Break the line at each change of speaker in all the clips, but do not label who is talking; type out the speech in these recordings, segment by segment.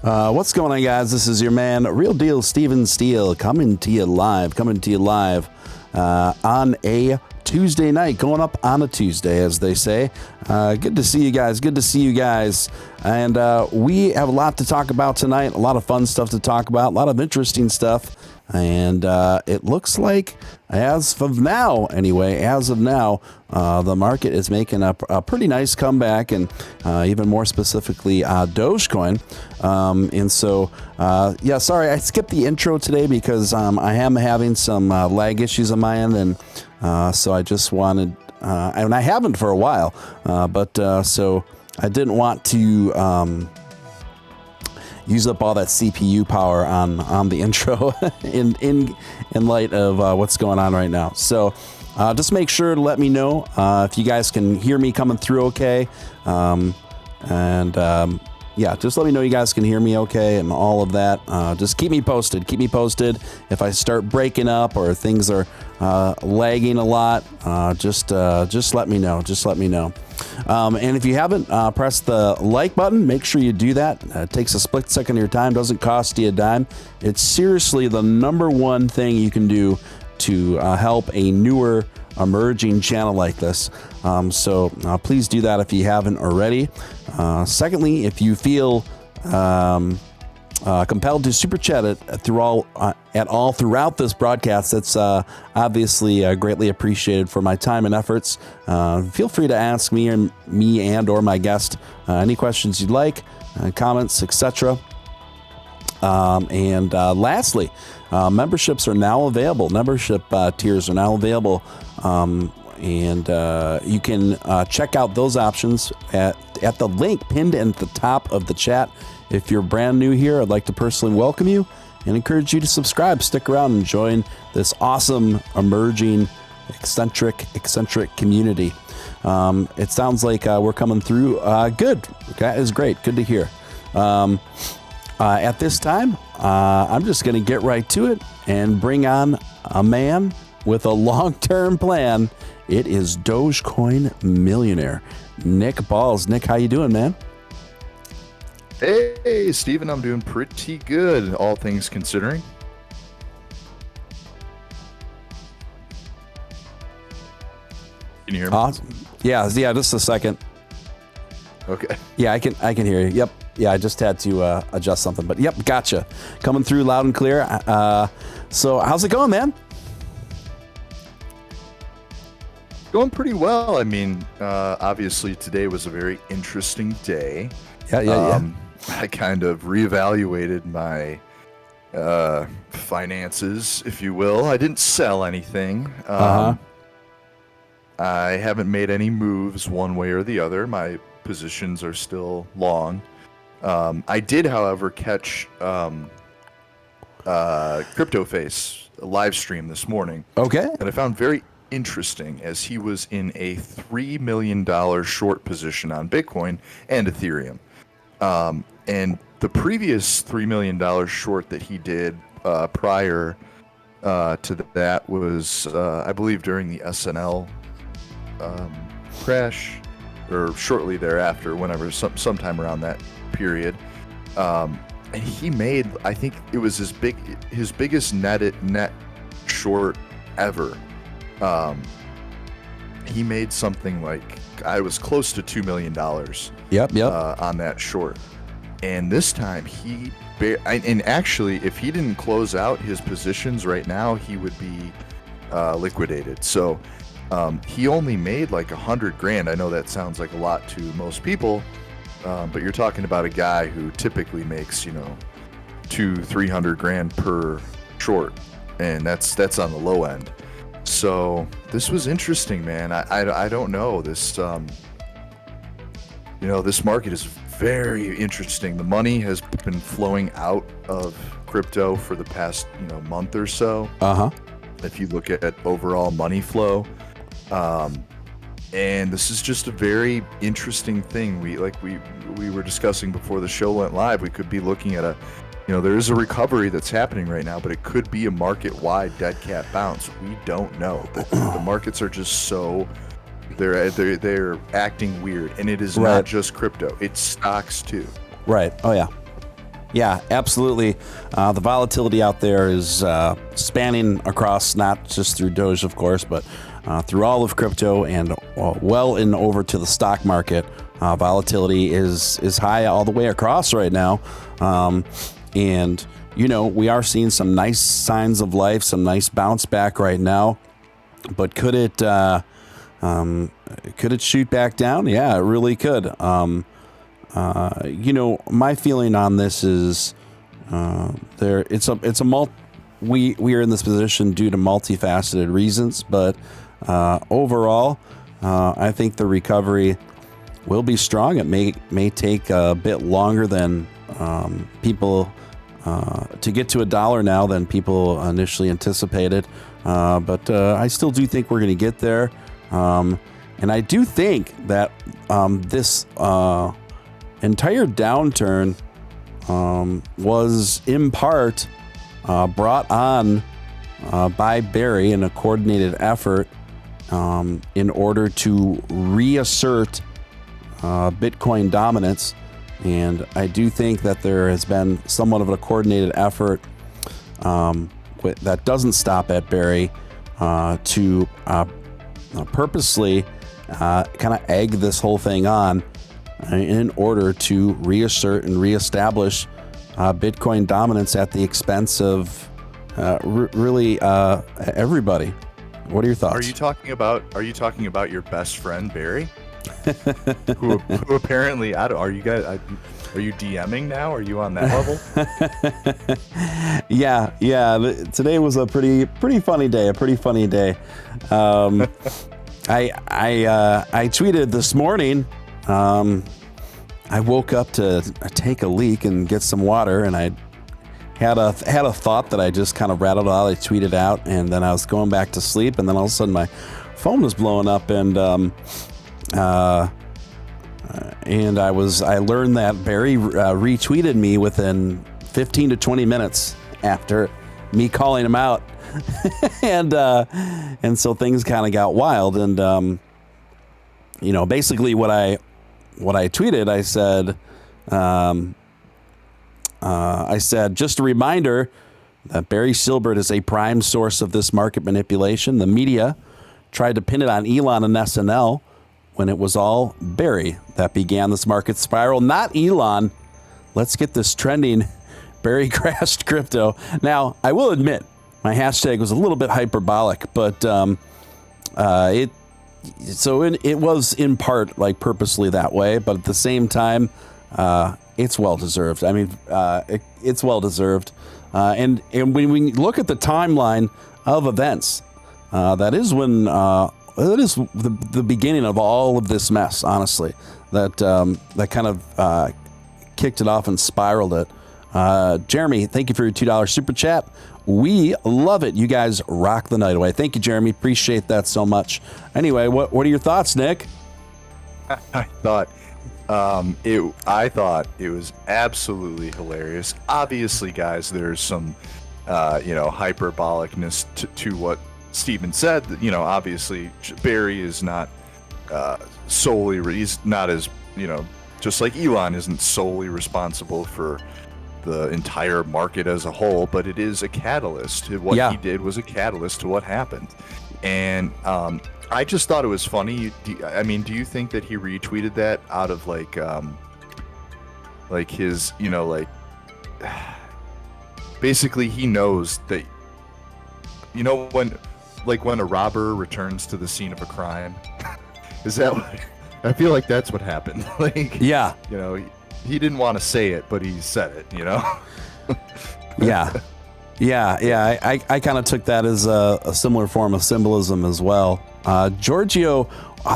What's going on, guys? This is your man, Real Deal Steven Steele, coming to you live on a Tuesday night, going up on a Tuesday, as they say. Good to see you guys. And we have a lot to talk about tonight, a lot of fun stuff to talk about, a lot of interesting stuff. And it looks like, as of now, the market is making a pretty nice comeback, and even more specifically, Dogecoin. Sorry, I skipped the intro today because I am having some lag issues on my end, and so I just wanted, and I haven't for a while, so I didn't want to use up all that CPU power on the intro in light of what's going on right now. So just make sure to let me know if you guys can hear me coming through okay. Just let me know you guys can hear me okay and all of that. Just keep me posted. If I start breaking up or things are lagging a lot, just let me know. And if you haven't pressed the like button, make sure you do that. It takes a split second of your time, doesn't cost you a dime. It's seriously the number one thing you can do to help a newer emerging channel like this. So please do that if you haven't already. Secondly, if you feel compelled to super chat it at all throughout this broadcast, that's obviously greatly appreciated for my time and efforts. Feel free to ask me and or my guest any questions you'd like, comments, etc. Lastly, memberships are now available. Membership tiers are now available. You can check out those options at the link pinned at the top of the chat. If you're brand new here, I'd like to personally welcome you and encourage you to subscribe, stick around, and join this awesome, emerging, eccentric community. It sounds like we're coming through good. That is great. Good to hear. At this time, I'm just going to get right to it and bring on a man with a long-term plan. It is Dogecoin millionaire, Nick Balls. Nick, how you doing, man?
Hey, Steven, I'm doing pretty good, all things considering. Can you hear me?
Awesome. Yeah, just a second.
Okay.
Yeah, I can hear you. Yep. Yeah, I just had to adjust something, but yep, gotcha. Coming through loud and clear. So how's it going, man?
Going pretty well. I mean, obviously today was a very interesting day.
Yeah.
I kind of reevaluated my finances, if you will. I didn't sell anything. I haven't made any moves one way or the other. My positions are still long. I did, however, catch CryptoFace live stream this morning.
Okay.
That I found very interesting, as he was in a $3 million short position on Bitcoin and Ethereum. And the previous $3 million short that he did prior to that was, I believe, during the SNL crash, or shortly thereafter, whenever, sometime around that period. And he made, I think it was his biggest net short ever. He made something like, I was close to $2 million.
Yep.
On that short. And this time and actually, if he didn't close out his positions right now, he would be liquidated. So he only made like $100,000. I know that sounds like a lot to most people, but you're talking about a guy who typically makes, $200,000-300,000 per short, and that's on the low end. So this was interesting, man. I don't know, this this market is very interesting. The money has been flowing out of crypto for the past month or so. If you look at overall money flow, and this is just a very interesting thing. We were discussing before the show went live, we could be looking at there is a recovery that's happening right now, but it could be a market-wide dead cat bounce. We don't know. The markets are just so they're acting weird, and it is not just crypto; it's stocks too.
Right. Oh yeah. Yeah, absolutely. The volatility out there is spanning across, not just through Doge, of course, but through all of crypto and well and over to the stock market. Volatility is high all the way across right now. And, you know, we are seeing some nice signs of life, some nice bounce back right now. But could it shoot back down? Yeah, it really could. You know, my feeling on this is we are in this position due to multifaceted reasons, but overall, I think the recovery will be strong. It may take a bit longer than people to get to $1 now than people initially anticipated, but I still do think we're going to get there, and I do think that this entire downturn was in part brought on by Barry in a coordinated effort in order to reassert Bitcoin dominance. And I do think that there has been somewhat of a coordinated effort that doesn't stop at Barry to purposely kind of egg this whole thing on in order to reassert and reestablish Bitcoin dominance at the expense of really everybody. What are your thoughts?
Are you talking about your best friend Barry, who apparently are you DMing now? Are you on that level?
Yeah. Today was a pretty funny day. I tweeted this morning. I woke up to take a leak and get some water, and I had a thought that I just kind of rattled out. I tweeted out, and then I was going back to sleep, and then all of a sudden my phone was blowing up, and I learned that Barry retweeted me within 15 to 20 minutes after me calling him out, and so things kind of got wild, and you know, basically what I tweeted, I said, just a reminder that Barry Silbert is a prime source of this market manipulation. The media tried to pin it on Elon and SNL when it was all Barry that began this market spiral, not Elon. Let's get this trending. Barry crashed crypto. Now, I will admit, my hashtag was a little bit hyperbolic, but it was in part like purposely that way, but at the same time, it's well deserved. I mean, it's well deserved. And when we look at the timeline of events, that is when that is the beginning of all of this mess. Honestly, that kind of kicked it off and spiraled it. Jeremy, thank you for your $2 super chat. We love it. You guys rock the night away. Thank you, Jeremy. Appreciate that so much. Anyway, what are your thoughts, Nick?
I thought it was absolutely hilarious. Obviously, guys, there's some hyperbolicness to what Steven said. You know, obviously Barry is not solely. He's not as, just like Elon isn't solely responsible for the entire market as a whole, but it is a catalyst. What he did was a catalyst to what happened. And I just thought it was funny. Do you think that he retweeted that out of like his, basically he knows that, when a robber returns to the scene of a crime, is that what, I feel like that's what happened. He didn't want to say it, but he said it,
Yeah. I kind of took that as a similar form of symbolism as well. Giorgio,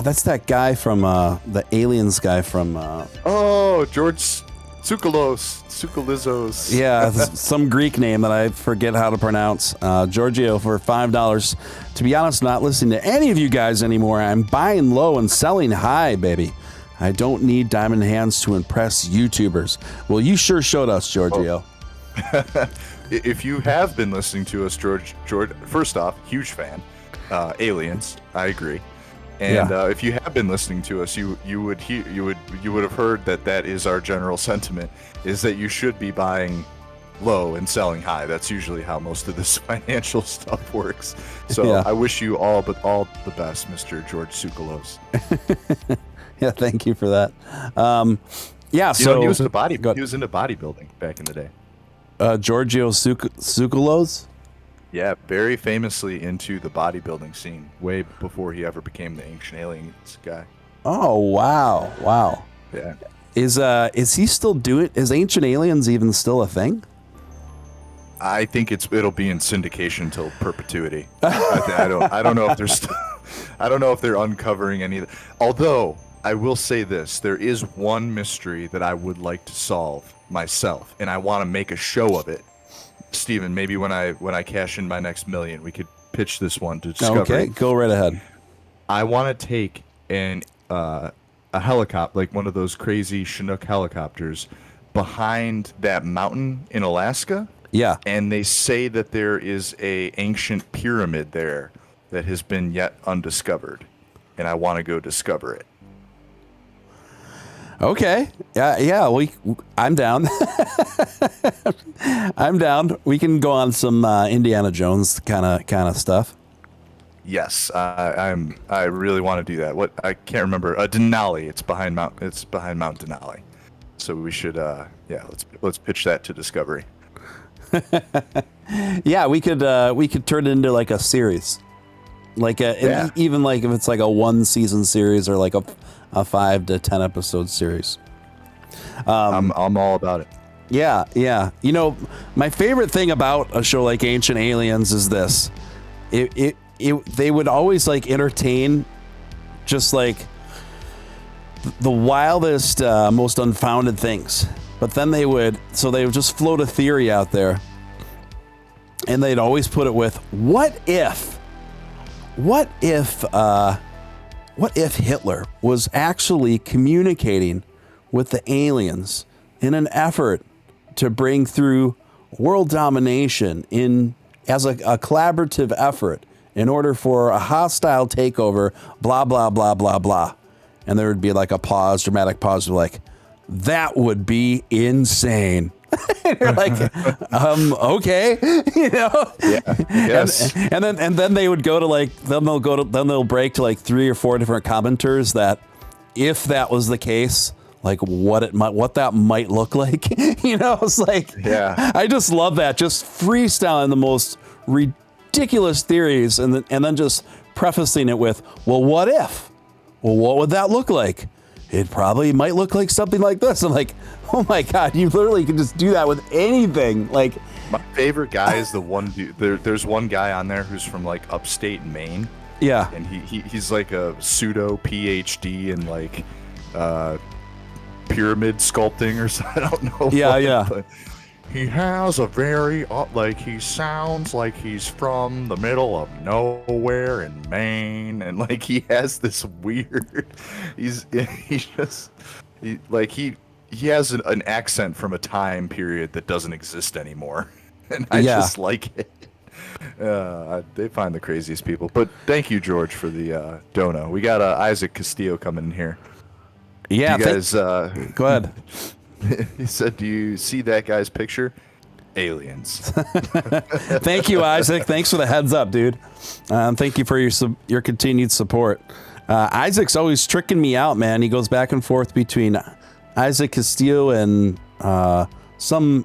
that's that guy from the Aliens guy from.
George Tsoukalizos.
Yeah, some Greek name that I forget how to pronounce. Giorgio for $5. To be honest, not listening to any of you guys anymore. I'm buying low and selling high, baby. I don't need diamond hands to impress YouTubers. Well, you sure showed us, Giorgio.
If you have been listening to us, George, first off, huge fan. Aliens, I agree. And if you have been listening to us, you would have heard that is our general sentiment, is that you should be buying low and selling high. That's usually how most of this financial stuff works. So I wish you all the best, Mr. George Tsoukalos.
Yeah, thank you for that. So
he was into bodybuilding back in the day.
Giorgio Tsoukalos.
Yeah, very famously into the bodybuilding scene, way before he ever became the Ancient Aliens guy.
Oh wow!
Yeah.
Is he still doing? Is Ancient Aliens even still a thing?
I think it'll be in syndication till perpetuity. I don't know if they're I don't know if they're uncovering any. Although I will say this, there is one mystery that I would like to solve myself, and I want to make a show of it. Steven, maybe when I cash in my next million, we could pitch this one to Discovery.
Okay, go right ahead.
I want to take a helicopter, like one of those crazy Chinook helicopters, behind that mountain in Alaska.
Yeah.
And they say that there is a ancient pyramid there that has been yet undiscovered, and I want to go discover it.
Okay. Yeah. I'm down. I'm down. We can go on some Indiana Jones kind of stuff.
Yes, I really want to do that. What I can't remember. Denali. It's behind Mount Denali. So we should. Let's pitch that to Discovery.
Yeah, we could turn it into like a series, like even like if it's like a 1 season series or like a 5 to 10 episode series.
I'm all about it.
Yeah. You know, my favorite thing about a show like Ancient Aliens is this: they would always like entertain, just like the wildest, most unfounded things. But then they would just float a theory out there, and they'd always put it with, what if Hitler was actually communicating with the aliens in an effort to bring through world domination as a collaborative effort in order for a hostile takeover, blah, blah, blah, blah, blah. And there would be like a dramatic pause, like, that would be insane. You're like, okay, you know.
Yeah. Yes.
And then they would go to like, then they'll break to like 3 or 4 different commenters that if that was the case, like what that might look like. You know, it's like,
yeah.
I just love that, just freestyling the most ridiculous theories, and then just prefacing it with, well, what if? Well, what would that look like? It probably might look like something like this. I'm like, oh my God, you literally can just do that with anything. Like,
my favorite guy is the one dude. There's one guy on there who's from like upstate Maine.
Yeah.
And he's like a pseudo PhD in like pyramid sculpting or something. I don't know.
Yeah.
But he has a very he sounds like he's from the middle of nowhere in Maine, and like he has this weird. He has an accent from a time period that doesn't exist anymore, and I just like it. They find the craziest people. But thank you, George, for the dono. We got Isaac Castillo coming in here.
Yeah,
you guys.
Go ahead.
He said, "Do you see that guy's picture? Aliens."
Thank you, Isaac. Thanks for the heads up, dude. Thank you for your continued support. Isaac's always tricking me out, man. He goes back and forth between Isaac Castillo and some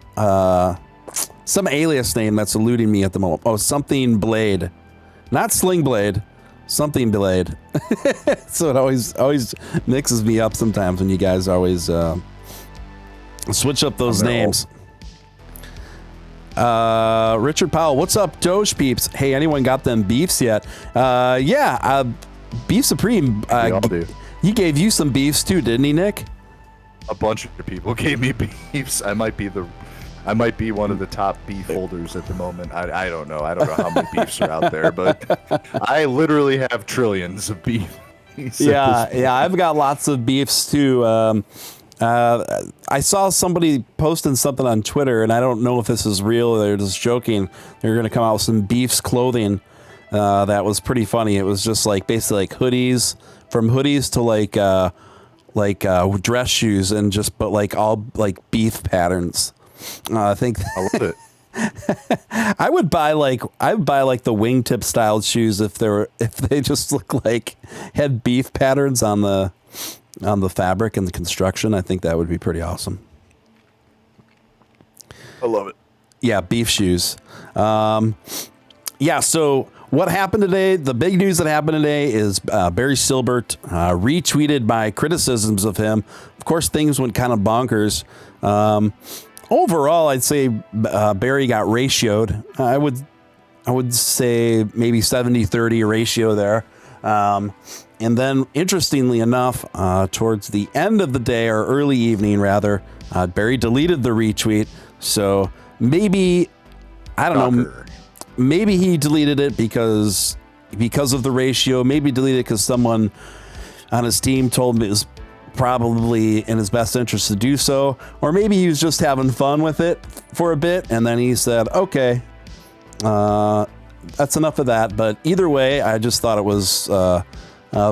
alias name that's eluding me at the moment. Oh, something Blade, not Sling Blade. Something Blade. So it always mixes me up sometimes when you guys always switch up those names. Richard Powell, what's up, Doge peeps? Hey, anyone got them beefs yet? Beef Supreme.
We all do.
He gave you some beefs too, didn't he, Nick?
A bunch of people gave me beefs. I might be one of the top beef holders at the moment. I don't know. I don't know how many beefs are out there, but I literally have trillions of beef.
Yeah, I've got lots of beefs too. I saw somebody posting something on Twitter, and I don't know if this is real or they're just joking. They're going to come out with some beefs clothing. that was pretty funny. It was just like basically like hoodies, from hoodies to like dress shoes, and just but like all like beef patterns. I think
I love it.
I would buy like the wingtip styled shoes if they just look like had beef patterns on the fabric and the construction. I think that would be pretty awesome.
I love it.
Yeah, beef shoes. Yeah, so what happened today? The big news that happened today is Barry Silbert retweeted my criticisms of him. Of course, things went kind of bonkers. Overall, I'd say Barry got ratioed. I would say maybe 70-30 ratio there. And then, interestingly enough, towards the end of the day, or early evening rather, Barry deleted the retweet. So maybe, I don't know, maybe he deleted it because of the ratio. Maybe deleted it because someone on his team told him it was probably in his best interest to do so, or maybe he was just having fun with it for a bit, and then he said, okay, that's enough of that. But either way, I just thought it was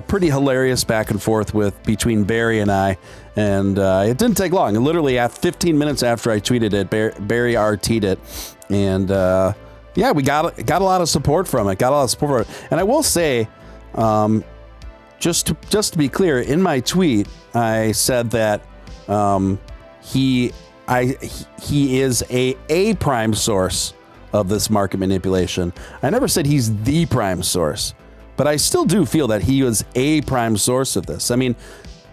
pretty hilarious back and forth between Barry and I, and it didn't take long. And literally at 15 minutes after I tweeted it, Barry RT'd it, and yeah, we got a lot of support from it. And I will say, just to be clear, in my tweet, I said that he is a prime source of this market manipulation. I never said he's the prime source, but I still do feel that he was a prime source of this. I mean,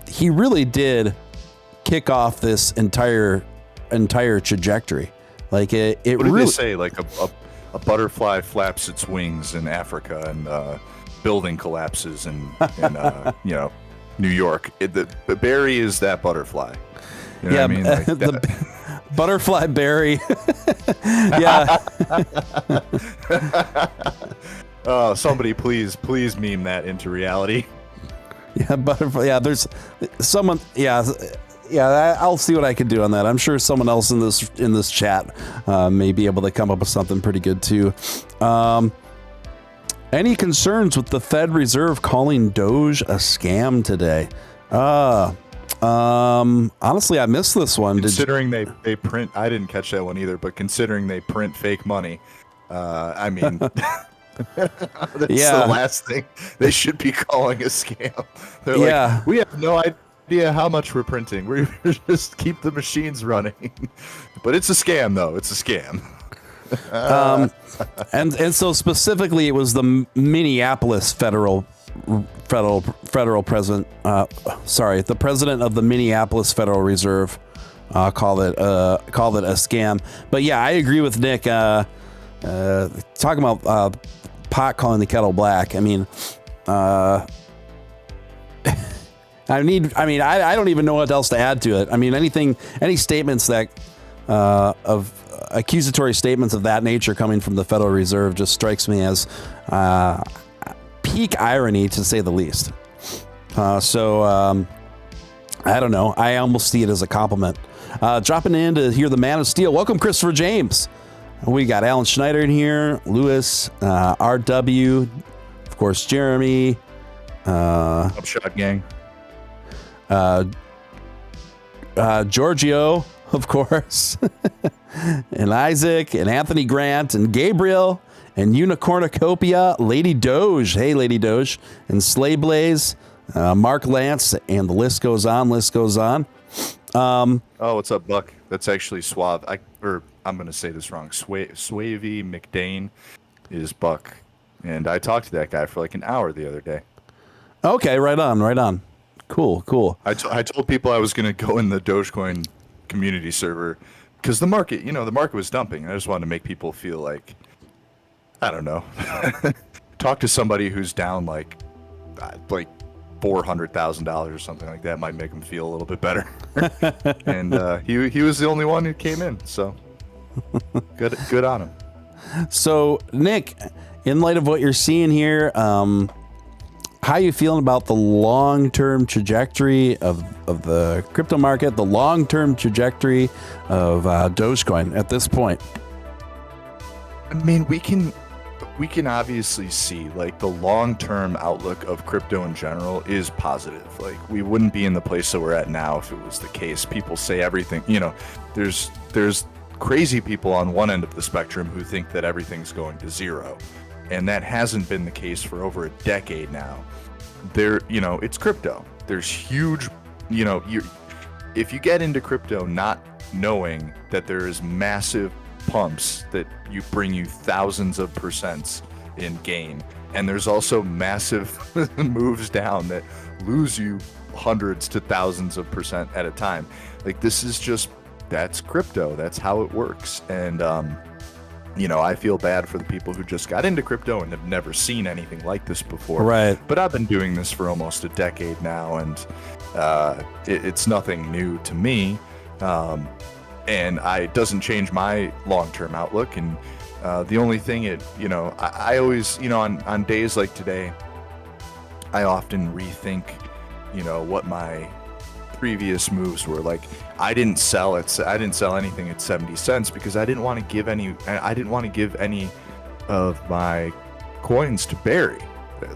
he really did kick off this entire trajectory. Like it
what did
really
they say? Like a butterfly flaps its wings in Africa, and building collapses in New York. The Barry is that butterfly. You know what I mean? Like
the butterfly Barry. Yeah.
Oh, somebody please meme that into reality.
Yeah, butterfly. Yeah, there's someone. Yeah. I'll see what I can do on that. I'm sure someone else in this chat may be able to come up with something pretty good too. Any concerns with the Fed Reserve calling Doge a scam today? Honestly, I missed this one.
Considering they print, I didn't catch that one either, but considering they print fake money, I mean, that's the last thing they should be calling a scam. They're like, we have no idea how much we're printing. We just keep the machines running. But it's a scam, though. It's a scam.
And so specifically, it was the Minneapolis federal president. The president of the Minneapolis Federal Reserve called it a scam. But yeah, I agree with Nick. Talking about pot calling the kettle black. I mean, I don't even know what else to add to it. I mean, any statements that of accusatory statements of that nature coming from the Federal Reserve just strikes me as peak irony, to say the least. So I don't know. I almost see it as a compliment. Dropping in to hear the man of Steel. Welcome, Christopher James. We got Alan Schneider in here, Lewis, RW, of course, Jeremy,
Upshot Gang,
Giorgio, of course, and Isaac, and Anthony Grant, and Gabriel, and Unicornucopia, Lady Doge, hey Lady Doge, and Slay Blaze, Mark Lance, and the list goes on.
Oh, what's up, Buck? That's actually Suave. I'm going to say this wrong. Swavey McDane is Buck. And I talked to that guy for like an hour the other day.
Okay, right on. Cool.
I told people I was going to go in the Dogecoin community server because the market was dumping. I just wanted to make people feel like, I don't know, talk to somebody who's down like $400,000 or something like that might make them feel a little bit better. And he was the only one who came in, so good on him. So
Nick, in light of what you're seeing here, how are you feeling about the long-term trajectory of the crypto market, the long-term trajectory of Dogecoin at this point?
I mean, we can we can obviously see like the long-term outlook of crypto in general is positive. Like we wouldn't be in the place that we're at now if it was the case. People say everything, there's crazy people on one end of the spectrum who think that everything's going to zero. And that hasn't been the case for over a decade now. It's crypto. There's huge, if you get into crypto not knowing that there is massive pumps that bring you thousands of percents in gain, and there's also massive moves down that lose you hundreds to thousands of percent at a time. Like that's crypto. That's how it works. And I feel bad for the people who just got into crypto and have never seen anything like this before.
Right.
But I've been doing this for almost a decade now, and it's nothing new to me. And it doesn't change my long-term outlook. And the only thing I always, on days like today, I often rethink, what my previous moves were. Like I didn't sell anything at 70 cents because I didn't want to give any of my coins to Barry.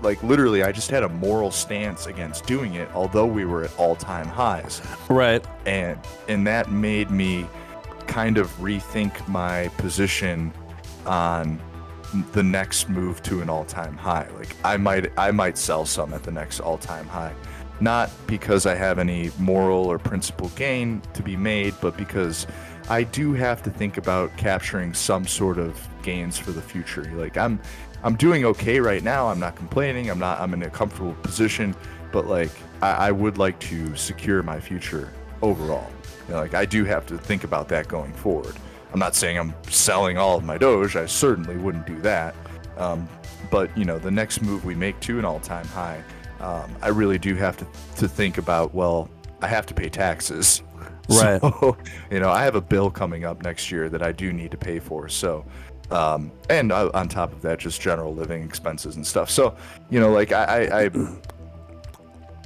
Like literally, I just had a moral stance against doing it, although we were at all-time highs.
Right.
And that made me kind of rethink my position on the next move to an all-time high. Like I might sell some at the next all-time high, not because I have any moral or principal gain to be made, but because I do have to think about capturing some sort of gains for the future. Like I'm doing okay right now. I'm not complaining. I'm in a comfortable position, but like I would like to secure my future overall. Like I do have to think about that going forward. I'm not saying I'm selling all of my Doge. I certainly wouldn't do that. But the next move we make to an all-time high, I really do have to think about, well, I have to pay taxes.
Right.
So, I have a bill coming up next year that I do need to pay for. So, and on top of that, just general living expenses and stuff. So, like I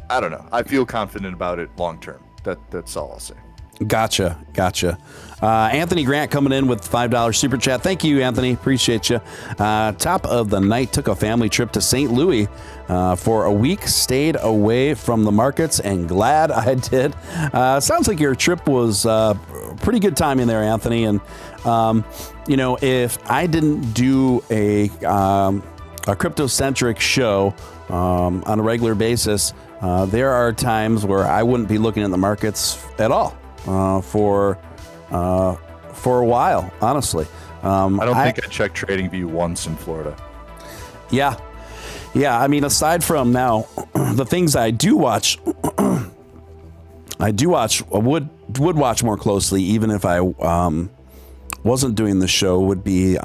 don't know. I feel confident about it long term. That's all I'll say.
Gotcha. Anthony Grant coming in with $5 super chat. Thank you, Anthony. Appreciate you. Top of the night, took a family trip to St. Louis for a week. Stayed away from the markets and glad I did. Sounds like your trip was pretty good timing there, Anthony. And if I didn't do a crypto-centric show on a regular basis, there are times where I wouldn't be looking at the markets at all. For a while, honestly.
I don't think I checked TradingView once in Florida.
Yeah. I mean, aside from now, the things I do watch, I would watch more closely, even if I wasn't doing the show. Would be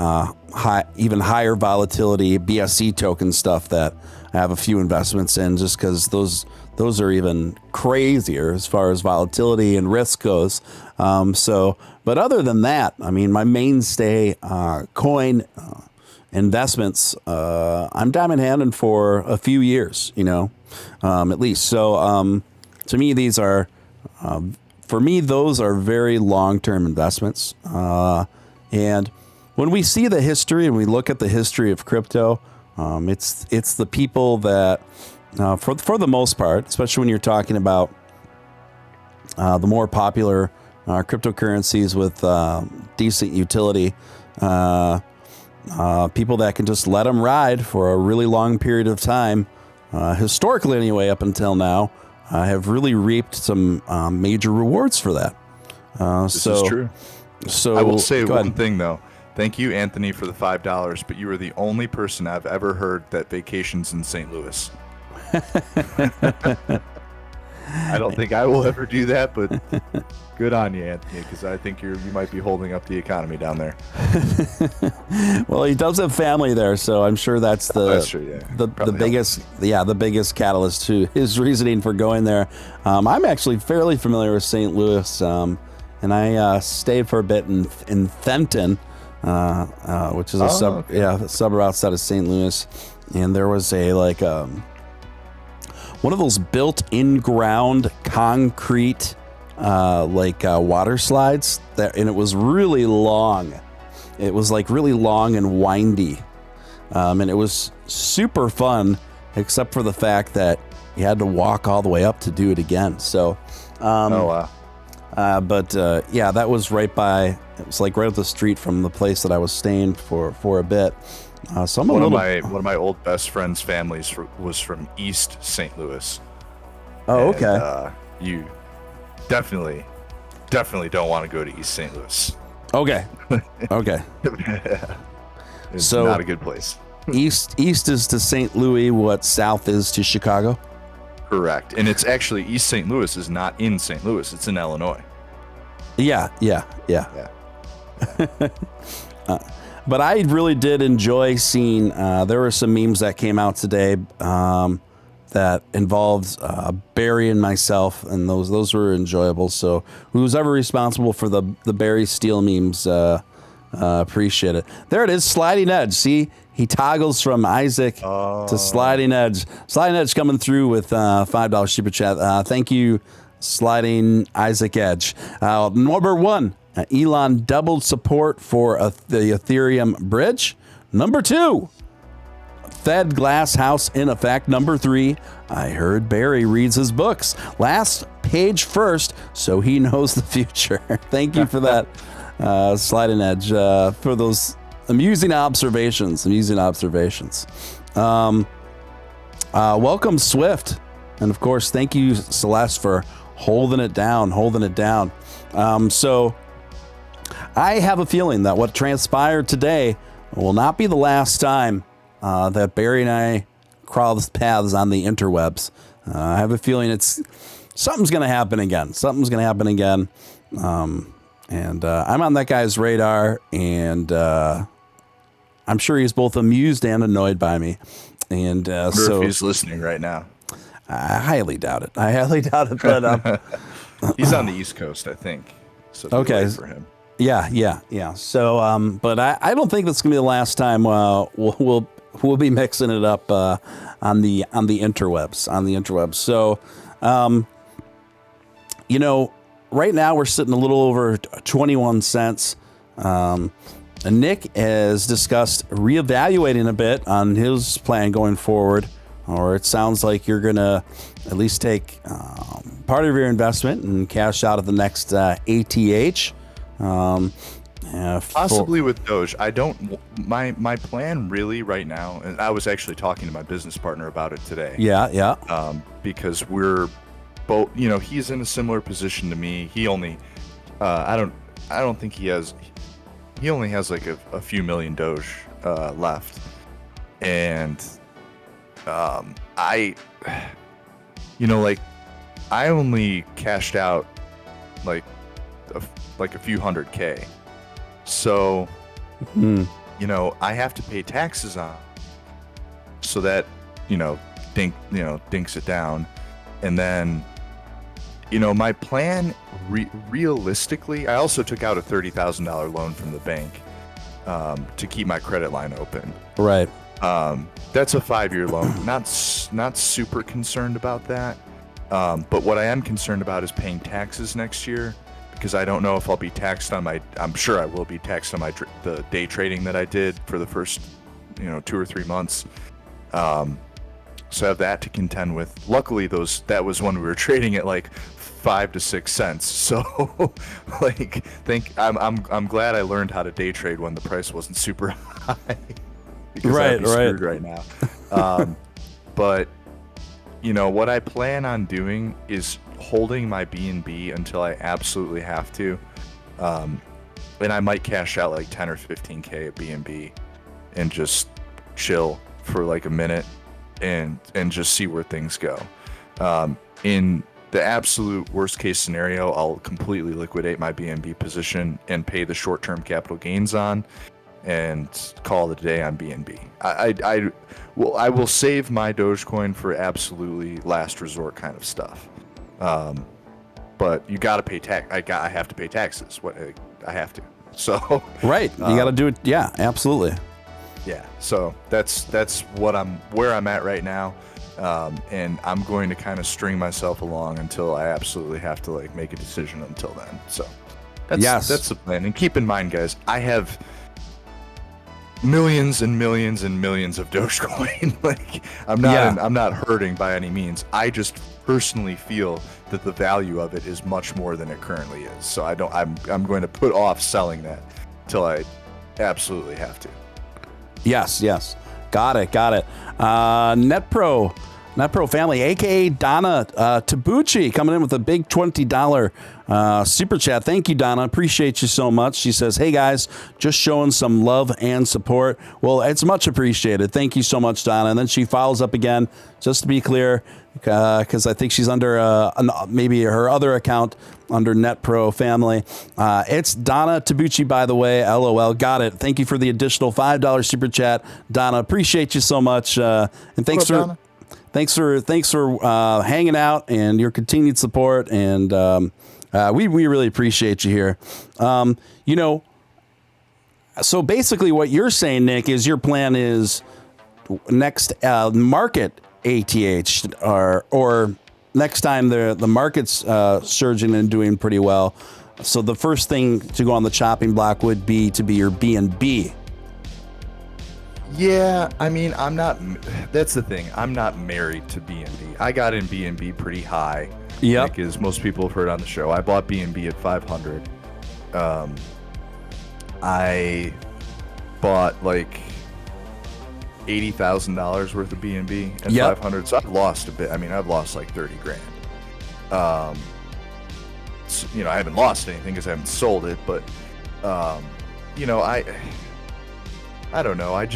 even higher volatility BSC token stuff that I have a few investments in, just because those are even crazier as far as volatility and risk goes. But other than that, I mean, my mainstay coin investments, I'm diamond handing for a few years, at least. So to me, these are, those are very long-term investments. And when we see the history and we look at the history of crypto, it's the people that, for the most part, especially when you're talking about the more popular cryptocurrencies with decent utility, people that can just let them ride for a really long period of time, historically anyway, up until now, have really reaped some major rewards for that.
This is true.
So
I will say one thing though. Thank you, Anthony, for the $5, but you are the only person I've ever heard that vacations in St. Louis. I don't think I will ever do that, but good on you, Anthony, because I think you might be holding up the economy down there.
Well, he does have family there, so I'm sure that's
true,
the biggest catalyst to his reasoning for going there. I'm actually fairly familiar with St. Louis, and I stayed for a bit in Fenton, which is a suburb outside of St. Louis, and there was one of those built in-ground concrete water slides and it was really long. It was really long and windy. and it was super fun, except for the fact that you had to walk all the way up to do it again. So,
Oh wow.
but yeah, that was right by. It was like right up the street from the place that I was staying for a bit. So I'm a
One
little.
of my old best friends' families was from East St. Louis.
Oh,
And,
okay.
You definitely don't want to go to East St. Louis.
Okay. Okay.
It's
So-
not a good place.
East is to St. Louis what south is to Chicago.
Correct. And it's actually East St. Louis is not in St. Louis. It's in Illinois.
Yeah.
Yeah.
But I really did enjoy seeing. There were some memes that came out today that involved Barry and myself, and those were enjoyable. So who's ever responsible for the Barry Steele memes, appreciate it. There it is, sliding edge. See, he toggles from Isaac to sliding edge. Sliding edge coming through with $5 super chat. Thank you, sliding Isaac Edge. Number one, Elon doubled support for the Ethereum bridge. Number two, Fed glass house in effect. Number three, I heard Barry reads his books. Last page first, so he knows the future. Thank you for that, sliding edge, for those amusing observations. Welcome, Swift. And of course, thank you, Celeste, for holding it down. So I have a feeling that what transpired today will not be the last time that Barry and I cross paths on the interwebs. I have a feeling something's going to happen again. And I'm on that guy's radar, and I'm sure he's both amused and annoyed by me. And
So if he's listening right now.
I highly doubt it. But
He's on the East Coast, I think. So it'll be
Okay.
late for him.
Yeah. So, but I don't think that's gonna be the last time we'll be mixing it up on the interwebs. So, right now we're sitting a little over 21 cents. Nick has discussed reevaluating a bit on his plan going forward, or it sounds like you're gonna at least take part of your investment and cash out of the next ATH.
Possibly with Doge. I don't. My plan really right now, and I was actually talking to my business partner about it today.
Yeah.
Because we're both. He's in a similar position to me. He only. I don't think he has. He only has like a few million Doge left, and I only cashed out like a few $100K. So, I have to pay taxes on, so that, dinks it down. And then, my plan realistically, I also took out a $30,000 loan from the bank to keep my credit line open.
Right.
That's a 5-year loan. Not super concerned about that. But what I am concerned about is paying taxes next year, because I don't know if I'll be taxed on I'm sure I will be taxed on the day trading that I did for the first, 2 or 3 months. So I have that to contend with. Luckily, that was when we were trading at like 5 to 6 cents. So, I'm glad I learned how to day trade when the price wasn't super high. Because I'd be screwed right now. But what I plan on doing is holding my BNB until I absolutely have to, and I might cash out like 10 or 15K at BNB and just chill for like a minute and just see where things go. In the absolute worst case scenario, I'll completely liquidate my BNB position and pay the short-term capital gains on, and call it a day on BNB. I will save my Dogecoin for absolutely last resort kind of stuff. But you got to pay tax. I have to pay taxes. I have to. So
right, you got to do it. Yeah, absolutely.
Yeah. So that's where I'm at right now. And I'm going to kind of string myself along until I absolutely have to make a decision until then. So that's the plan. And keep in mind, guys, I have millions and millions and millions of Dogecoin. Like I'm not hurting by any means. I just personally feel that the value of it is much more than it currently is. So I'm going to put off selling that till I absolutely have to.
Yes. Got it. NetPro family, aka Donna Tabucci, coming in with a big $20 super chat. Thank you, Donna. Appreciate you so much. She says, "Hey guys, just showing some love and support." Well, it's much appreciated. Thank you so much, Donna. And then she follows up again, just to be clear, because I think she's under maybe her other account under NetPro family. It's Donna Tabucci, by the way. LOL. Got it. Thank you for the additional $5 super chat, Donna. Appreciate you so much. And thanks for Donna. Thanks for hanging out and your continued support, and we really appreciate you here. So basically, what you're saying, Nick, is your plan is next market ATH, or next time the market's surging and doing pretty well. So the first thing to go on the chopping block would be to be your BNB.
Yeah, I mean, that's the thing. I'm not married to BNB. I got in BNB pretty high.
Yeah.
Like, as most people have heard on the show. I bought BNB at 500. I bought like $80,000 worth of BNB at 500. So I've lost a bit. I mean, I've lost like 30 grand. So, I haven't lost anything because I haven't sold it, but I don't know. I'm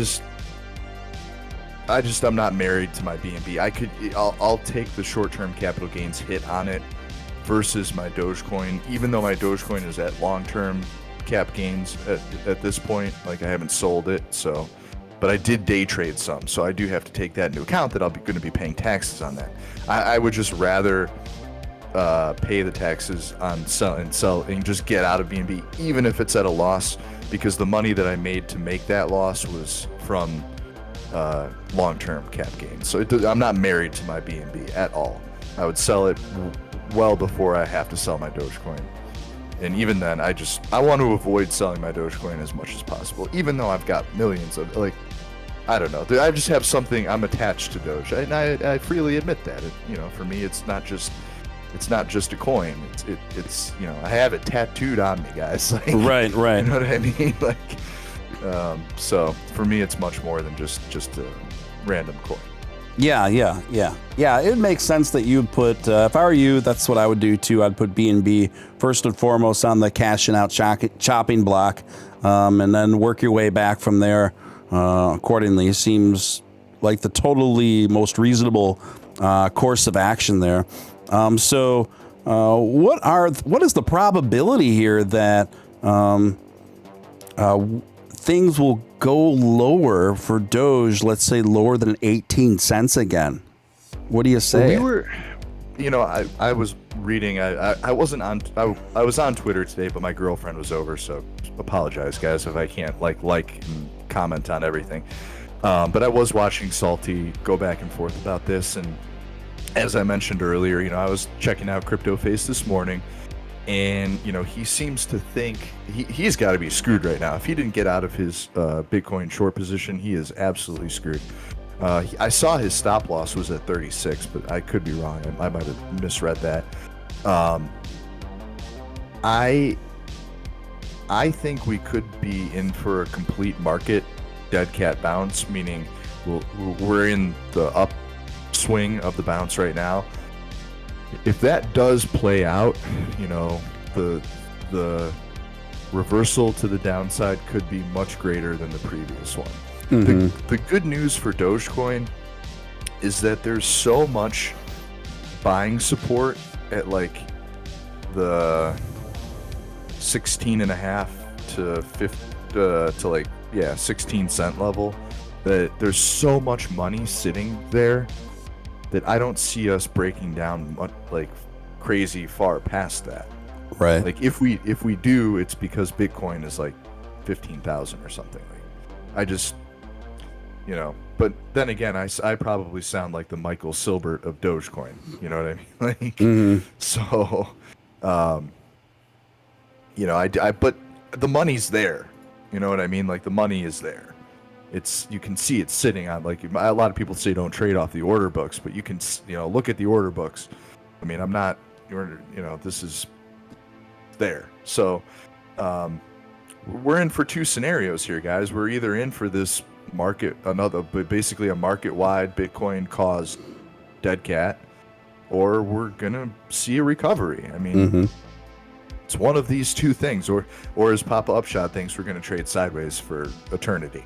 not married to my BNB. I'll take the short-term capital gains hit on it versus my Dogecoin, even though my Dogecoin is at long-term cap gains at this point. Like, I haven't sold it, so, but I did day trade some, so I do have to take that into account, that I'm going to be paying taxes on that. I would just rather pay the taxes on sell and just get out of BNB, even if it's at a loss, because the money that I made to make that loss was from long-term cap gains. So I'm not married to my BNB at all. I would sell it well before I have to sell my Dogecoin. And even then, I want to avoid selling my Dogecoin as much as possible, even though I've got millions of, like, I don't know. I just have something, I'm attached to Doge. And I freely admit that. For me, it's not just a coin. It's I have it tattooed on me, guys. Like,
Right.
You know what I mean? Like, so for me, it's much more than just a random coin.
Yeah. It makes sense that you'd put, if I were you, that's what I would do too. I'd put BNB first and foremost on the cashing out chopping block, and then work your way back from there accordingly. Seems like the totally most reasonable course of action there. So what is the probability here that things will go lower for Doge, let's say lower than 18 cents again? What do you say?
I was reading, I wasn't on, I was on Twitter today, but my girlfriend was over, so apologize, guys, if I can't like and comment on everything. But I was watching Salty go back and forth about this, and as I mentioned earlier, I was checking out Crypto Face this morning, and he seems to think he's got to be screwed right now. If he didn't get out of his Bitcoin short position, he is absolutely screwed. I saw his stop loss was at 36, but I could be wrong. I might have misread that. I think we could be in for a complete market dead cat bounce, meaning we're in the upswing of the bounce right now. If that does play out, the reversal to the downside could be much greater than the previous one. Mm-hmm. The good news for Dogecoin is that there's so much buying support at like the 16.5 to like 16 cent level, that there's so much money sitting there that I don't see us breaking down like crazy far past that.
Right.
Like if we do, it's because Bitcoin is like 15,000 or something. Like, I just, but then again, I probably sound like the Michael Silbert of Dogecoin. You know what I mean? Like,
mm-hmm.
So, but the money's there. You know what I mean? Like, the money is there. you can see it sitting on, like, a lot of people say don't trade off the order books, but you can, look at the order books. I mean, this is there. So we're in for two scenarios here, guys. We're either in for this basically a market-wide Bitcoin caused dead cat, or we're gonna see a recovery. I mean, it's one of these two things, or as Papa Upshot thinks, we're gonna trade sideways for eternity,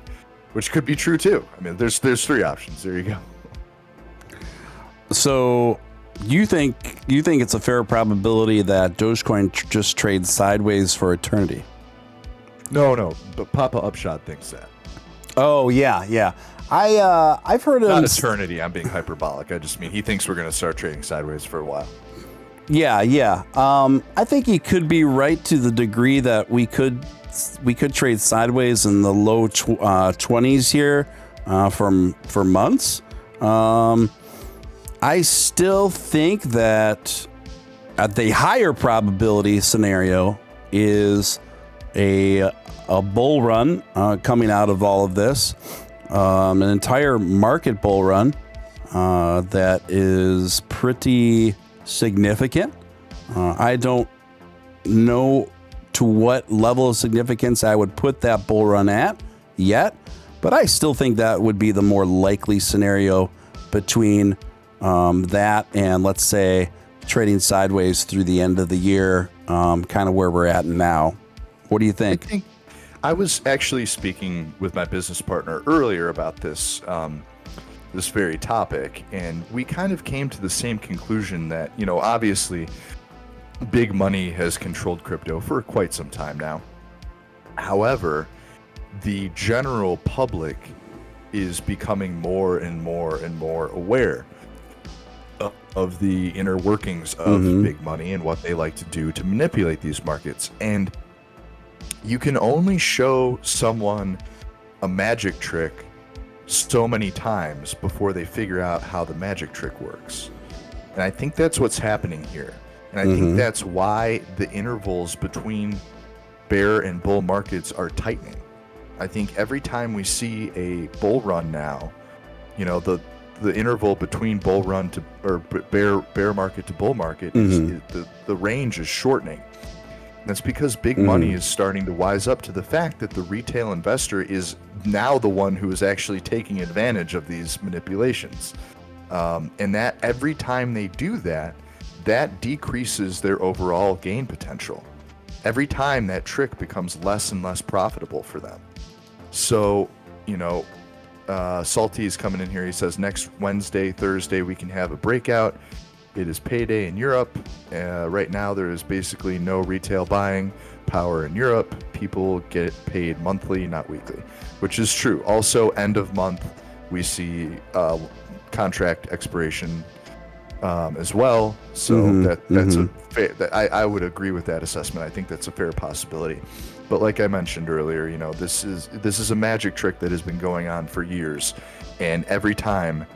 which could be true too. I mean, there's three options. There you go.
So you think it's a fair probability that Dogecoin just trades sideways for eternity?
No, but Papa Upshot thinks that.
Oh yeah. I've heard of
not eternity. I'm being hyperbolic. I just mean he thinks we're going to start trading sideways for a while.
Yeah. I think he could be right to the degree that we could trade sideways in the low 20s here for months. I still think that at the higher probability scenario is a bull run coming out of all of this, an entire market bull run that is pretty significant. I don't know to what level of significance I would put that bull run at yet, but I still think that would be the more likely scenario between that and, let's say, trading sideways through the end of the year, kind of where we're at now. What do you think?
I was actually speaking with my business partner earlier about this this very topic, and we kind of came to the same conclusion that, obviously big money has controlled crypto for quite some time now. However, the general public is becoming more and more and more aware of the inner workings of big money and what they like to do to manipulate these markets. And you can only show someone a magic trick so many times before they figure out how the magic trick works. And I think that's what's happening here. And I think that's why the intervals between bear and bull markets are tightening. I think every time we see a bull run now, the interval between bull run to or bear market to bull market is the range is shortening. That's because big money is starting to wise up to the fact that the retail investor is now the one who is actually taking advantage of these manipulations. And that every time they do that, that decreases their overall gain potential. Every time that trick becomes less and less profitable for them. So, Salty is coming in here. He says next Wednesday, Thursday, we can have a breakout. It is payday in Europe. Right now, there is basically no retail buying power in Europe. People get paid monthly, not weekly, which is true. Also, end of month, we see contract expiration as well. So that's a fair. I would agree with that assessment. I think that's a fair possibility. But like I mentioned earlier, this is a magic trick that has been going on for years, and every time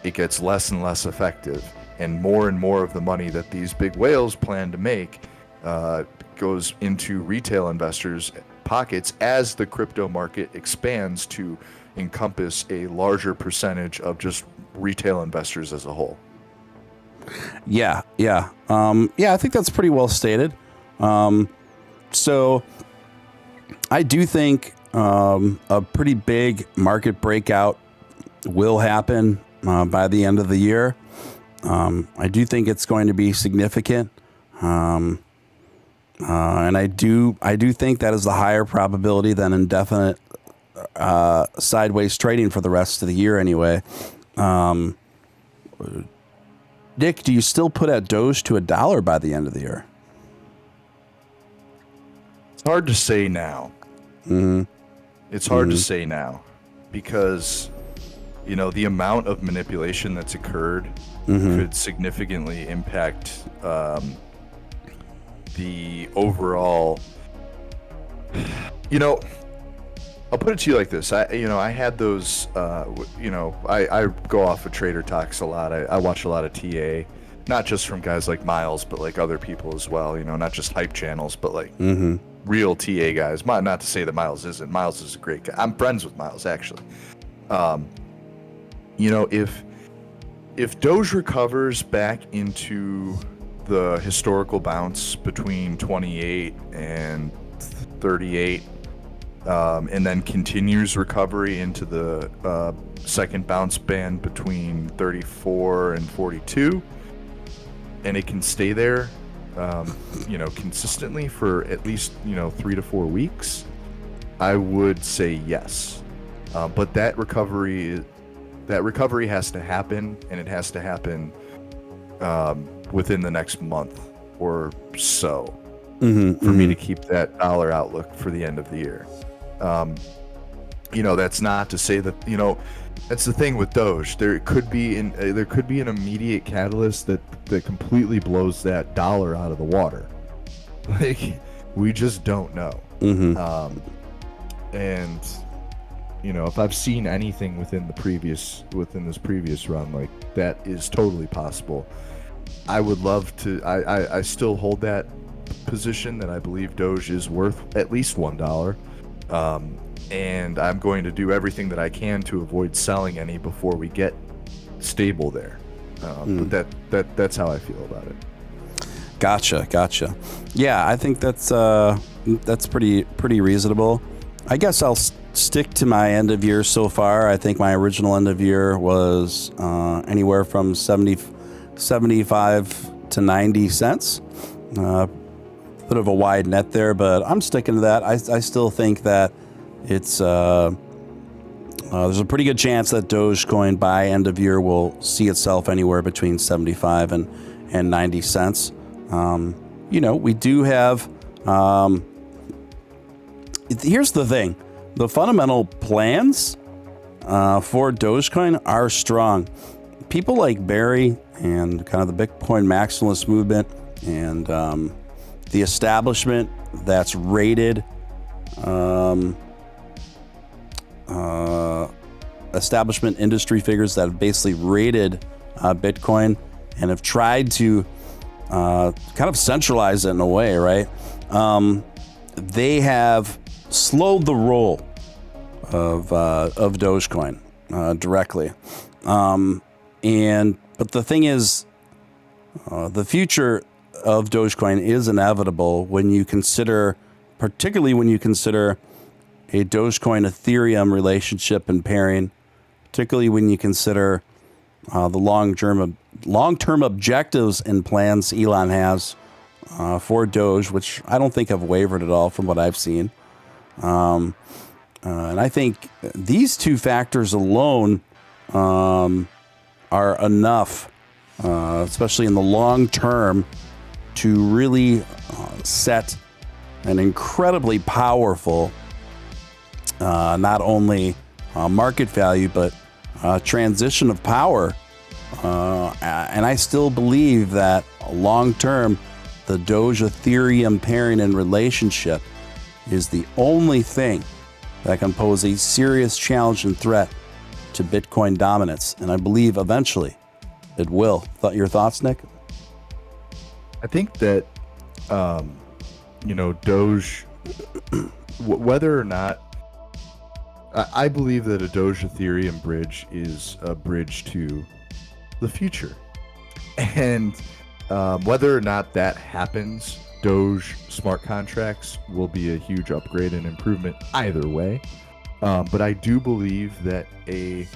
it gets less and less effective. And more of the money that these big whales plan to make goes into retail investors' pockets as the crypto market expands to encompass a larger percentage of just retail investors as a whole.
Yeah. I think that's pretty well stated. So I do think a pretty big market breakout will happen by the end of the year. I do think it's going to be significant, and I do think that is the higher probability than indefinite sideways trading for the rest of the year anyway. Nick, do you still put at Doge to $1 by the end of the year?
It's hard to say now. It's hard to say now because, the amount of manipulation that's occurred could significantly impact the overall. I'll put it to you like this. I had those. I go off of Trader Talks a lot. I watch a lot of TA, not just from guys like Miles, but like other people as well. Not just hype channels, but like real TA guys. Not to say that Miles isn't. Miles is a great guy. I'm friends with Miles, actually. You know, if Doge recovers back into the historical bounce between 28 and 38, and then continues recovery into the second bounce band between 34 and 42, and it can stay there, you know, consistently for at least, you know, 3 to 4 weeks, I would say yes. But that recovery has to happen, and it has to happen within the next month or so for me to keep that dollar outlook for the end of the year. You know, that's not to say that, you know, that's the thing with Doge. There could be an immediate catalyst that completely blows that dollar out of the water. Like, we just don't know. And you know, if I've seen anything within this previous run, like, that is totally possible. I would love to. I still hold that position that I believe Doge is worth at least $1. And I'm going to do everything that I can to avoid selling any before we get stable there. But that's how I feel about it.
Gotcha. Yeah, I think that's pretty reasonable. I guess I'll stick to my end of year so far. I think my original end of year was anywhere from 75 to 90 cents. Bit of a wide net there, but I'm sticking to that. I still think that it's there's a pretty good chance that Dogecoin by end of year will see itself anywhere between 75 and 90 cents. You know, we do have here's the thing. The fundamental plans for Dogecoin are strong. People like Barry and kind of the Bitcoin maximalist movement and the establishment that's rated establishment industry figures that have basically rated Bitcoin and have tried to kind of centralize it in a way, right? They have slowed the roll of Dogecoin directly, but the thing is, the future of Dogecoin is inevitable particularly when you consider a Dogecoin Ethereum relationship and pairing, particularly when you consider the long-term objectives and plans Elon has for Doge, which I don't think have wavered at all from what I've seen. And I think these two factors alone are enough, especially in the long term, to really set an incredibly powerful, not only market value, but transition of power. And I still believe that long term, the Doge Ethereum pairing and relationship is the only thing that can pose a serious challenge and threat to Bitcoin dominance. And I believe eventually it will. Your thoughts, Nick?
I think that, you know, Doge, whether or not, I believe that a Doge Ethereum bridge is a bridge to the future. And whether or not that happens, Doge smart contracts will be a huge upgrade and improvement either way. But I do believe that a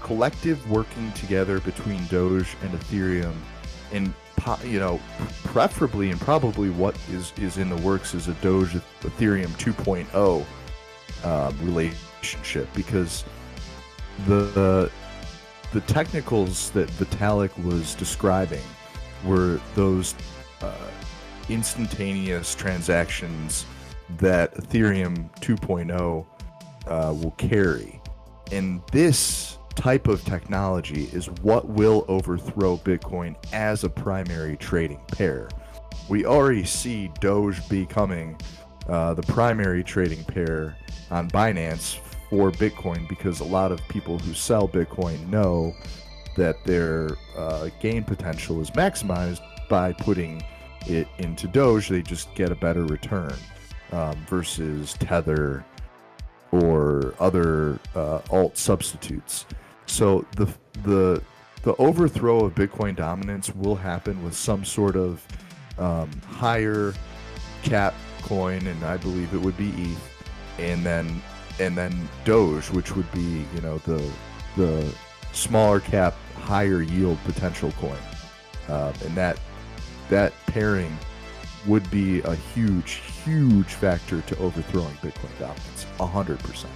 collective working together between Doge and Ethereum, and you know, preferably and probably what is in the works is a Doge Ethereum 2.0 relationship, because the technicals that Vitalik was describing were those instantaneous transactions that Ethereum 2.0 will carry. And this type of technology is what will overthrow Bitcoin as a primary trading pair. We already see Doge becoming the primary trading pair on Binance for Bitcoin, because a lot of people who sell Bitcoin know that their gain potential is maximized by putting it into Doge, they just get a better return versus Tether or other alt substitutes. So the overthrow of Bitcoin dominance will happen with some sort of higher cap coin, and I believe it would be ETH, and then Doge, which would be, you know, the smaller cap, higher yield potential coin, and that pairing would be a huge factor to overthrowing Bitcoin dominance, 100%.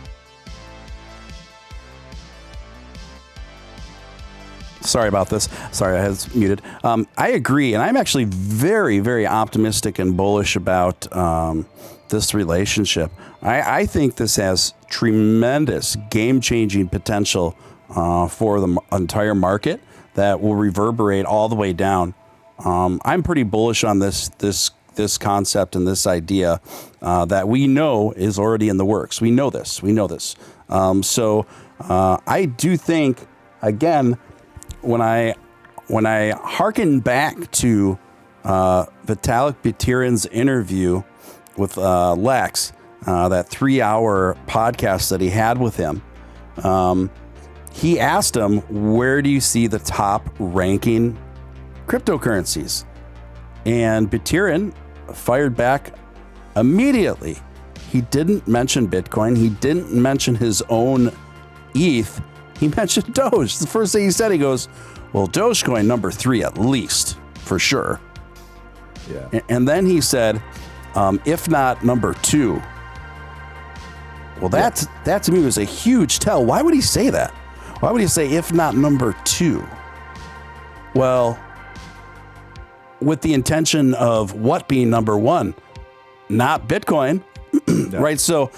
Sorry about this. Sorry, I was muted. I agree, and I'm actually very, very optimistic and bullish about this relationship. I think this has tremendous game-changing potential for the entire market that will reverberate all the way down. I'm pretty bullish on this concept and this idea that we know is already in the works. We know this. So I do think, again, when I hearken back to Vitalik Buterin's interview with Lex, that 3-hour podcast that he had with him, he asked him, where do you see the top ranking cryptocurrencies? And Buterin fired back immediately. He didn't mention Bitcoin. He didn't mention his own ETH. He mentioned Doge. The first thing he said, he goes, well, Dogecoin number 3 at least, for sure.
Yeah.
And then he said, if not number 2. Well, that to me was a huge tell. Why would he say that? Why would he say, if not number 2? Well, with the intention of what being number 1? Not Bitcoin, no. Right? So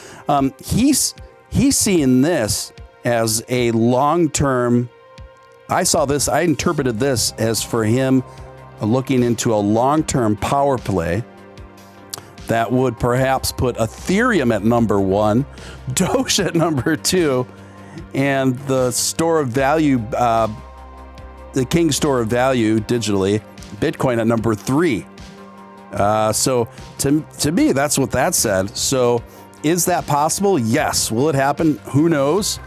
he's seeing this as a long-term. I interpreted this as for him looking into a long-term power play that would perhaps put Ethereum at number 1, Doge at number 2, and the store of value, the king store of value digitally, Bitcoin at number 3. So to me, that's what that said. So is that possible? Yes. Will it happen? Who knows?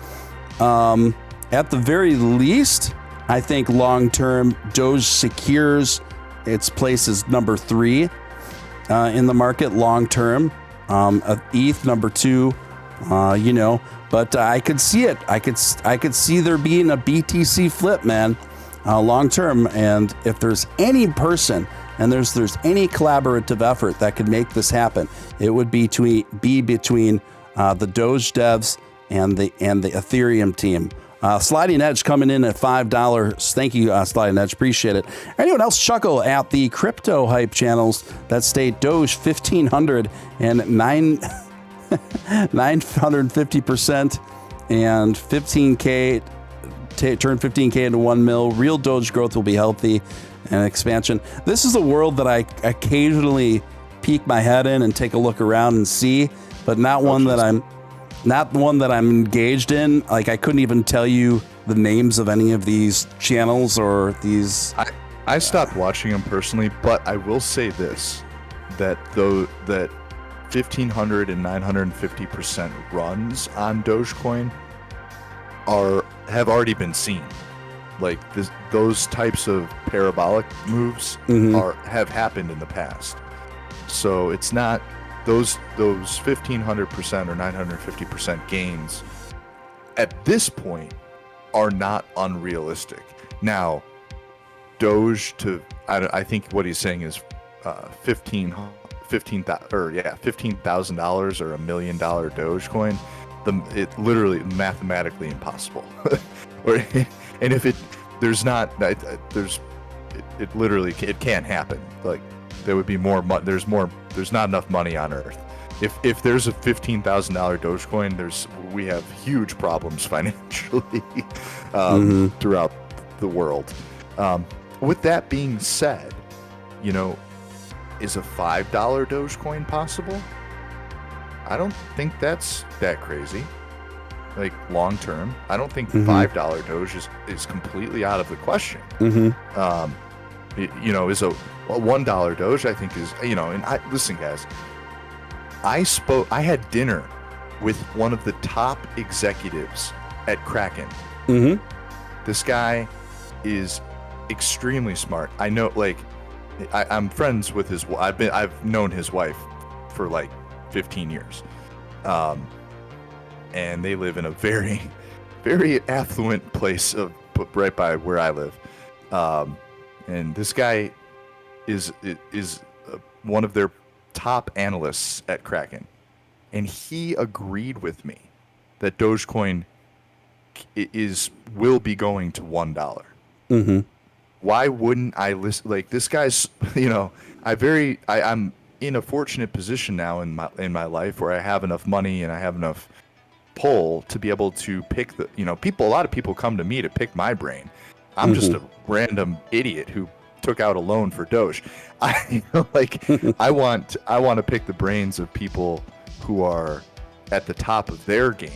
At the very least, I think long-term Doge secures its place as number 3 in the market long-term. ETH number 2, but I could see it. I could see there being a BTC flip, man, long-term. And if there's any person and there's any collaborative effort that could make this happen, it would be between the Doge devs and the Ethereum team. Sliding Edge coming in at $5. Thank you, Sliding Edge. Appreciate it. Anyone else chuckle at the crypto hype channels that state Doge 1,500 and 950% and 15K, turn 15K into 1 mil. Real Doge growth will be healthy and expansion. This is a world that I occasionally peek my head in and take a look around and see, but not one that I'm engaged in. Like, I couldn't even tell you the names of any of these channels or these.
I stopped watching them personally, but I will say this, that 1,500 and 950% runs on Dogecoin have already been seen. Like those types of parabolic moves have happened in the past. So it's not those 1,500% or 950% gains at this point are not unrealistic. Now, Doge I think what he's saying is $15,000 or $1 million Dogecoin. It literally mathematically impossible. And if it can't happen. Like, there would be more. There's not enough money on Earth. If there's a $15,000 Dogecoin, we have huge problems financially throughout the world. With that being said, is a $5 Dogecoin possible? I don't think that's that crazy. Like, long term, I don't think $5 Doge is completely out of the question. is a $1 Doge. I think is, and listen, guys, I had dinner with one of the top executives at Kraken.
Mm-hmm.
This guy is extremely smart. I know, like, I'm friends with his. I've known his wife for like 15 years, and they live in a very, very affluent place right by where I live. And this guy is one of their top analysts at Kraken, and he agreed with me that Dogecoin will be going to $1.
Mm-hmm.
Why wouldn't I listen? Like, this guy's, I'm in a fortunate position now in my life where I have enough money and I have enough pull to be able to pick a lot of people come to me to pick my brain. I'm just a random idiot who took out a loan for Doge. I want to pick the brains of people who are at the top of their game.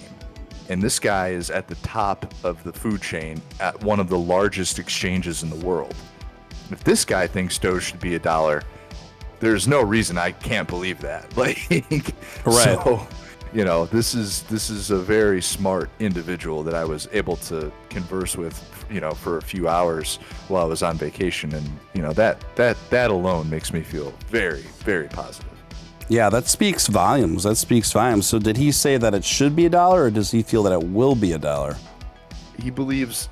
And this guy is at the top of the food chain at one of the largest exchanges in the world. If this guy thinks Doge should be $1, there's no reason I can't believe that. Like,
right.
So, this is a very smart individual that I was able to converse with, for a few hours while I was on vacation, and that alone makes me feel very, very positive.
Yeah, that speaks volumes. So did he say that it should be $1, or does he feel that it will be $1?
He believes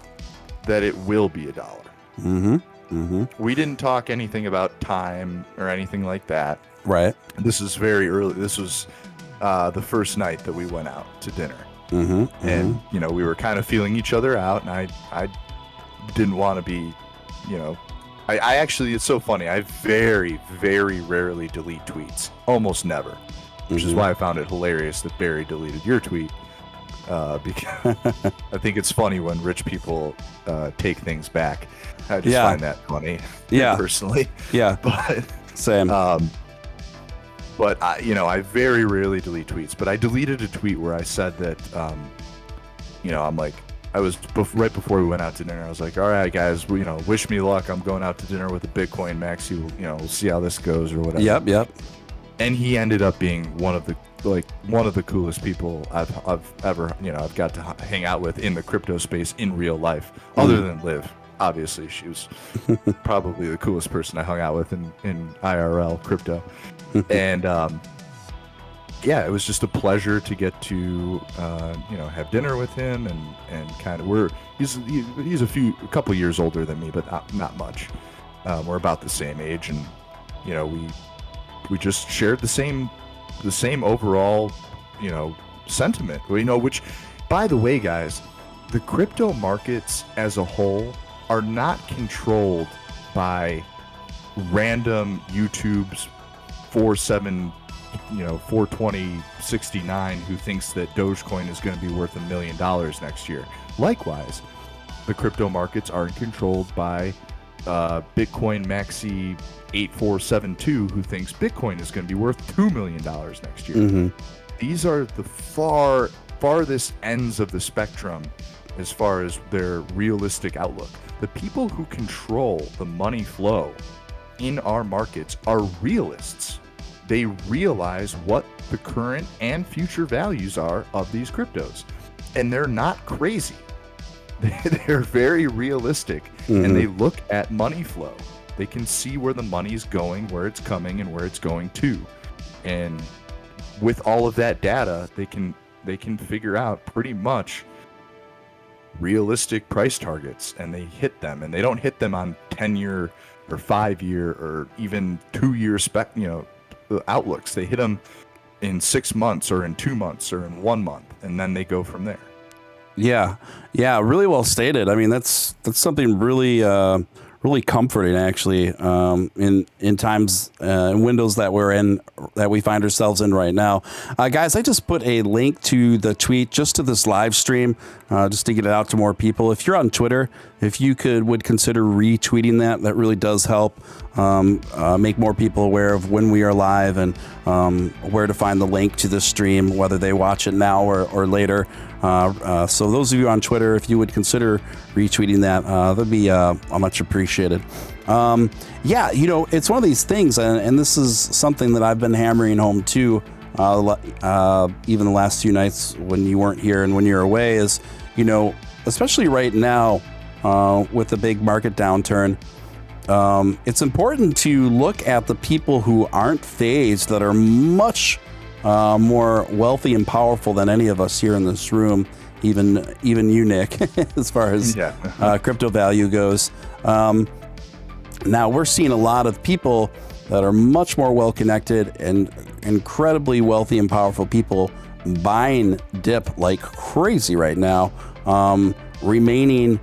that it will be $1.
Mm-hmm. Mm-hmm.
We didn't talk anything about time or anything like that.
Right.
This is very early. This was the first night that we went out to dinner.
Mm-hmm.
And, we were kind of feeling each other out, and I didn't want to be, I actually, it's so funny. I very, very rarely delete tweets. Almost never. Which is why I found it hilarious that Barry deleted your tweet. Because I think it's funny when rich people take things back. I just find that funny.
Yeah.
Personally.
Yeah.
But
same.
But I very rarely delete tweets. But I deleted a tweet where I said that, I'm like, I was right before we went out to dinner. I was like, all right, guys, wish me luck. I'm going out to dinner with a Bitcoin Maxi. We'll see how this goes or whatever.
Yep.
And he ended up being one of the coolest people I've ever, I've got to hang out with in the crypto space in real life, other than Liv. Obviously, she was probably the coolest person I hung out with in IRL crypto. And it was just a pleasure to get to have dinner with him, and kind of he's a couple years older than me, but not much. We're about the same age, and we just shared the same overall sentiment. Which, by the way, guys, the crypto markets as a whole are not controlled by random YouTube's 42069 who thinks that Dogecoin is going to be worth $1 million next year. Likewise, the crypto markets aren't controlled by Bitcoin Maxi 8472 who thinks Bitcoin is going to be worth $2 million next year.
Mm-hmm.
These are the farthest ends of the spectrum as far as their realistic outlook. The people who control the money flow in our markets are realists. They realize what the current and future values are of these cryptos. And they're not crazy. They're very realistic. And they look at money flow. They can see where the money's going, where it's coming, and where it's going to. And with all of that data, they can figure out pretty much realistic price targets, and they hit them. And they don't hit them on 10-year or 5-year or even 2-year outlooks. They hit them in 6 months or in 2 months or in 1 month, and then they go from there.
Yeah, really well stated. I mean, that's something really really comforting, actually, in times and windows that we're in, that we find ourselves in right now. Guys, I just put a link to the tweet, just to this live stream, just to get it out to more people. If you're on Twitter, if you would consider retweeting that really does help. make more people aware of when we are live and where to find the link to this stream, whether they watch it now or later. So those of you on Twitter, if you would consider retweeting that, that'd be much appreciated. Yeah, it's one of these things, and this is something that I've been hammering home too, even the last few nights when you weren't here and when you're away, is, especially right now with the big market downturn, it's important to look at the people who aren't phased, that are much more wealthy and powerful than any of us here in this room, even you, Nick, as far as crypto value goes. Now we're seeing a lot of people that are much more well-connected and incredibly wealthy and powerful people buying dip like crazy right now, remaining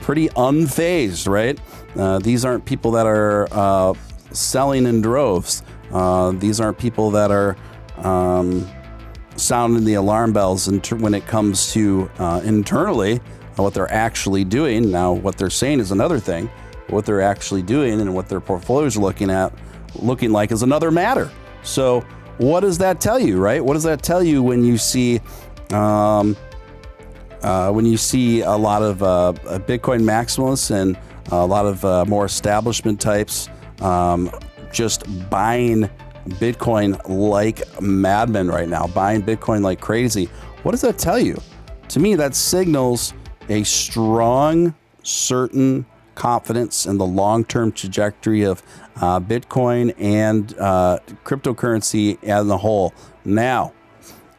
pretty unfazed, right? These aren't people that are selling in droves. These aren't people that are sounding the alarm bells when it comes to internally what they're actually doing. Now, what they're saying is another thing. What they're actually doing and what their portfolios are looking like is another matter. So what does that tell you, right? What does that tell you when you see a lot of Bitcoin maximalists and a lot of more establishment types just buying Bitcoin like madmen right now, buying Bitcoin like crazy? What does that tell you? To me, that signals a strong, certain confidence in the long-term trajectory of Bitcoin and cryptocurrency as a whole. Now,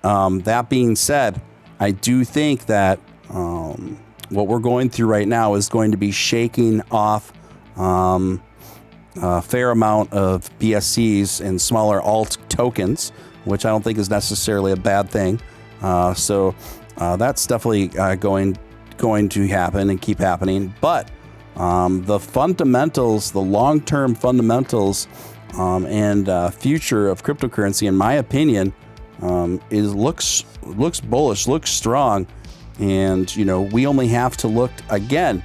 that being said, I do think that what we're going through right now is going to be shaking off a fair amount of BSCs and smaller alt tokens, which I don't think is necessarily a bad thing. So that's definitely going to happen and keep happening. But the fundamentals, the long-term fundamentals and future of cryptocurrency, in my opinion, looks bullish, looks strong. And, we only have to look again.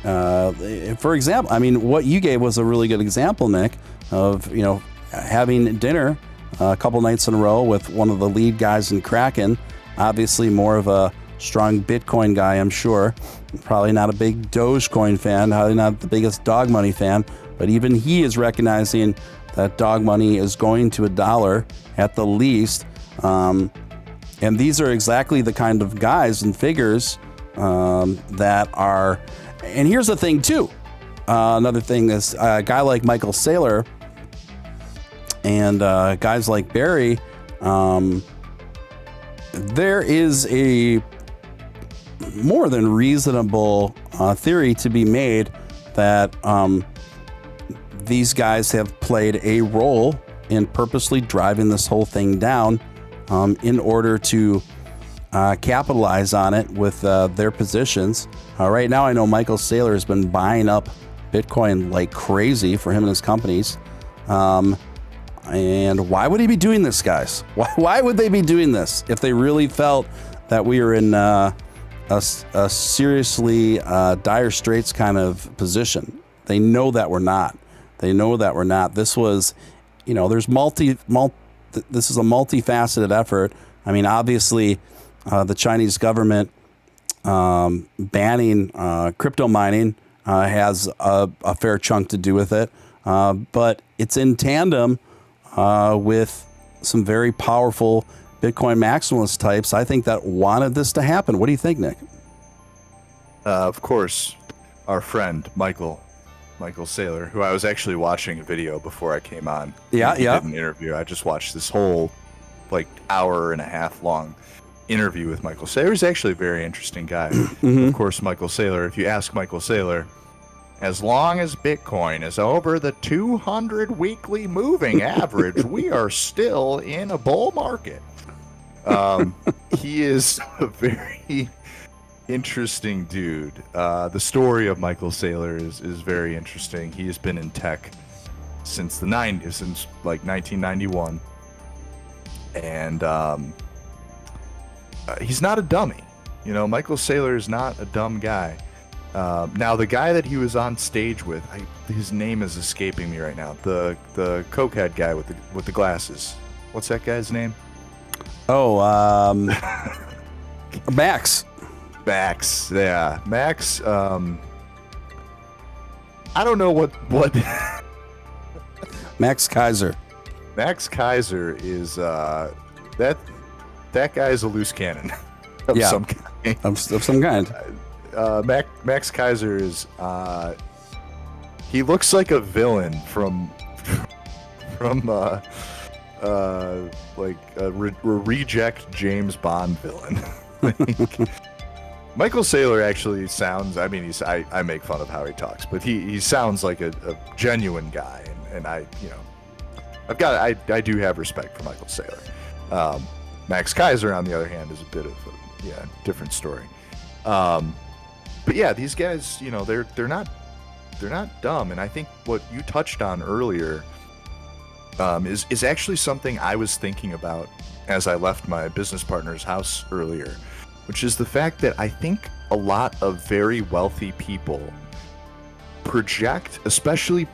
For example, I mean, what you gave was a really good example, Nick, of, having dinner a couple nights in a row with one of the lead guys in Kraken, obviously more of a strong Bitcoin guy, I'm sure. Probably not a big Dogecoin fan, probably not the biggest dog money fan, but even he is recognizing that dog money is going to $1 at the least. And these are exactly the kind of guys and figures that are. And here's the thing too. Another thing is a guy like Michael Saylor and guys like Barry. There is a more than reasonable theory to be made that these guys have played a role in purposely driving this whole thing down in order to capitalize on it with their positions. Right now, I know Michael Saylor has been buying up Bitcoin like crazy for him and his companies. And why would he be doing this, guys? Why would they be doing this if they really felt that we were in a seriously dire straits kind of position? They know that we're not. They know that we're not. This was, there's this is a multifaceted effort. I mean, obviously, the Chinese government banning crypto mining has a fair chunk to do with it, but it's in tandem with some very powerful Bitcoin maximalist types, I think, that wanted this to happen. What do you think, Nick?
Of course, our friend Michael Saylor, who I was actually watching a video before I came on. He did an interview. I just watched this whole hour and a half long interview with Michael Saylor. He's actually a very interesting guy. Mm-hmm. Of course, Michael Saylor, if you ask Michael Saylor, as long as Bitcoin is over the 200 weekly moving average, we are still in a bull market. He is a very interesting dude. The story of Michael Saylor is very interesting. He has been in tech since the 90s, since 1991. And he's not a dummy. Michael Saylor is not a dumb guy. Now, the guy that he was on stage with, his name is escaping me right now. The cokehead guy with the glasses. What's that guy's name?
Oh, Max.
Max, yeah, Max. I don't know what.
Max Kaiser.
Max Kaiser is that guy's a loose cannon of
Yeah.
some kind.
Of some kind.
Max Kaiser is he looks like a villain from like a reject James Bond villain. Michael Saylor actually sounds, I mean, I make fun of how he talks, but he sounds like a genuine guy, and I do have respect for Michael Saylor. Max Kaiser, on the other hand, is a bit of a different story. But yeah, these guys, they're not dumb, and I think what you touched on earlier is actually something I was thinking about as I left my business partner's house earlier, which is the fact that I think a lot of very wealthy people project, especially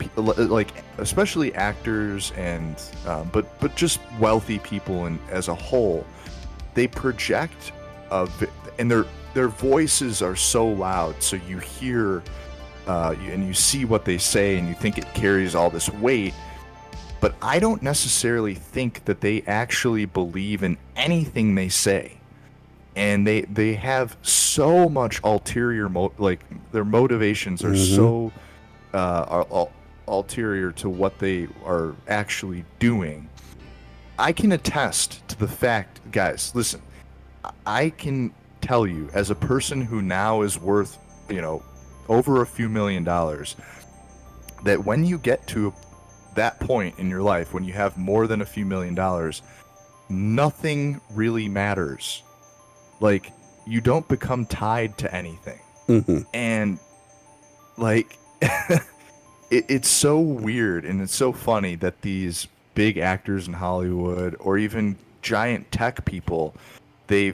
actors and but just wealthy people and as a whole, they project and their voices are so loud, so you hear and you see what they say and you think it carries all this weight. But I don't necessarily think that they actually believe in anything they say. And they have so much ulterior, their motivations are so ulterior to what they are actually doing. I can attest to the fact, guys, listen, I can tell you, as a person who now is worth, over a few $1 million, that when you get to that point in your life, when you have more than a few $1 million, nothing really matters. Like, you don't become tied to anything.
Mm-hmm.
And, it's so weird and it's so funny that these big actors in Hollywood or even giant tech people, they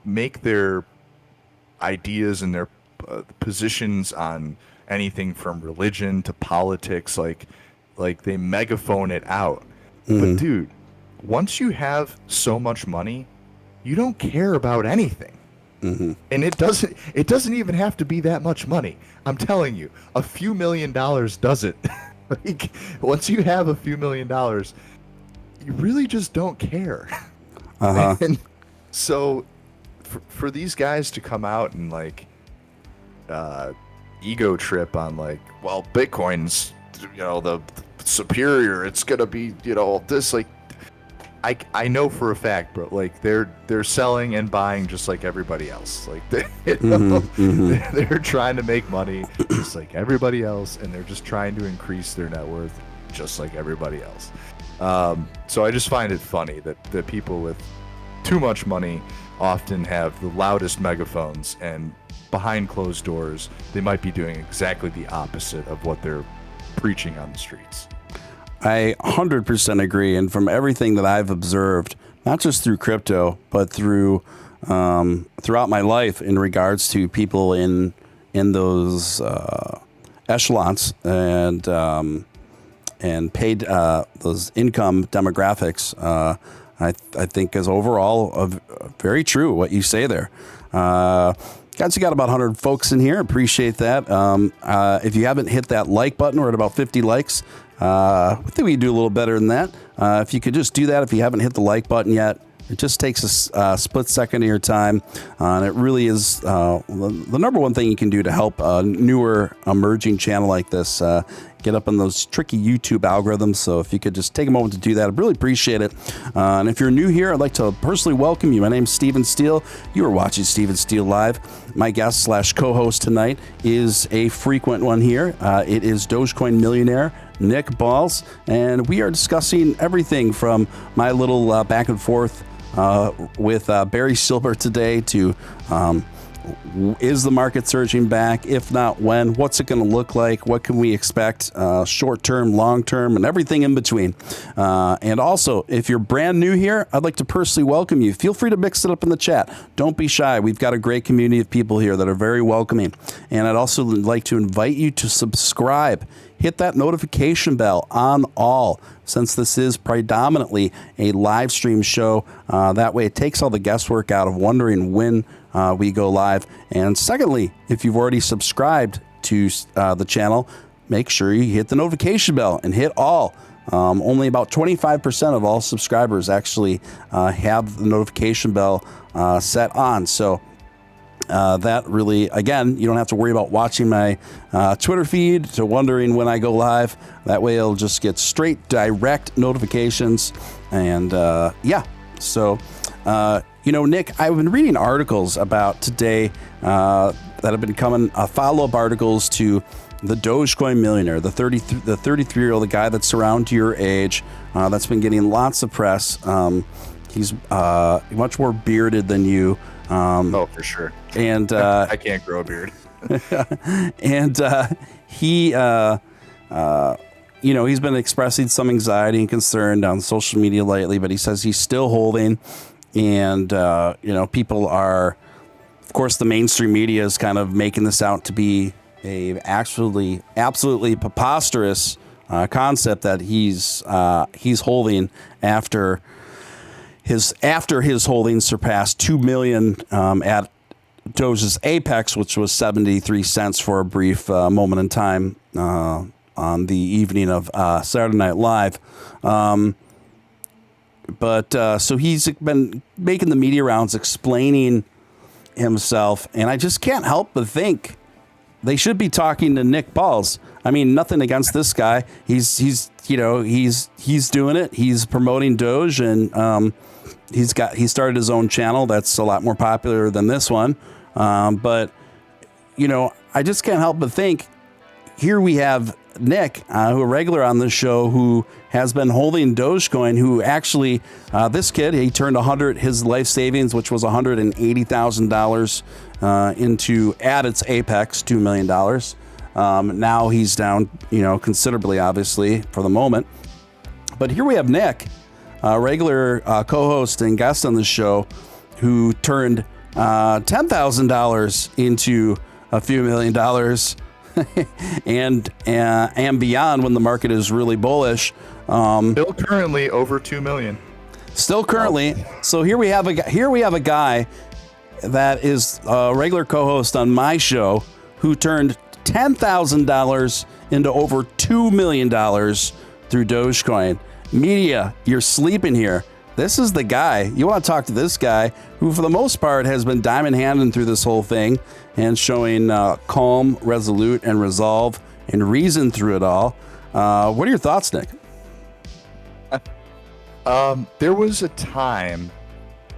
make their ideas and their positions on anything from religion to politics, like they megaphone it out.
Mm-hmm.
But dude, once you have so much money, you don't care about anything.
Mm-hmm.
And it doesn't even have to be that much money. I'm telling you, a few $1 million does it. Like, once you have a few $1 million, you really just don't care.
Uh-huh.
And so for these guys to come out and ego trip on well, Bitcoin's the superior, it's gonna be this, I know for a fact, bro, they're selling and buying just like everybody else. They're trying to make money just like everybody else, and they're just trying to increase their net worth just like everybody else. So I just find it funny that people with too much money often have the loudest megaphones, and behind closed doors, they might be doing exactly the opposite of what they're preaching on the streets.
I 100% agree. And from everything that I've observed, not just through crypto, but throughout my life in regards to people in those echelons and paid those income demographics, I think is overall very true what you say there. Guys, we got about 100 folks in here. Appreciate that. If you haven't hit that like button, we're at about 50 likes. I think we can do a little better than that. If you could just do that if you haven't hit the like button yet. It just takes a split second of your time, and it really is the number one thing you can do to help a newer emerging channel like this get up on those tricky YouTube algorithms. So if you could just take a moment to do that, I'd really appreciate it. And if you're new here, I'd like to personally welcome you. My name's Steven Steele. You are watching Steven Steele Live. My guest / co-host tonight is a frequent one here. It is Dogecoin millionaire Nick Balls, and we are discussing everything from my little back and forth with Barry Silbert today to Is the market surging back? If not, when? What's it going to look like? What can we expect short term, long term, and everything in between? And also, if you're brand new here, I'd like to personally welcome you. Feel free to mix it up in the chat. Don't be shy. We've got a great community of people here that are very welcoming. And I'd also like to invite you to subscribe. Hit that notification bell on all, since this is predominantly a live stream show. That way it takes all the guesswork out of wondering when we go live. And secondly, if you've already subscribed to the channel, make sure you hit the notification bell and hit all. Only about 25% of all subscribers actually have the notification bell set on. So that really, again, you don't have to worry about watching my Twitter feed to wondering when I go live. That way it'll just get straight direct notifications. And yeah, so Nick, I've been reading articles about today that have been coming, follow-up articles to the Dogecoin millionaire, the 33-year-old, the guy that's around your age, that's been getting lots of press. He's much more bearded than you.
Oh, for sure.
And
I can't grow a beard.
And he, he's been expressing some anxiety and concern on social media lately, but he says he's still holding. And, people are, of course, the mainstream media is kind of making this out to be a absolutely preposterous concept that he's holding after his holdings surpassed 2 million at Doge's apex, which was 73 cents for a brief moment in time on the evening of Saturday Night Live. But so he's been making the media rounds explaining himself, and I just can't help but think they should be talking to Nick Balls. I mean, nothing against this guy. He's doing it. He's promoting Doge, and he started his own channel that's a lot more popular than this one. But I just can't help but think here we have Nick, who a regular on this show, who has been holding Dogecoin, who actually, this kid, he turned his life savings, which was $180,000 into, at its apex, $2 million. Now he's down, considerably, obviously, for the moment. But here we have Nick, a regular co-host and guest on the show, who turned $10,000 into a few $1 million and beyond when the market is really bullish.
Still currently over 2 million.
Still currently. So here we have a guy that is a regular co-host on my show who turned $10,000 into over $2 million through Dogecoin. Media, you're sleeping here. This is the guy. You want to talk to this guy who, for the most part, has been diamond-handing through this whole thing and showing calm, resolute, and resolve and reason through it all. What are your thoughts, Nick?
There was a time,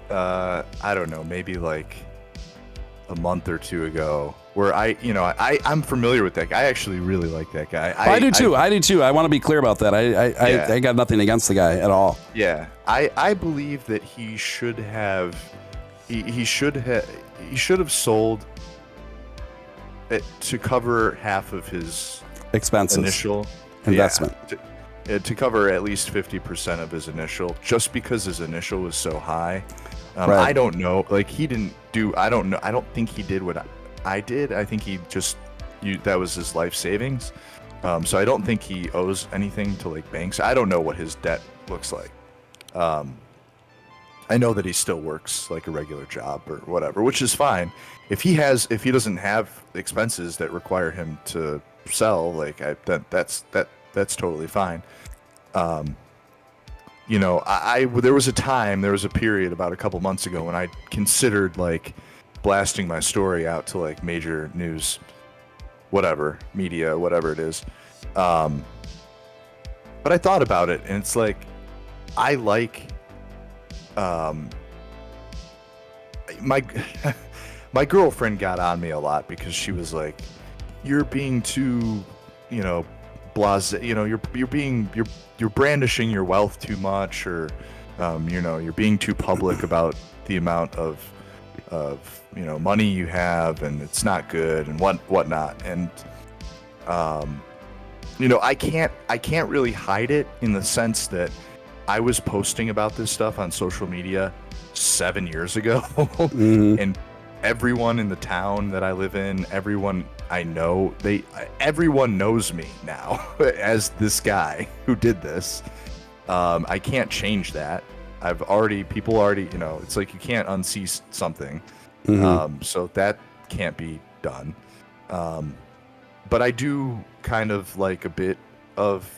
I don't know, maybe like a month or two ago, where I'm familiar with that guy. I actually really like that guy.
I do too. I want to be clear about that. I got nothing against the guy at all.
Yeah, I believe that he should have sold it to cover half of his
expenses,
initial
investment.
To cover at least 50% of his initial, just because his initial was so high.
Right.
I don't know. Like, he didn't do. I don't know. I don't think he did what I did. I think he just that was his life savings. So I don't think he owes anything to like banks. I don't know what his debt looks like. I know that he still works like a regular job or whatever, which is fine. If he doesn't have expenses that require him to sell, like that's totally fine. There was a period about a couple months ago when I considered like blasting my story out to like major news, media, whatever it is. But I thought about it, and it's like, I like, my girlfriend got on me a lot because she was like, you're being too, blasé, you're brandishing your wealth too much, or, you're being too public about the amount of money you have and it's not good and whatnot. And I can't really hide it in the sense that I was posting about this stuff on social media 7 years ago, and everyone in the town that I live in, everyone I know, everyone knows me now as this guy who did this. I can't change that. People already, it's like you can't unsee something. So that can't be done. But I do kind of like a bit of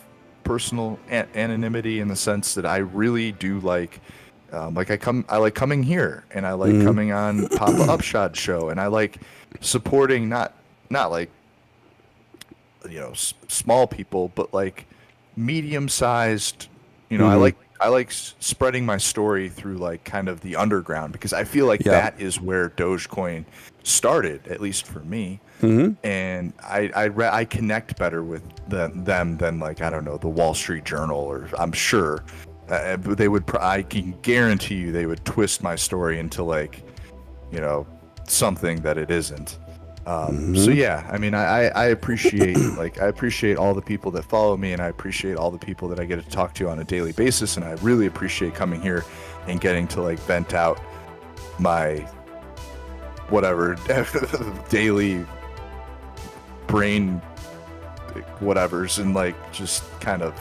personal anonymity in the sense that I really do like I like coming here, and I like coming on Papa Upshot show, and I like supporting not like small people, but like medium-sized. I like spreading my story through like kind of the underground, because I feel like that is where Dogecoin started, at least for me. And I connect better with them than like, I don't know, the Wall Street Journal, or I'm sure they would. I can guarantee you they would twist my story into like, something that it isn't. So yeah, I mean, I appreciate I appreciate all the people that follow me, and I appreciate all the people that I get to talk to on a daily basis, and I really appreciate coming here and getting to like vent out my whatever daily brain whatevers, and like just kind of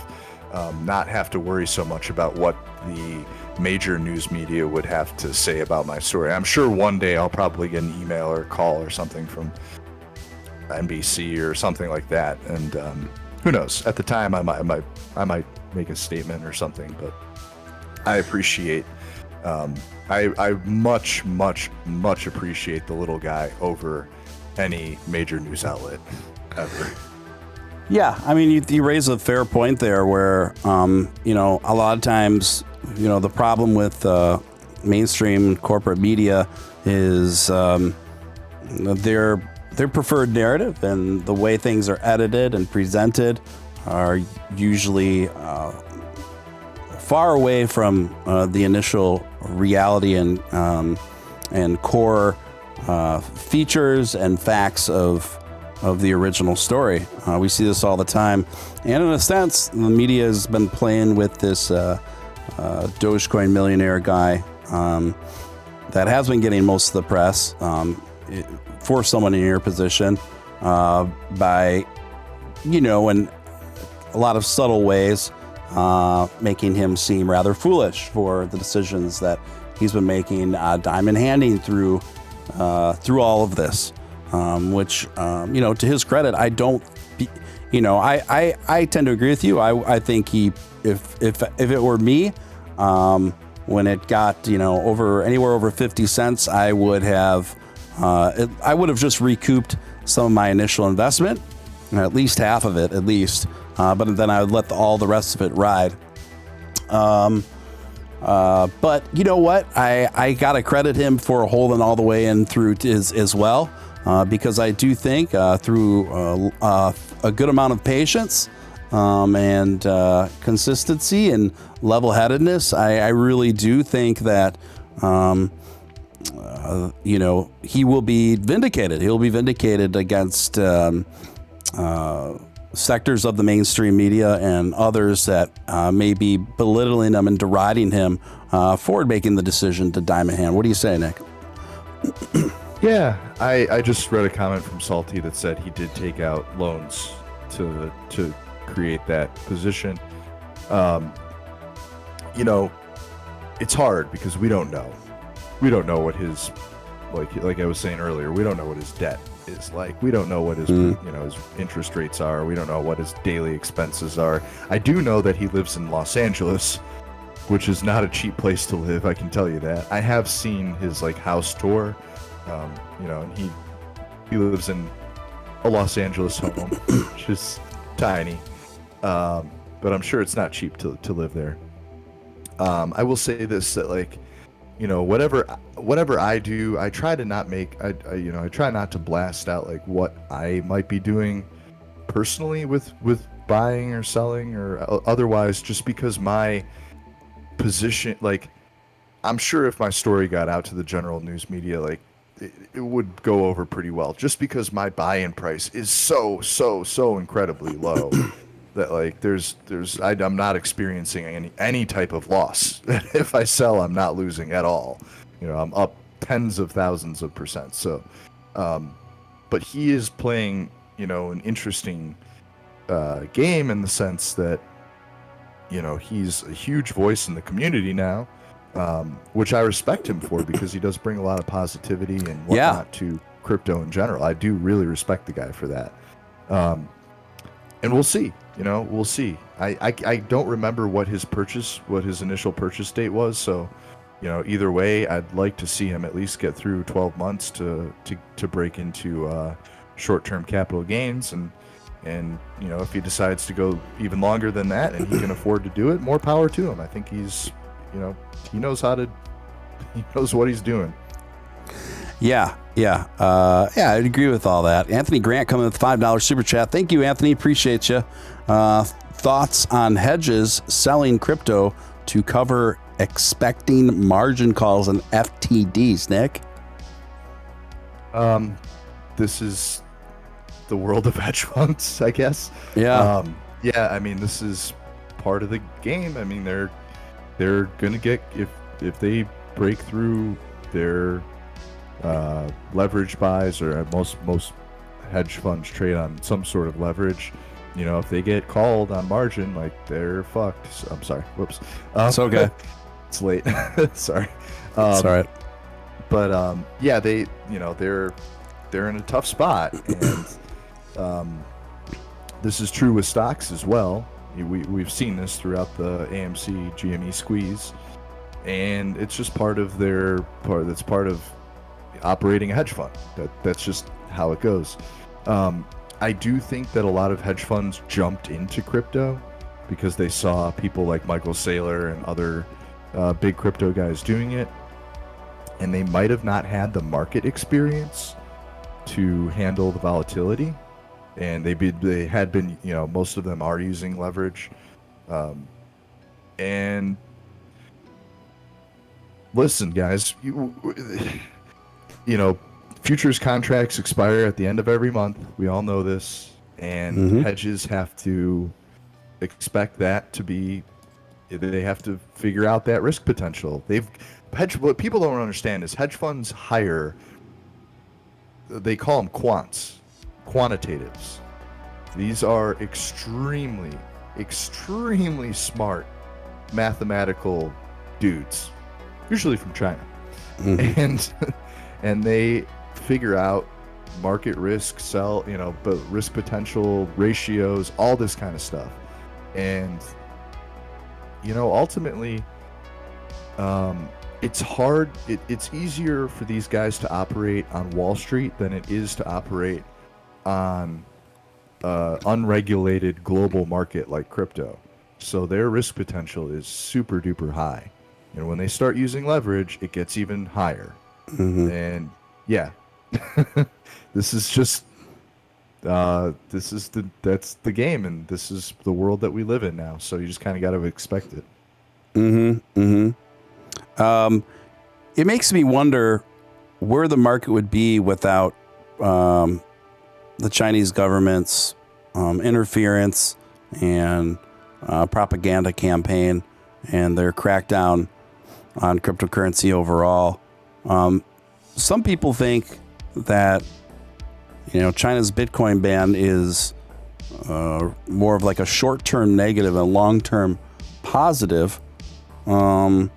not have to worry so much about what the major news media would have to say about my story. I'm sure one day I'll probably get an email or a call or something from NBC or something like that, and who knows? At the time, I might make a statement or something. But I appreciate. I much appreciate the little guy over any major news outlet ever.
Yeah, I mean, you raise a fair point there where, a lot of times, the problem with mainstream corporate media is their preferred narrative, and the way things are edited and presented are usually far away from the initial reality and core features and facts of the original story. We see this all the time, and in a sense, the media has been playing with this Dogecoin millionaire guy that has been getting most of the press for someone in your position by, in a lot of subtle ways, making him seem rather foolish for the decisions that he's been making, diamond handing through all of this. Which, to his credit, I don't, I tend to agree with you. I think if it were me, when it got, anywhere over 50 cents, I would have just recouped some of my initial investment, at least half of it, but then I would let all the rest of it ride. But you know what? I gotta credit him for holding all the way in through as well. Because I do think through a good amount of patience and consistency and level-headedness, I really do think that, he will be vindicated. He'll be vindicated against sectors of the mainstream media and others that may be belittling him and deriding him for making the decision to diamond hand. What do you say, Nick?
Yeah, I just read a comment from Salty that said he did take out loans to create that position. It's hard because we don't know. We don't know what his, like I was saying earlier, we don't know what his debt is like. We don't know what his his interest rates are. We don't know what his daily expenses are. I do know that he lives in Los Angeles, which is not a cheap place to live. I can tell you that. I have seen his house tour. And he lives in a Los Angeles home, which is tiny, but I'm sure it's not cheap to live there. I will say this, that whatever I do, I try to not I try not to blast out what I might be doing personally with buying or selling or otherwise, just because my position, I'm sure if my story got out to the general news media, like it would go over pretty well, just because my buy-in price is so incredibly low that like I'm not experiencing any type of loss. If I sell, I'm not losing at all. You know, I'm up tens of thousands of percent. So, but he is playing, you know, an interesting game in the sense that, you know, he's a huge voice in the community now, which I respect him for, because he does bring a lot of positivity and whatnot to crypto in general. I do really respect the guy for that. And we'll see, you know, we'll see. I don't remember what his initial purchase date was. So, you know, either way, I'd like to see him at least get through 12 months to break into short-term capital gains. And, you know, if he decides to go even longer than that and he can afford to do it, more power to him. I think he's, you know, he knows what he's doing.
Yeah, I'd agree with all that. Anthony Grant coming with $5 super chat. Thank you, Anthony. Appreciate you. Thoughts on hedges selling crypto to cover expecting margin calls and FTDs, Nick?
This is the world of hedge funds, I guess.
Yeah.
Yeah, I mean, this is part of the game. I mean, they're gonna get, if they break through their leverage buys, or most hedge funds trade on some sort of leverage. You know, if they get called on margin, like, they're fucked. So, I'm sorry. Whoops.
It's okay.
It's late. Sorry.
It's all right.
But yeah, they're in a tough spot, and this is true with stocks as well. We've seen this throughout the AMC GME squeeze, and it's just part of operating a hedge fund. That's just how it goes. I do think that a lot of hedge funds jumped into crypto because they saw people like Michael Saylor and other big crypto guys doing it, and they might have not had the market experience to handle the volatility, and they had been, you know, most of them are using leverage, and listen, guys, you know, futures contracts expire at the end of every month. We all know this, and hedges have to expect that to be. They have to figure out that risk potential. What people don't understand is hedge funds hire. They call them quantitatives. These are extremely smart mathematical dudes, usually from China, and they figure out market risk, but risk potential ratios, all this kind of stuff. And, you know, ultimately, it's hard. It's easier for these guys to operate on Wall Street than it is to operate on unregulated global market like crypto. So their risk potential is super duper high. And when they start using leverage, it gets even higher. And yeah, this is just that's the game, and this is the world that we live in now. So you just kind of got to expect it.
It makes me wonder where the market would be without the Chinese government's interference and propaganda campaign and their crackdown on cryptocurrency overall. Some people think that, you know, China's Bitcoin ban is more of like a short-term negative and long-term positive. I'm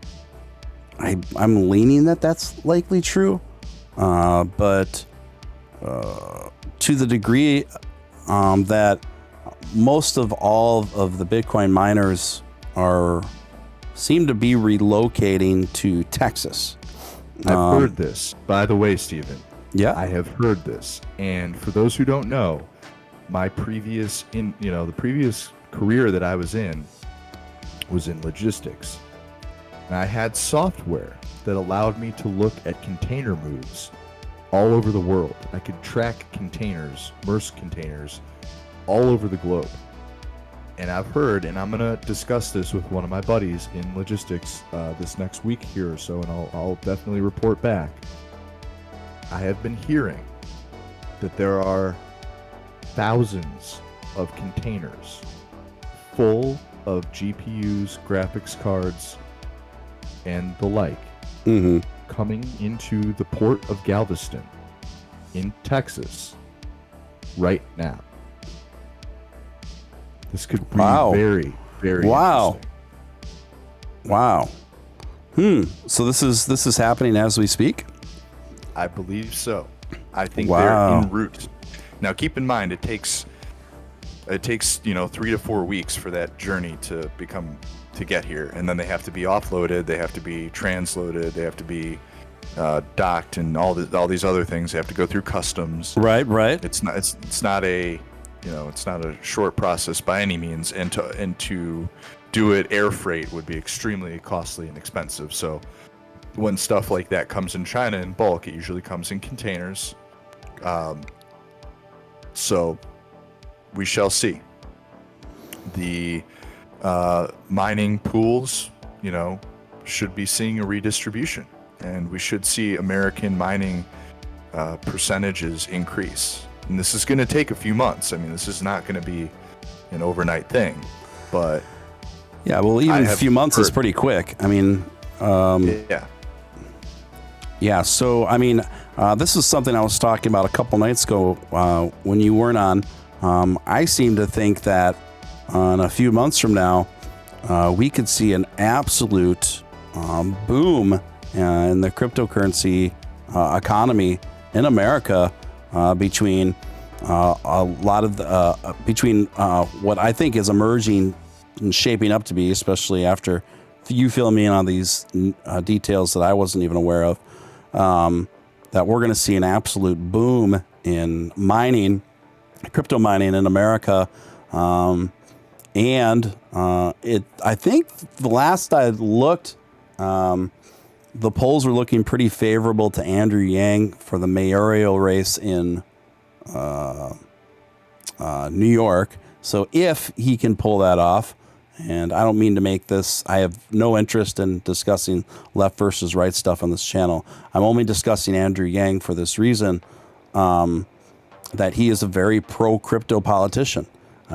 leaning that that's likely true, but to the degree that most of all of the Bitcoin miners seem to be relocating to Texas.
I've heard this, by the way, Stephen.
Yeah,
I have heard this, and for those who don't know, the previous career that I was in logistics. And I had software that allowed me to look at container moves all over the world. I could track containers, Maersk containers, all over the globe. And I've heard, and I'm going to discuss this with one of my buddies in logistics this next week here or so, and I'll definitely report back. I have been hearing that there are thousands of containers full of GPUs, graphics cards, and the like coming into the port of Galveston in Texas right now. This could be very, very interesting.
Wow. So this is happening as we speak?
I believe so. I think they're en route. Now keep in mind it takes 3 to 4 weeks for that journey to get here, and then they have to be offloaded, they have to be transloaded, they have to be docked, and all these other things. They have to go through customs.
Right.
It's not a short process by any means, and to do it air freight would be extremely costly and expensive. So when stuff like that comes in China in bulk, it usually comes in containers. So we shall see. The mining pools, should be seeing a redistribution, and we should see American mining percentages increase. And this is going to take a few months. I mean, this is not going to be an overnight thing, but
yeah, well, even a few months is pretty quick. I mean, yeah. So, I mean, this is something I was talking about a couple nights ago when you weren't on. I seem to think that in a few months from now, we could see an absolute boom in the cryptocurrency economy in America between a lot of between what I think is emerging and shaping up to be, especially after you fill me in on these details that I wasn't even aware of, that we're going to see an absolute boom in mining, crypto mining in America. I think the last I looked, the polls were looking pretty favorable to Andrew Yang for the mayoral race in New York. So if he can pull that off, and I don't mean to make this, I have no interest in discussing left versus right stuff on this channel. I'm only discussing Andrew Yang for this reason, that he is a very pro-crypto politician.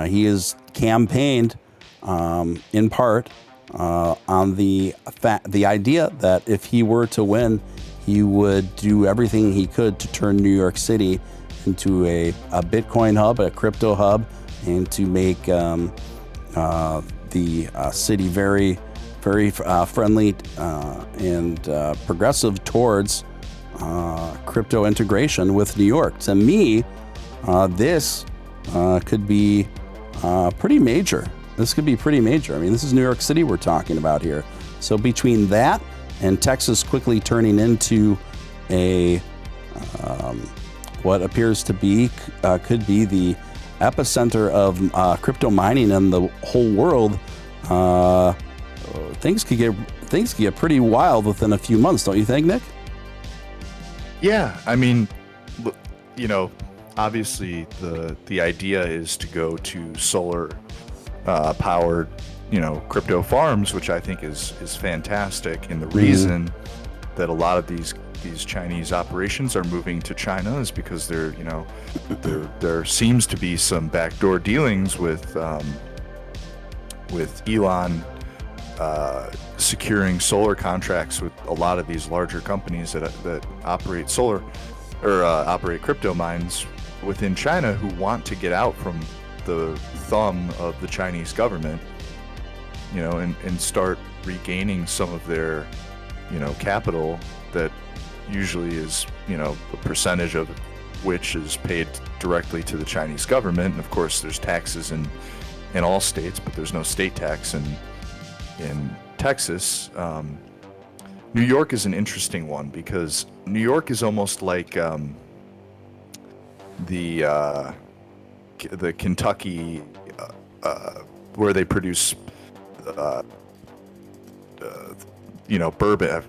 He is campaigned in part on the idea that if he were to win, he would do everything he could to turn New York City into a Bitcoin hub, a crypto hub, and to make the city very, very friendly and progressive towards crypto integration with New York. To me, this could be pretty major. This could be pretty major. I mean, this is New York City we're talking about here. So between that and Texas quickly turning into a what appears to be could be the epicenter of crypto mining in the whole world, things could get pretty wild within a few months, don't you think, Nick?
Yeah, I mean, obviously the idea is to go to solar powered, crypto farms, which I think is fantastic. And the reason that a lot of these Chinese operations are moving to China is because there seems to be some backdoor dealings with Elon securing solar contracts with a lot of these larger companies that operate solar or operate crypto mines within China, who want to get out from the thumb of the Chinese government, and start regaining some of their, capital that usually is, a percentage of which is paid directly to the Chinese government. And of course, there's taxes in all states, but there's no state tax in Texas. New York is an interesting one because New York is almost like the Kentucky, where they produce, bourbon.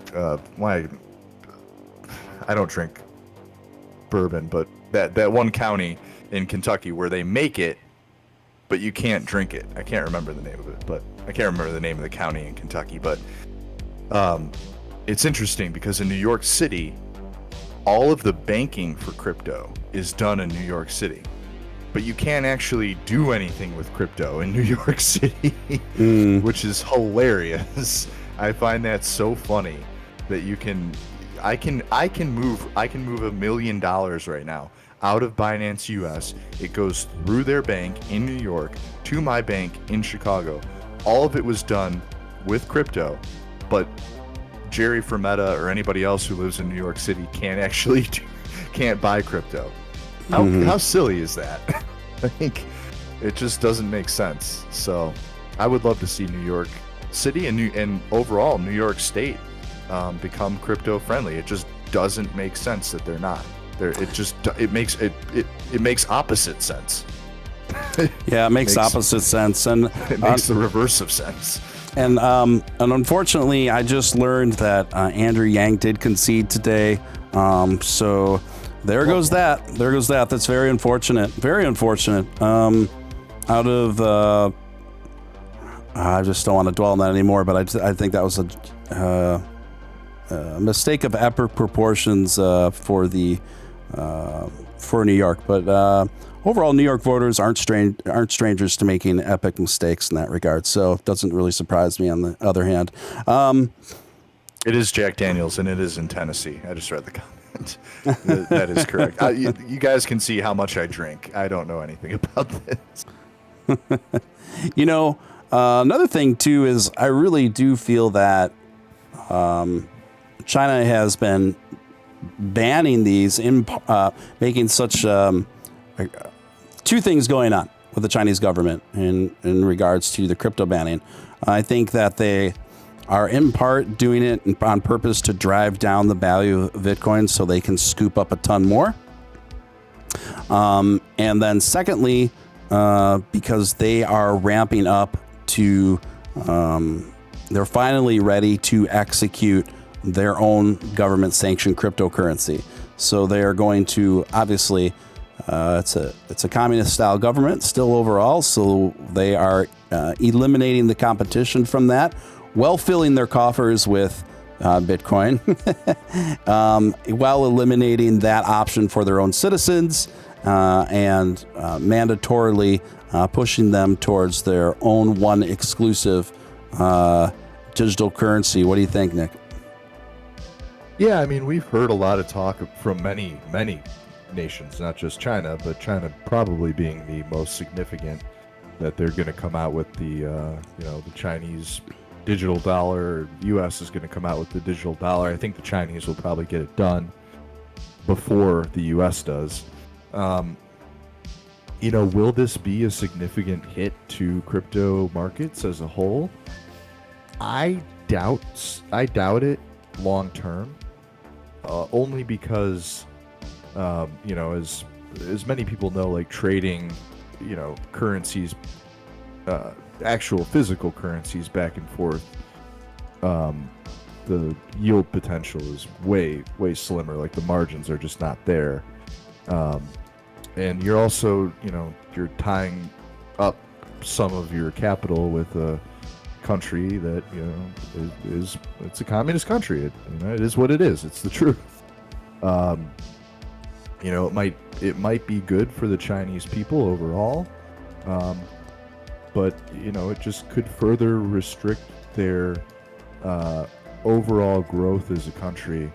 Why? I don't drink bourbon, but that one county in Kentucky where they make it but you can't drink it. I can't remember the name of it, but I can't remember the name of the county in Kentucky. But it's interesting because in New York City, all of the banking for crypto is done in New York City. But you can't actually do anything with crypto in New York City, which is hilarious. I find that so funny that I can move $1 million right now out of Binance US. It goes through their bank in New York to my bank in Chicago. All of it was done with crypto, but Jerry from Meta or anybody else who lives in New York City can't buy crypto. How silly is that? I think it just doesn't make sense. So I would love to see New York City and overall New York State become crypto friendly. It just doesn't make sense that they're not. It makes opposite sense.
Yeah, it makes opposite sense, and
it makes the reverse of sense.
And unfortunately, I just learned that Andrew Yang did concede today. So there goes that. There goes that. That's very unfortunate. Very unfortunate. I just don't want to dwell on that anymore. But I think that was a mistake of epic proportions for New York. But overall, New York voters aren't strangers to making epic mistakes in that regard. So it doesn't really surprise me. On the other hand,
it is Jack Daniels, and it is in Tennessee. I just read the comment. That is correct. You guys can see how much I drink. I don't know anything about this.
Another thing too is I really do feel that China has been banning these, making such two things going on with the Chinese government in regards to the crypto banning. I think that they are in part doing it on purpose to drive down the value of Bitcoin so they can scoop up a ton more. And then secondly, because they are ramping up to, they're finally ready to execute their own government sanctioned cryptocurrency. So they are going to, obviously, it's a communist style government still overall. So they are eliminating the competition from that, while filling their coffers with Bitcoin, while eliminating that option for their own citizens and mandatorily pushing them towards their own one exclusive digital currency. What do you think, Nick?
Yeah, I mean, we've heard a lot of talk from many nations, not just China, but China probably being the most significant, that they're going to come out with the Chinese digital dollar. U.S. is going to come out with the digital dollar. I think the Chinese will probably get it done before the U.S. does. Will this be a significant hit to crypto markets as a whole? I doubt it long term, only because, as many people know, like trading, currencies, actual physical currencies back and forth, the yield potential is way slimmer. Like the margins are just not there. And you're also, you're tying up some of your capital with a country that, it's a communist country. It is what it is. It's the truth. It might be good for the Chinese people overall. But it just could further restrict their overall growth as a country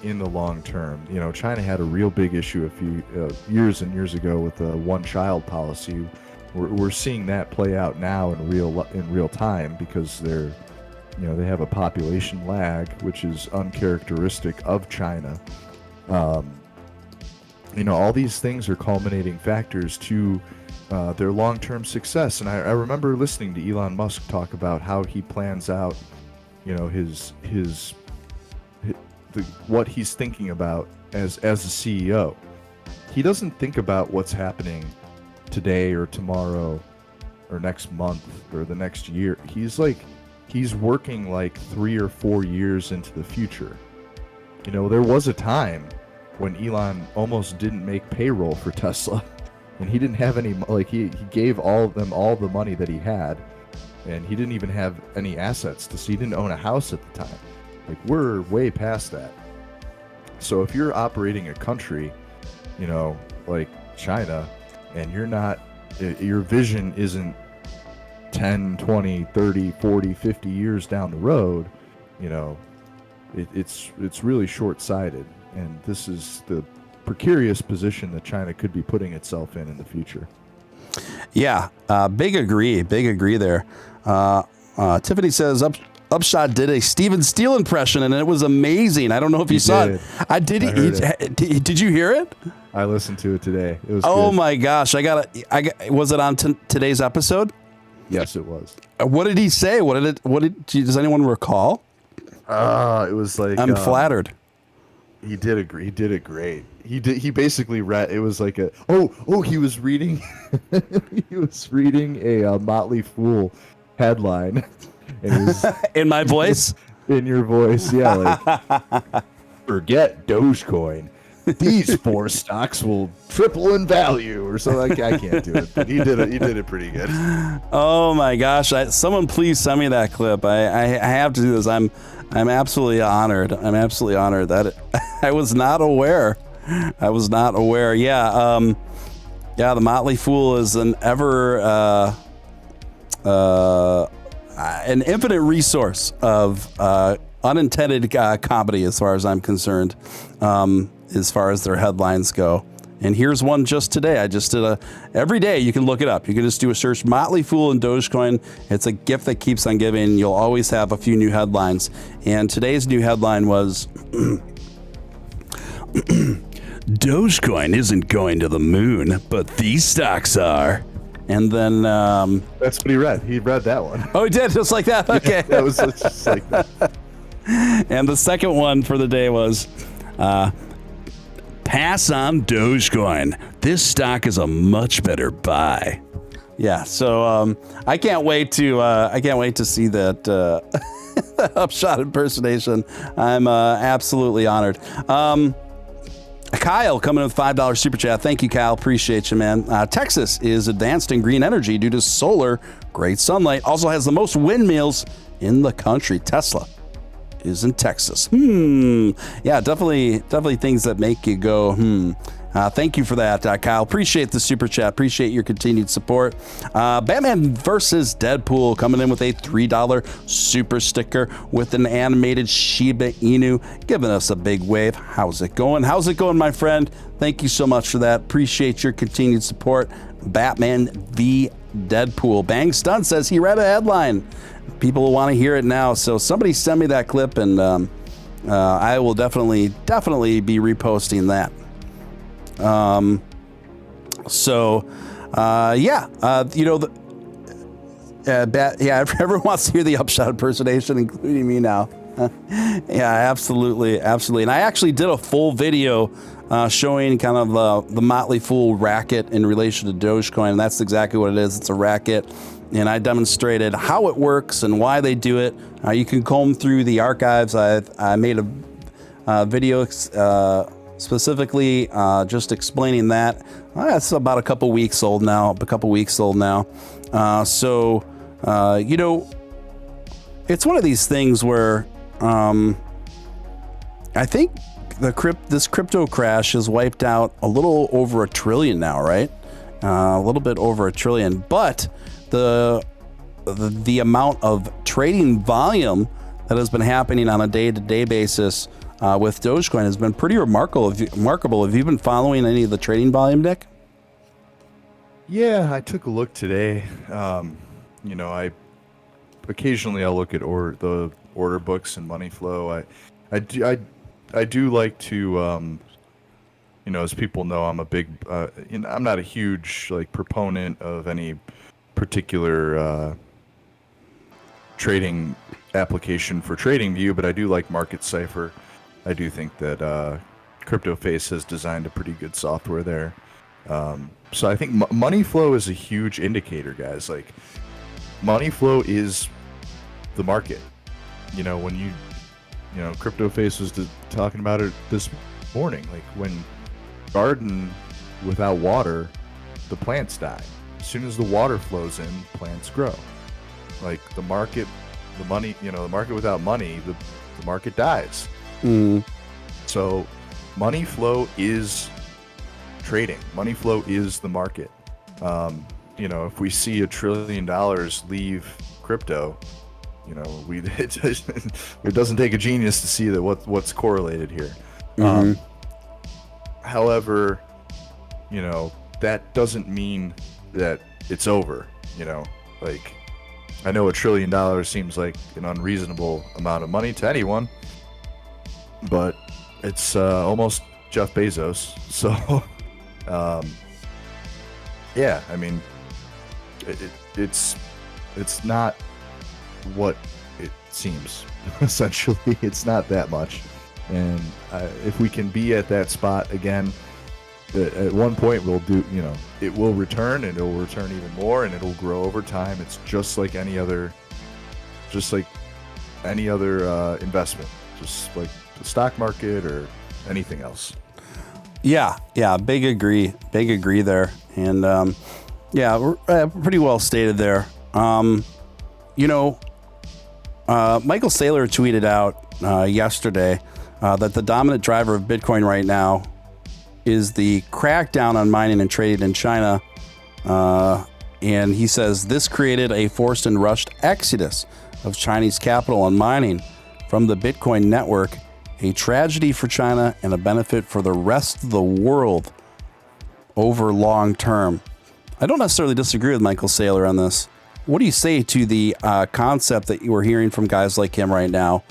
in the long term. China had a real big issue a few years and years ago with the one-child policy. We're seeing that play out now in real time, because they have a population lag, which is uncharacteristic of China. All these things are culminating factors to their long-term success. And I remember listening to Elon Musk talk about how he plans out, what he's thinking about as a CEO. He doesn't think about what's happening today or tomorrow or next month or the next year. He's working like 3 or 4 years into the future. There was a time when Elon almost didn't make payroll for Tesla. and he didn't have any, like he gave all of them all the money that he had, and he didn't even have any assets to see. He didn't own a house at the time. Like, we're way past that. So if you're operating a country, you know, like China, and you're not, your vision isn't 10, 20, 30, 40, 50 years down the road, you know, it's really short-sighted, and this is the precarious position that China could be putting itself in the future.
Yeah, big agree there. Tiffany says Upshot did a Steele impression, and it was amazing. I don't know if you saw it. I did. Did you hear it?
I listened to it today. It was.
Oh
good.
my gosh! Was it on today's episode?
Yes, it was.
What did he say? Does anyone recall?
It was like,
I'm flattered.
He did it great. He basically read. It was like he was reading. He was reading a Motley Fool headline. And it was,
in my voice?
In your voice, yeah. Like, forget Dogecoin. These 4 stocks will triple in value, or so. I can't do it, but he did it pretty good.
Oh my gosh! Someone please send me that clip. I have to do this. I'm absolutely honored. I'm absolutely honored that I was not aware. Yeah. Yeah. The Motley Fool is an infinite resource of unintended comedy, as far as I'm concerned, as far as their headlines go. And here's one just today. I just did every day you can look it up. You can just do a search, Motley Fool and Dogecoin. It's a gift that keeps on giving. You'll always have a few new headlines. And today's new headline was, Dogecoin isn't going to the moon, but these stocks are. And then
that's what he read. He read that one.
Oh, he did, just like that. Okay,
that was just like that.
And the second one for the day was, pass on Dogecoin. This stock is a much better buy. Yeah, so I can't wait to see that Upshot impersonation. I'm absolutely honored. Kyle coming in with $5 super chat. Thank you, Kyle. Appreciate you, man. Texas is advanced in green energy due to solar. Great sunlight. Also has the most windmills in the country. Tesla is in Texas. Yeah, definitely things that make you go, Thank you for that, Kyle. Appreciate the super chat. Appreciate your continued support. Batman versus Deadpool coming in with a $3 super sticker with an animated Shiba Inu, giving us a big wave. How's it going? How's it going, my friend? Thank you so much for that. Appreciate your continued support. Batman v Deadpool. Bang Stunt says he read a headline. People will want to hear it now. So somebody send me that clip, and I will definitely be reposting that. Everyone wants to hear the Upshot impersonation, including me now. Yeah, absolutely. And I actually did a full video showing kind of the Motley Fool racket in relation to Dogecoin, and that's exactly what it is. It's a racket, and I demonstrated how it works and why they do it. You can comb through the archives. I made a video specifically just explaining that. It's about a couple weeks old now. It's one of these things where I think this crypto crash has wiped out a little over $1 trillion now, right? A little bit over $1 trillion, but the amount of trading volume that has been happening on a day-to-day basis with Dogecoin has been pretty remarkable. Have you been following any of the trading volume, Nick?
Yeah, I took a look today. I occasionally I'll look at the order books and money flow. I do like to, as people know, I'm a big, I'm not a huge proponent of any particular trading application for TradingView, but I do like Market Cipher. I do think that CryptoFace has designed a pretty good software there. So I think money flow is a huge indicator, guys. Like, money flow is the market. When CryptoFace was talking about it this morning, like when garden without water the plants die. As soon as the water flows in, plants grow. Like the market, the money, the market without money, the market dies. So money flow is trading. Money flow is the market. If we see $1 trillion leave crypto, it doesn't take a genius to see that what's correlated here. However, that doesn't mean that it's over. Like, I know $1 trillion seems like an unreasonable amount of money to anyone, but it's almost Jeff Bezos. So, yeah, I mean, it's not what it seems. Essentially, it's not that much. And if we can be at that spot again, at one point we'll do, it will return, and it will return even more, and it'll grow over time. It's just like any other investment, just like the stock market or anything else.
Yeah, big agree there, and pretty well stated there. Michael Saylor tweeted out yesterday that the dominant driver of Bitcoin right now is the crackdown on mining and trading in China. And he says this created a forced and rushed exodus of Chinese capital and mining from the Bitcoin network, a tragedy for China and a benefit for the rest of the world over long term. I don't necessarily disagree with Michael Saylor on this. What do you say to the concept that you were hearing from guys like him right now,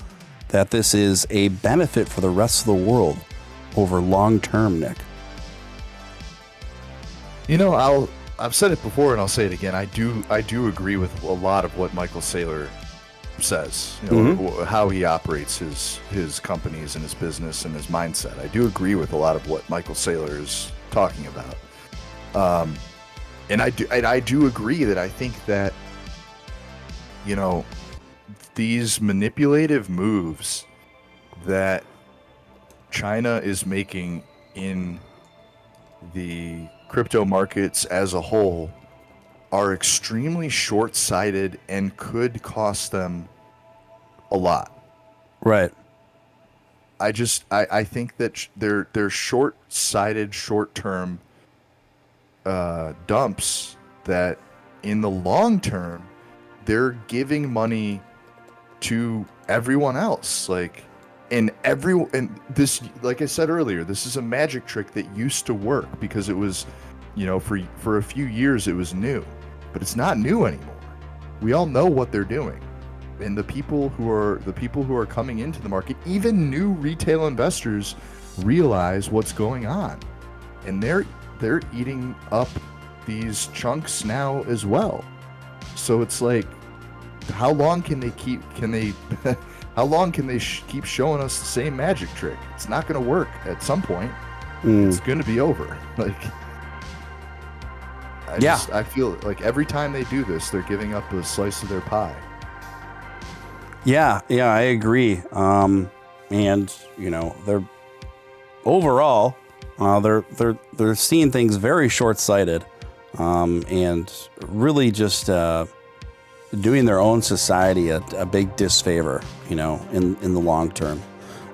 that this is a benefit for the rest of the world over long term, Nick?
I've said it before and I'll say it again. I do agree with a lot of what Michael Saylor says, how he operates his companies and his business and his mindset. I do agree with a lot of what Michael Saylor is talking about. And I do agree that I think that, these manipulative moves that China is making in the crypto markets as a whole are extremely short-sighted and could cost them a lot.
Right.
I think that they're short-sighted, short-term dumps that in the long term they're giving money to everyone else. And this, like I said earlier, this is a magic trick that used to work because it was, for a few years it was new, but it's not new anymore. We all know what they're doing, and the people who are coming into the market, even new retail investors, realize what's going on, and they're eating up these chunks now as well. So it's like, how long can they keep showing us the same magic trick? It's not going to work. At some point, it's going to be over. I feel like every time they do this, they're giving up a slice of their pie.
Yeah, I agree. And they're overall, they're seeing things very short-sighted, and really just doing their own society a big disfavor, in the long term.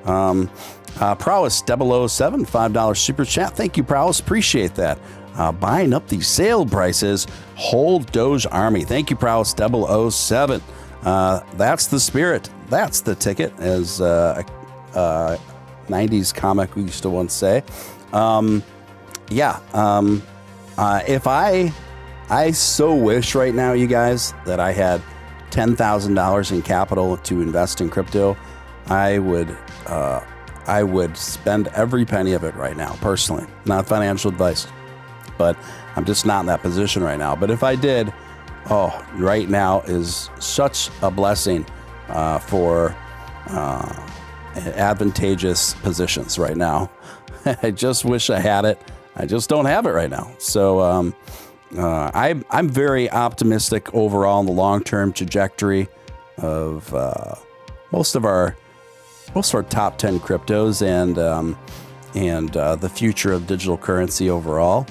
Prowess 007, $5 super chat. Thank you, Prowess. Appreciate that. Buying up these sale prices. Whole Doge army. Thank you, Prowess 007. That's the spirit. That's the ticket, as 90s comic we used to once say. If I so wish right now, you guys, that I had $10,000 in capital to invest in crypto, I would spend every penny of it right now, personally. Not financial advice, but I'm just not in that position right now. But if I did, right now is such a blessing for advantageous positions right now. I just wish I had it. I just don't have it right now. So I'm very optimistic overall in the long-term trajectory of most of our top 10 cryptos and the future of digital currency overall.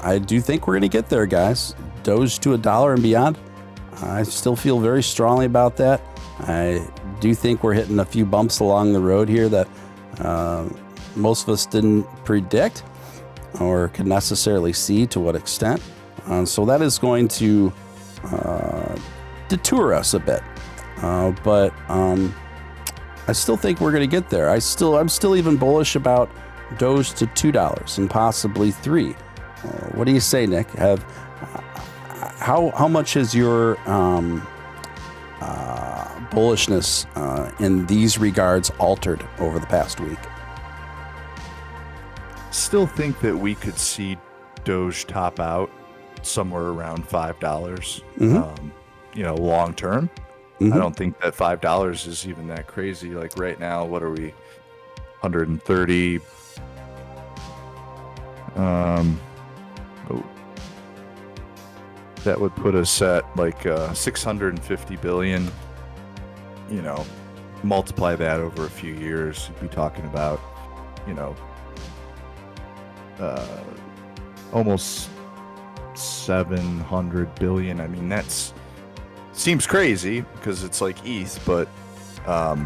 I do think we're going to get there, guys. Doge to $1 and beyond. I still feel very strongly about that. I do think we're hitting a few bumps along the road here that most of us didn't predict or could necessarily see to what extent. So that is going to detour us a bit. But I still think we're going to get there. I'm still even bullish about Doge to $2 and possibly $3. What do you say, Nick? How much has your bullishness in these regards altered over the past week?
Still think that we could see Doge top out somewhere around $5. Long term. I don't think that $5 is even that crazy. Like right now, what are we? 130. That would put us at like 650 billion. Multiply that over a few years, you'd be talking about, almost 700 billion. I mean, that's seems crazy because it's like ETH, but I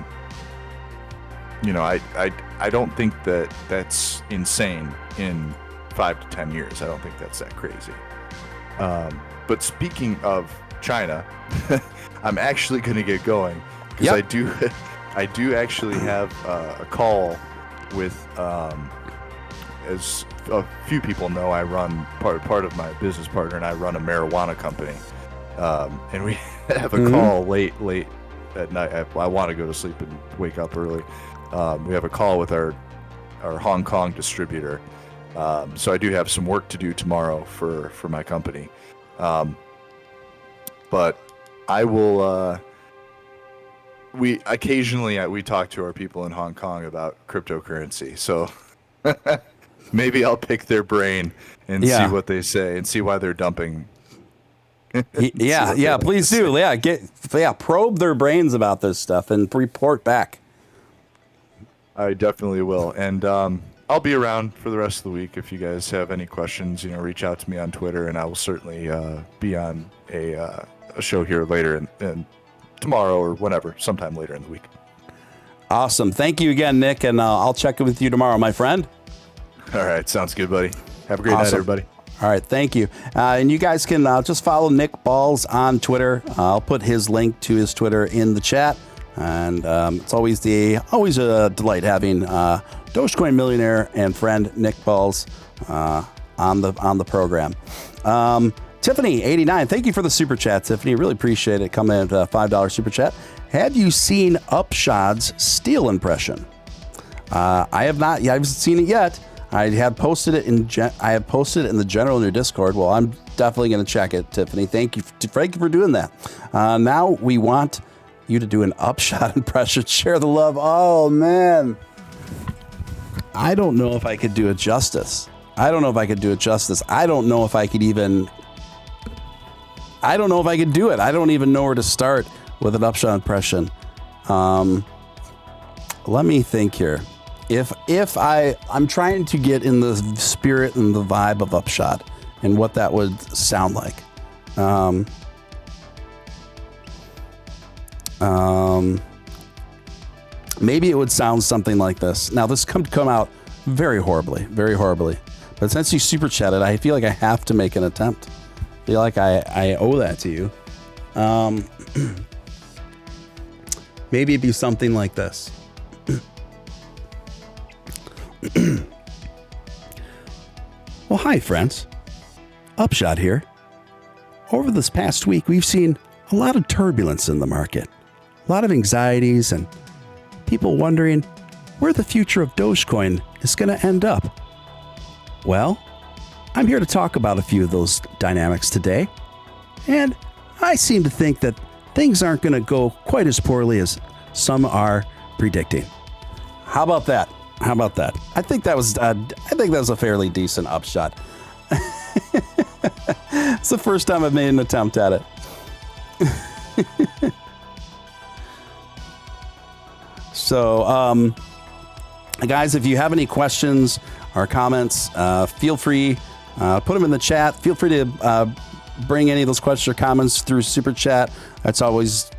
don't think that that's insane in 5 to 10 years. I don't think that's that crazy. But speaking of China, I'm actually going to get going because I do actually have a call with, as a few people know, I run part of my business partner and I run a marijuana company. And we have a call late at night. I want to go to sleep and wake up early. We have a call with our Hong Kong distributor. So I do have some work to do tomorrow for my company. But I will, we occasionally talk to our people in Hong Kong about cryptocurrency. So maybe I'll pick their brain and see what they say and see why they're dumping.
Please do. Probe their brains about this stuff and report back.
I definitely will. And I'll be around for the rest of the week. If you guys have any questions, reach out to me on Twitter, and I will certainly be on a show here later and tomorrow or whenever, sometime later in the week.
Awesome. Thank you again, Nick, and I'll check in with you tomorrow, my friend.
All right. Sounds good, buddy. Have a great night, everybody.
All right, thank you. And you guys can just follow Nick Balls on Twitter. I'll put his link to his Twitter in the chat. And it's always a delight having Dogecoin millionaire and friend Nick Balls on the program. Tiffany 89, thank you for the super chat, Tiffany. Really appreciate it. Coming at $5 super chat. Have you seen Upshot's Steele impression? I have not. I haven't seen it yet. I have posted it in the general in your Discord. Well, I'm definitely going to check it, Tiffany. Thank you for doing that. Now we want you to do an Upshot impression. Share the love. Oh man, I don't know if I could do it justice. I don't know if I could do it. I don't know if I could do it. I don't even know where to start with an Upshot impression. Let me think here. If I'm trying to get in the spirit and the vibe of Upshot and what that would sound like. Maybe it would sound something like this. Now this could come out very horribly. But since you super chatted, I feel like I have to make an attempt. I feel like I owe that to you. Maybe it'd be something like this. Well, hi, friends. Upshot here. Over this past week, we've seen a lot of turbulence in the market, a lot of anxieties, and people wondering where the future of Dogecoin is going to end up. Well, I'm here to talk about a few of those dynamics today, and I seem to think that things aren't going to go quite as poorly as some are predicting. How about that? I think that was a fairly decent Upshot. It's the first time I've made an attempt at it. So, guys, if you have any questions or comments, feel free Put them in the chat. Feel free to bring any of those questions or comments through Super Chat. That's always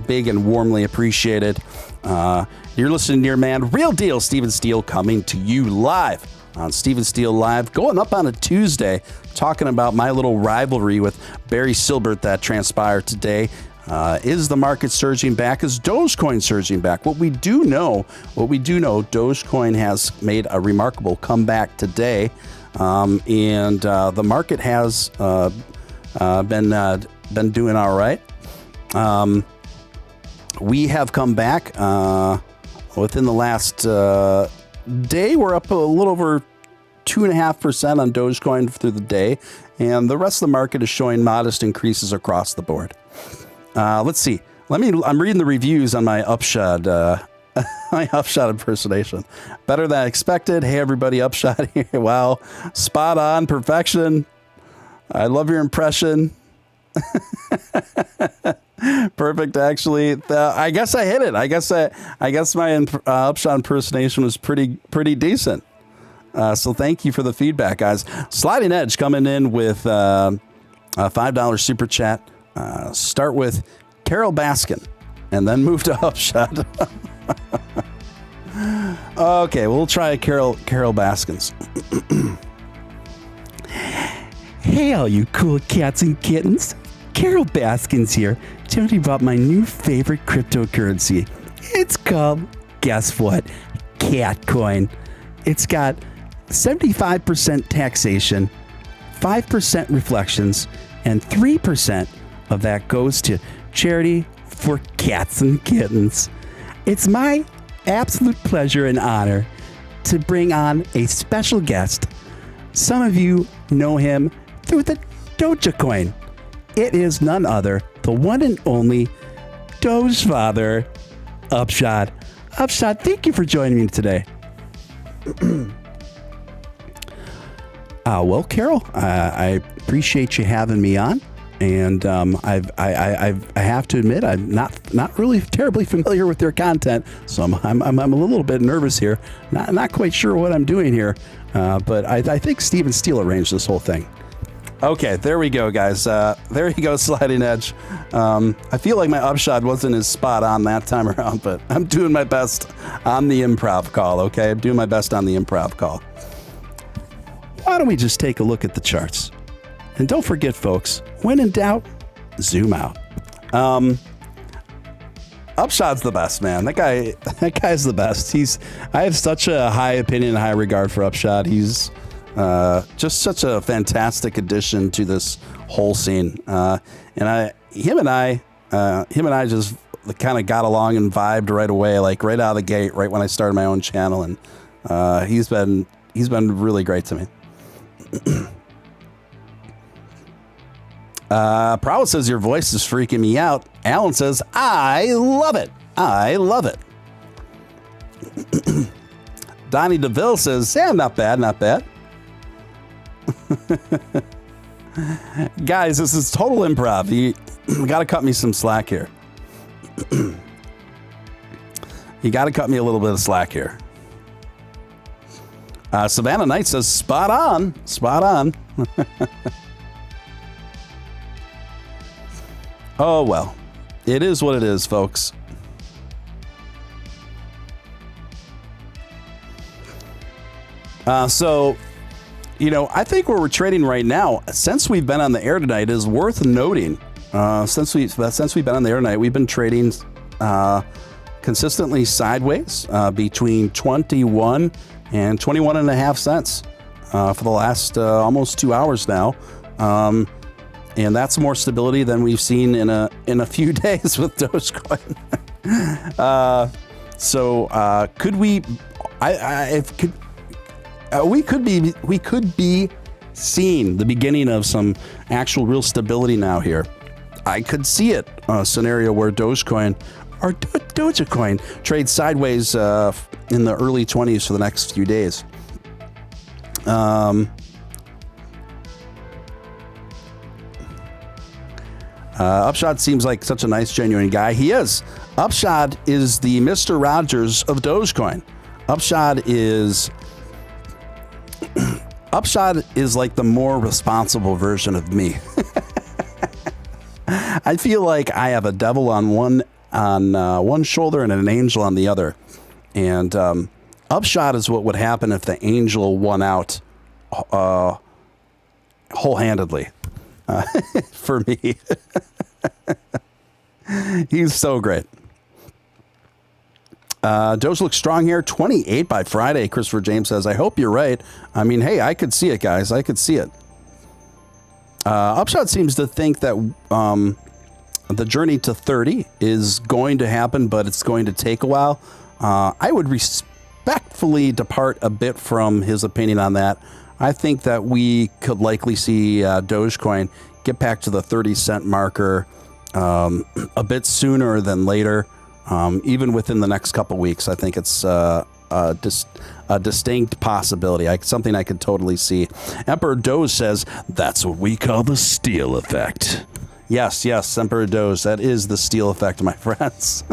big and warmly appreciated. You're listening to your man, Real Deal, Steven Steele, coming to you live on Steven Steele Live, going up on a Tuesday, talking about my little rivalry with Barry Silbert that transpired today. Is the market surging back? Is Dogecoin surging back? What we do know, Dogecoin has made a remarkable comeback today, and the market has been doing all right. We have come back within the last day. We're up a little over 2.5% on Dogecoin through the day, and the rest of the market is showing modest increases across the board. Let's see. I'm reading the reviews on my Upshot, my Upshot impersonation. Better than I expected. Hey, everybody, Upshot here. Wow. Spot on. Perfection. I love your impression. Perfect. Actually, I guess I hit it. I guess my Upshot impersonation was pretty decent. So thank you for the feedback, guys. Sliding Edge coming in with a $5 super chat. Start with Carol Baskin and then move to Upshot. Okay, we'll try Carol Baskins.
Hey, all you cool cats and kittens. Carol Baskins here, telling you about my new favorite cryptocurrency. It's called, guess what? Catcoin. It's got 75% taxation, 5% reflections, and 3% of that goes to charity for cats and kittens. It's my absolute pleasure and honor to bring on a special guest. Some of you know him through the Dogecoin. It is none other, the one and only Doge Father, Upshot. Upshot, thank you for joining me today. Well, Carol, I appreciate you having me on, and I have to admit I'm not really terribly familiar with your content, so I'm a little bit nervous here. Not quite sure what I'm doing here, but I think Steven Steele arranged this whole thing.
Okay, there we go, guys. There you go, Sliding Edge. I feel like my Upshot wasn't as spot on that time around, but I'm doing my best on the improv call, okay? I'm doing my best on the improv call.
Why don't we just take a look at the charts? And don't forget, folks, when in doubt, zoom out.
Upshot's the best, man. That guy's the best. I have such a high opinion and high regard for Upshot. He's just such a fantastic addition to this whole scene. Him and I just kind of got along and vibed right away, like right out of the gate, right when I started my own channel, and he's been really great to me. Prowess says your voice is freaking me out. Alan says I love it. I love it. Donnie DeVille says, yeah, not bad, not bad. Guys, this is total improv. You got to cut me some slack here. You got to cut me a little bit of slack here. Savannah Knight says, spot on, spot on. Oh, well, it is what it is, folks. So, I think where we're trading right now, since we've been on the air tonight, is worth noting. Since we've been on the air tonight, we've been trading consistently sideways between 21 and 21.5 cents for the last almost 2 hours now, and that's more stability than we've seen in a few days with Dogecoin. Could we? We could be seeing the beginning of some actual real stability now here. I could see it, a scenario where Dogecoin trades sideways in the early 20s for the next few days. Upshot seems like such a nice, genuine guy. He is. Upshot is the Mr. Rogers of Dogecoin. Upshot is Upshot is like the more responsible version of me. I feel like I have a devil on one shoulder and an angel on the other. And Upshot is what would happen if the angel won out wholehandedly for me. He's so great. Doge looks strong here. 28 by Friday, Christopher James says. I hope you're right. I mean, hey, I could see it, guys. I could see it. Upshot seems to think that the journey to 30 is going to happen, but it's going to take a while. I would respectfully depart a bit from his opinion on that. I think that we could likely see Dogecoin get back to the 30-cent marker a bit sooner than later, even within the next couple weeks. I think it's a distinct possibility, something I could totally see. Emperor Doge says, that's what we call the Steele effect. Yes, Emperor Doge, that is the Steele effect, my friends.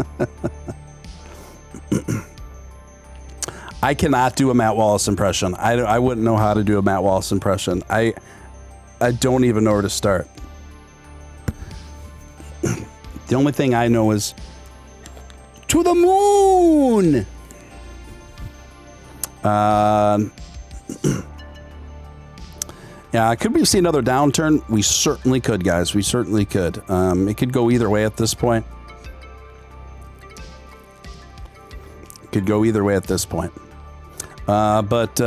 I cannot do a Matt Wallace impression. I wouldn't know how to do a Matt Wallace impression. I don't even know where to start. The only thing I know is to the moon. Yeah, could we see another downturn? We certainly could, guys. We certainly could. It could go either way at this point. Could go either way at this point. But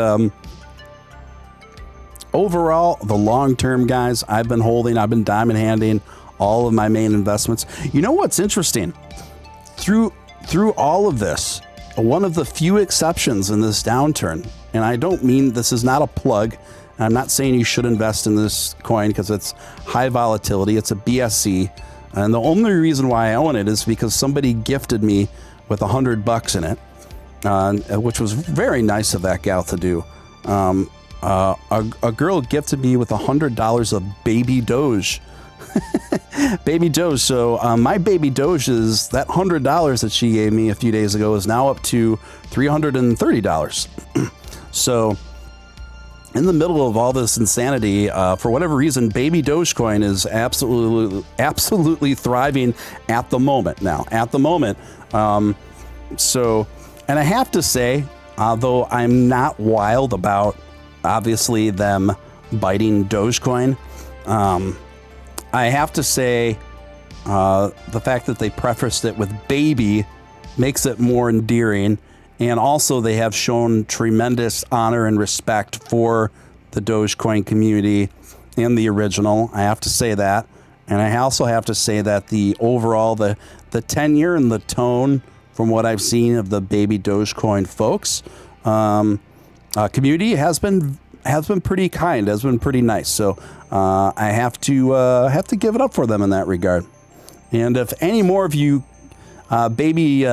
overall, the long term, guys, I've been diamond handing all of my main investments. You know what's interesting? Through all of this, one of the few exceptions in this downturn, and I don't mean this is not a plug. I'm not saying you should invest in this coin because it's high volatility. It's a BSC. And the only reason why I own it is because somebody gifted me with $100 in it, which was very nice of that gal to do. A girl gifted me with $100 of baby Doge. Baby Doge. So my baby Doge is that $100 that she gave me a few days ago is now up to $330. So in the middle of all this insanity, for whatever reason, baby Dogecoin is absolutely thriving at the moment now. At the moment. So, and I have to say, though I'm not wild about, obviously, them biting Dogecoin, I have to say the fact that they prefaced it with baby makes it more endearing. And also they have shown tremendous honor and respect for the Dogecoin community and the original. I have to say that. And I also have to say that the overall, the tenure and the tone from what I've seen of the baby Dogecoin folks, community has been pretty kind, has been pretty nice. So I have to give it up for them in that regard. And if any more of you baby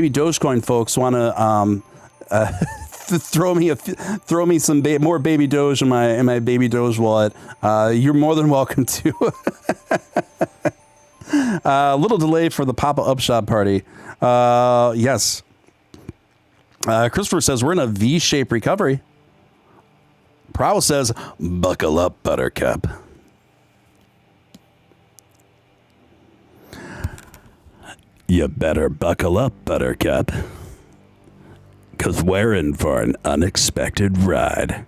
Dogecoin folks want to throw me some more baby Doge in my baby Doge wallet, you're more than welcome to. A little delay for the Papa Upshot party. Yes. Christopher says we're in a V-shaped recovery. Prowl says, buckle up, Buttercup. You better buckle up, Buttercup, 'cause we're in for an unexpected ride,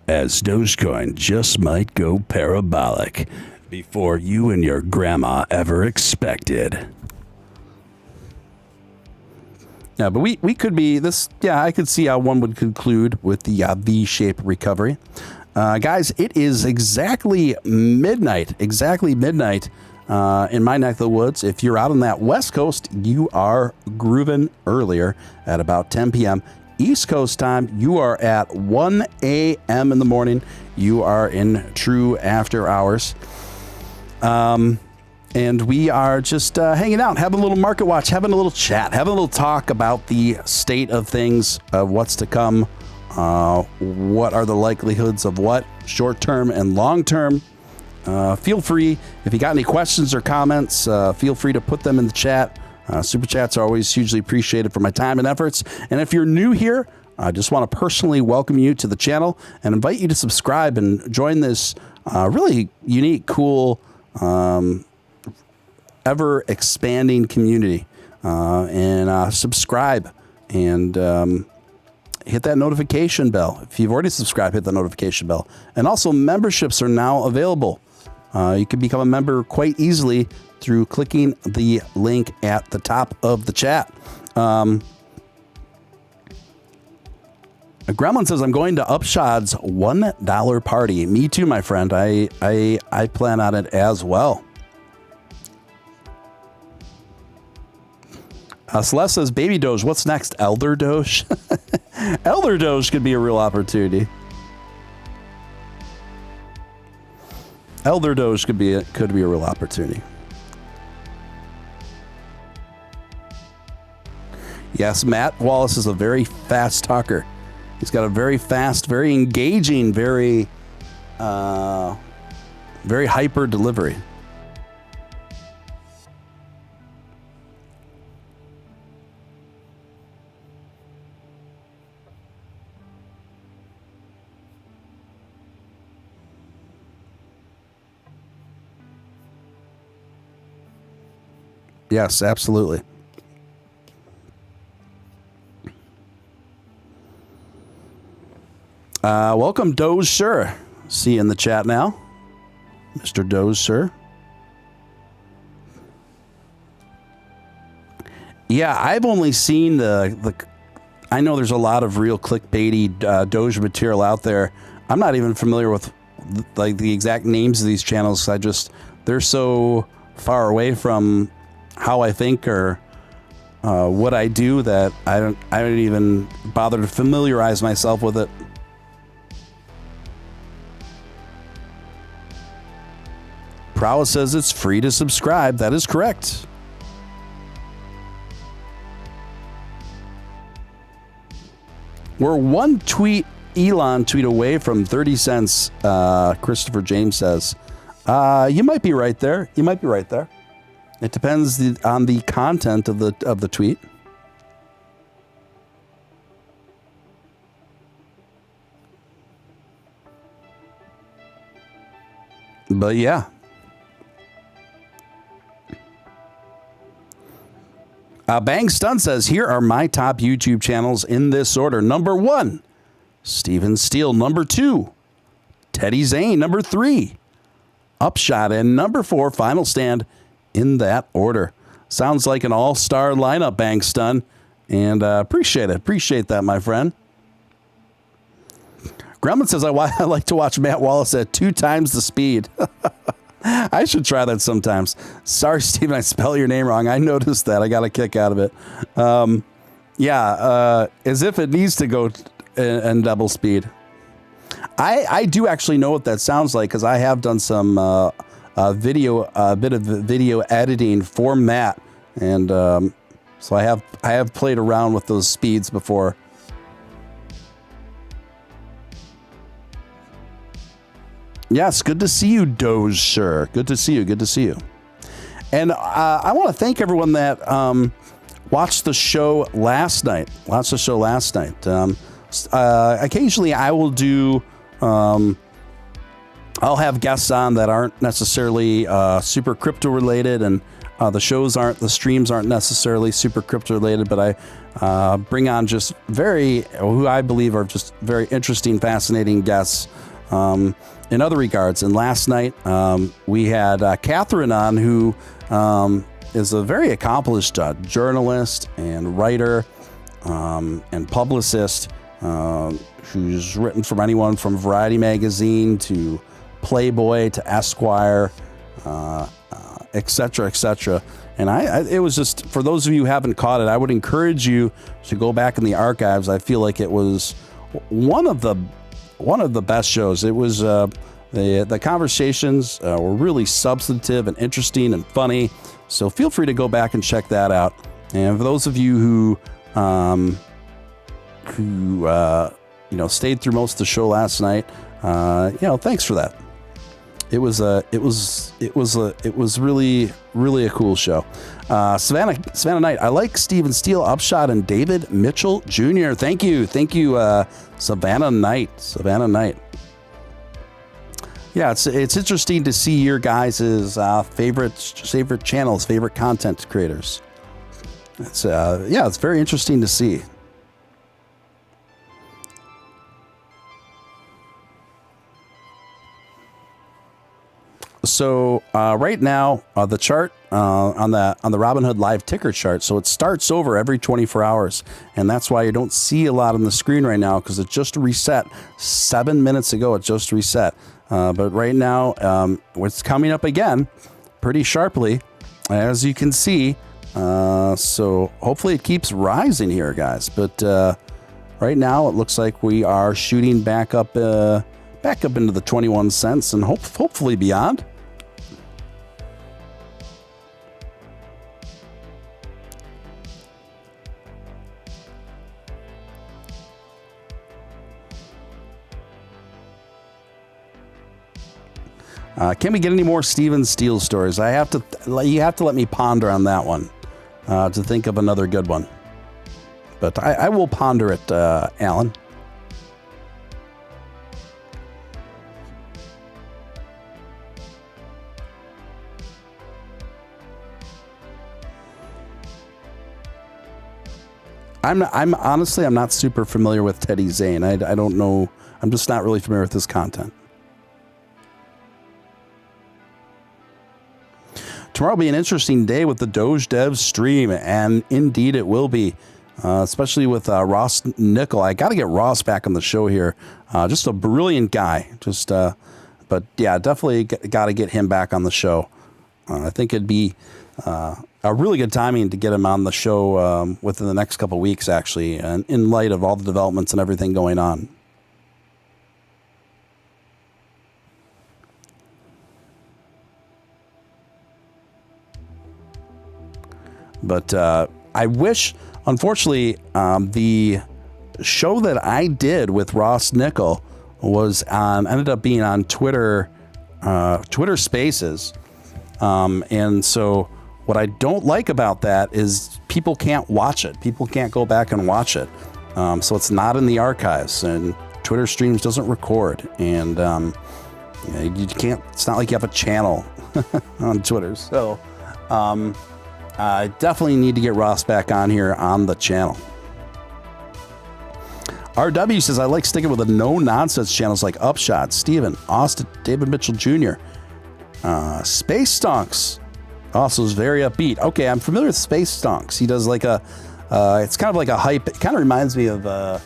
as Dogecoin just might go parabolic before you and your grandma ever expected. Yeah, but we could be this. Yeah, I could see how one would conclude with the V-shaped recovery. Guys, it is exactly midnight. In my neck of the woods. If you're out on that West Coast, you are grooving earlier at about 10 p.m. East Coast time, you are at 1 a.m. in the morning. You are in true after hours. And we are just hanging out, having a little market watch, having a little chat, having a little talk about the state of things, what's to come, what are the likelihoods of what, short term and long term. Feel free, if you got any questions or comments, feel free to put them in the chat. Super chats are always hugely appreciated for my time and efforts. And if you're new here, I just want to personally welcome you to the channel and invite you to subscribe and join this really unique, cool, ever expanding community. And subscribe and hit that notification bell. If you've already subscribed, hit the notification bell. And also, memberships are now available. You can become a member quite easily through clicking the link at the top of the chat. Gremlin says, I'm going to Upshot's $1 party. Me too, my friend. I plan on it as well. Celeste says, Baby Doge, what's next? Elder Doge? Elder Doge could be a real opportunity. Elder Doge could be a real opportunity. Yes, Matt Wallace is a very fast talker. He's got a very fast, very engaging, very hyper delivery. Yes, absolutely. Welcome, Doge Sir. See you in the chat now, Mr. Doge Sir. Yeah, I've only seen the. I know there's a lot of real clickbaity Doge material out there. I'm not even familiar with like the exact names of these channels. They're so far away from how I think or what I do that I don't even bother to familiarize myself with it. Prowess says it's free to subscribe. That is correct. We're one Elon tweet away from 30 cents, Christopher James says. You might be right there. You might be right there. It depends on the content of the tweet. But yeah. Bang Stun says, here are my top YouTube channels in this order. Number 1, Steven Steele. Number 2, Teddy Zane. Number 3, Upshot. And number 4, Final Stand, in that order. Sounds like an all-star lineup, Bang Stun. And appreciate it. Appreciate that, my friend. Grumman says, I like to watch Matt Wallace at 2 times the speed. I should try that sometimes. Sorry, Steven, I spell your name wrong. I noticed that. I got a kick out of it. As if it needs to go in double speed. I do actually know what that sounds like because I have done some a bit of video editing for Matt, and so I have played around with those speeds before. Yes, good to see you, Doge Sir. Good to see you. Good to see you. And I want to thank everyone that watched the show last night. Occasionally, I will do. I'll have guests on that aren't necessarily super crypto related, and the streams aren't necessarily super crypto related. But I bring on just who I believe are just very interesting, fascinating guests. In other regards. And last night, we had Catherine on, who is a very accomplished journalist and writer and publicist who's written for anyone from Variety Magazine to Playboy to Esquire, et cetera, et cetera. And it was just, for those of you who haven't caught it, I would encourage you to go back in the archives. I feel like it was one of the best shows. It was the conversations were really substantive and interesting and funny. So feel free to go back and check that out. And for those of you who stayed through most of the show last night, thanks for that. It was really a cool show. Savannah Knight. I like Steven Steele, Upshot, and David Mitchell Jr. Thank you, Savannah Knight. Yeah, it's interesting to see your guys' favorite channels, favorite content creators. It's it's very interesting to see. So right now, the chart on the Robinhood Live ticker chart, so it starts over every 24 hours, and that's why you don't see a lot on the screen right now, because it just reset 7 minutes ago. It just reset, but right now it's coming up again pretty sharply, as you can see. So hopefully it keeps rising here, guys. But right now it looks like we are shooting back up into the 21 cents and hopefully beyond. Can we get any more Steven Steele stories? You have to let me ponder on that one to think of another good one. But I will ponder it, Alan. I'm honestly not super familiar with Teddy Zane. I don't know. I'm just not really familiar with his content. Tomorrow will be an interesting day with the Doge Dev stream, and indeed it will be, especially with Ross Nickel. I got to get Ross back on the show here. Just a brilliant guy. But yeah, definitely got to get him back on the show. I think it'd be a really good timing to get him on the show within the next couple of weeks, actually, and in light of all the developments and everything going on. But I wish, unfortunately, the show that I did with Ross Nickel ended up being on Twitter Spaces. And so what I don't like about that is people can't watch it. People can't go back and watch it. So it's not in the archives, and Twitter streams doesn't record. And you can't, it's not like you have a channel on Twitter. So I definitely need to get Ross back on here on the channel. RW says, I like sticking with the no-nonsense channels like Upshot, Steven, Austin, David Mitchell Jr., Space Stonks also is very upbeat. Okay, I'm familiar with Space Stonks. He does like it's kind of like a hype. It kind of reminds me of a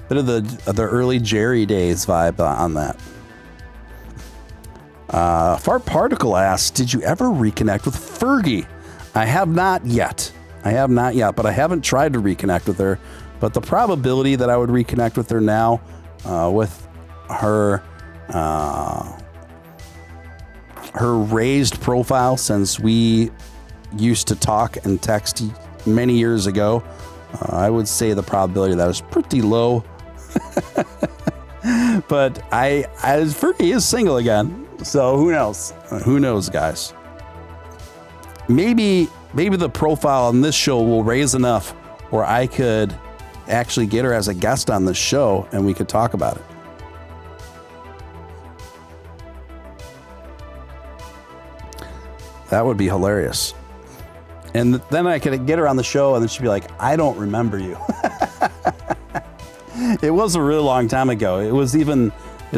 bit of the early Jerry days vibe on that. Fart Particle asks, did you ever reconnect with Fergie? I have not yet, but I haven't tried to reconnect with her. But the probability that I would reconnect with her now, with her raised profile since we used to talk and text many years ago, I would say the probability of that is pretty low. But Fergie is single again, so who knows? Who knows, guys? Maybe the profile on this show will raise enough where I could actually get her as a guest on the show and we could talk about it. That would be hilarious. And then I could get her on the show and then she'd be like, I don't remember you. It was a really long time ago. It was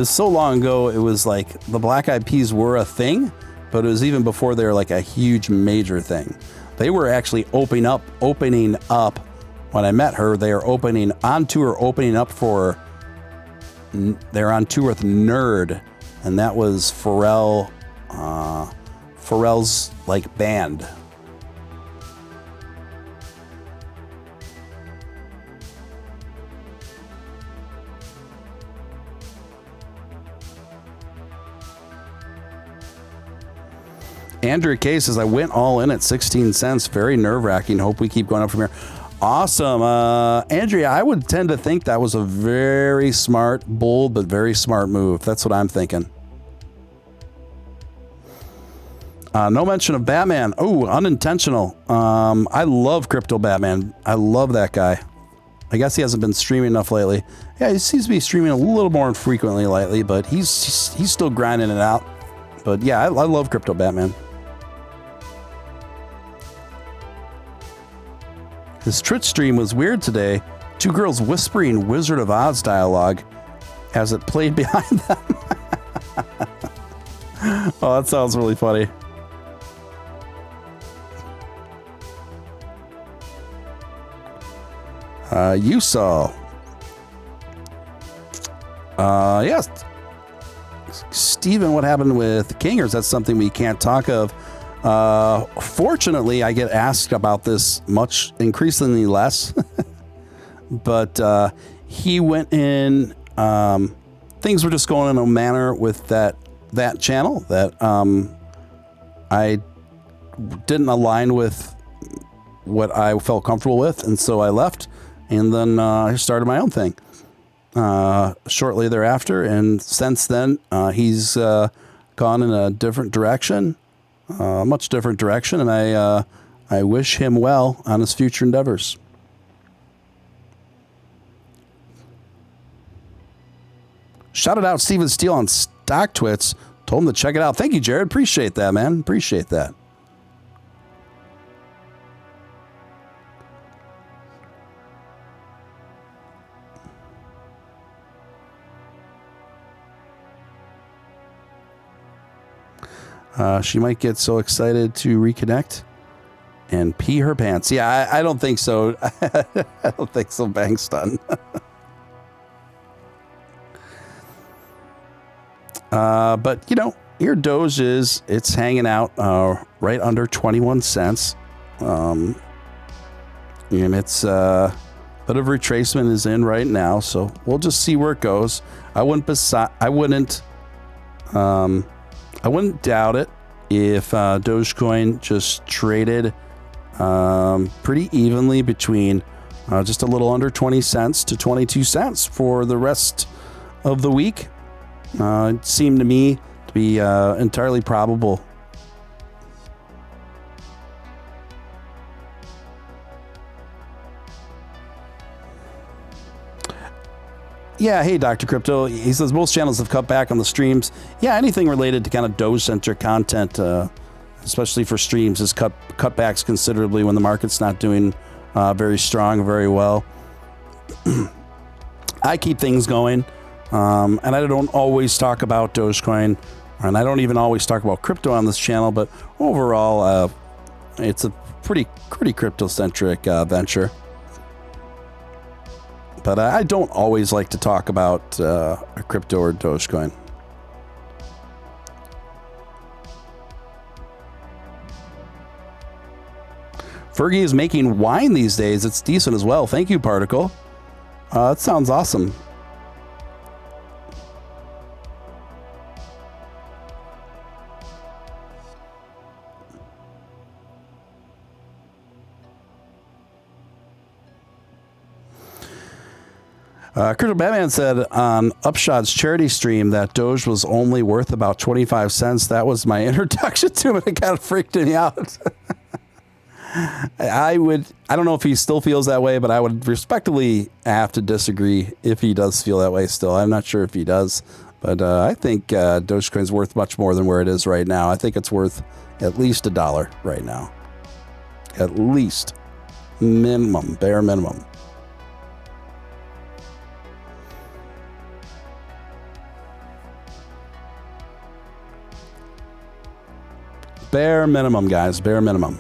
so long ago, it was like the Black Eyed Peas were a thing, but it was even before they were like a huge major thing. They were actually opening up when I met her. They are opening up for, they're on tour with Nerd, and that was Pharrell's like band. Andrew K says, I went all in at 16 cents. Very nerve-wracking. Hope we keep going up from here. Awesome. Andrea, I would tend to think that was a very smart, bold, but very smart move. That's what I'm thinking. No mention of Batman. Oh, unintentional. I love Crypto Batman. I love that guy. I guess he hasn't been streaming enough lately. Yeah, he seems to be streaming a little more frequently lately, but he's still grinding it out. But yeah, I love Crypto Batman. His Twitch stream was weird today. Two girls whispering Wizard of Oz dialogue as it played behind them. Oh, that sounds really funny. You saw. Yes. Steven, what happened with the Kingers? That's something we can't talk of. Fortunately, I get asked about this much increasingly less. But he went in. Things were just going in a manner with that channel that I didn't align with what I felt comfortable with, and so I left, and then I started my own thing shortly thereafter, and since then he's gone in a different direction, much different direction, and I wish him well on his future endeavors. Shouted out Steven Steele on Stock Twits. Told him to check it out. Thank you, Jared. Appreciate that, man. Appreciate that. She might get so excited to reconnect and pee her pants. Yeah, I don't think so. I don't think so. Bang's done. But, you know, here Doge is. It's hanging out right under 21 cents. And it's a bit of retracement is in right now. So we'll just see where it goes. I wouldn't doubt it if Dogecoin just traded pretty evenly between just a little under 20 cents to 22 cents for the rest of the week. It seemed to me to be entirely probable. Yeah, hey, Dr. Crypto. He says most channels have cut back on the streams. Yeah, anything related to kind of Doge-centric content, especially for streams, is cut backs considerably when the market's not doing very strong, very well. I keep things going. And I don't always talk about Dogecoin, and I don't even always talk about crypto on this channel, but overall, it's a pretty crypto-centric venture. But I don't always like to talk about crypto or Dogecoin. Fergie is making wine these days. It's decent as well. Thank you, Particle. That sounds awesome. Crypto Batman said on Upshot's charity stream that Doge was only worth about 25 cents. That was my introduction to him, and it kind of freaked me out. I don't know if he still feels that way, but I would respectfully have to disagree if he does feel that way still. I'm not sure if he does, but I think Dogecoin is worth much more than where it is right now. I think it's worth at least $1 right now. At least. Minimum, bare minimum. Bare minimum, guys. Bare minimum.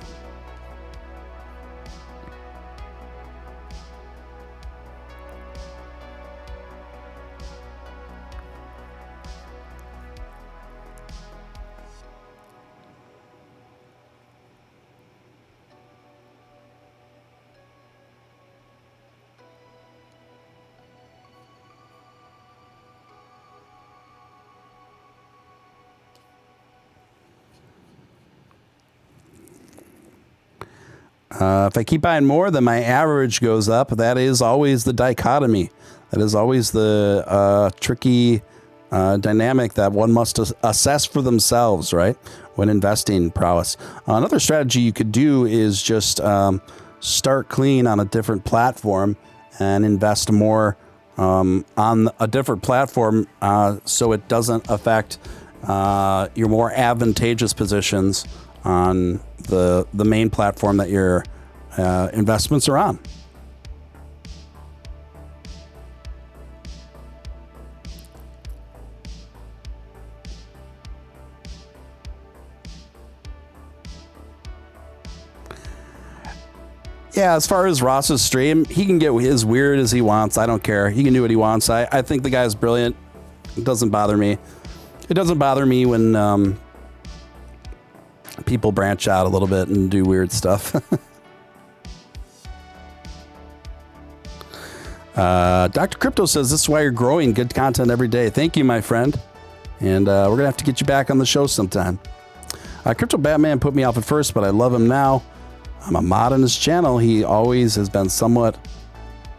If I keep buying more, then my average goes up. That is always the dichotomy. That is always the tricky dynamic that one must assess for themselves, right? when investing prowess. Another strategy you could do is just start clean on a different platform and invest more on a different platform so it doesn't affect your more advantageous positions on the main platform that your investments are on. Yeah, as far as Ross's stream, he can get as weird as he wants. I don't care. He can do what he wants. I think the guy's brilliant. It doesn't bother me. It doesn't bother me when people branch out a little bit and do weird stuff. Dr. Crypto says, this is why you're growing good content every day. Thank you, my friend. And we're going to have to get you back on the show sometime. Crypto Batman put me off at first, but I love him now. I'm a mod on his channel. He always has been somewhat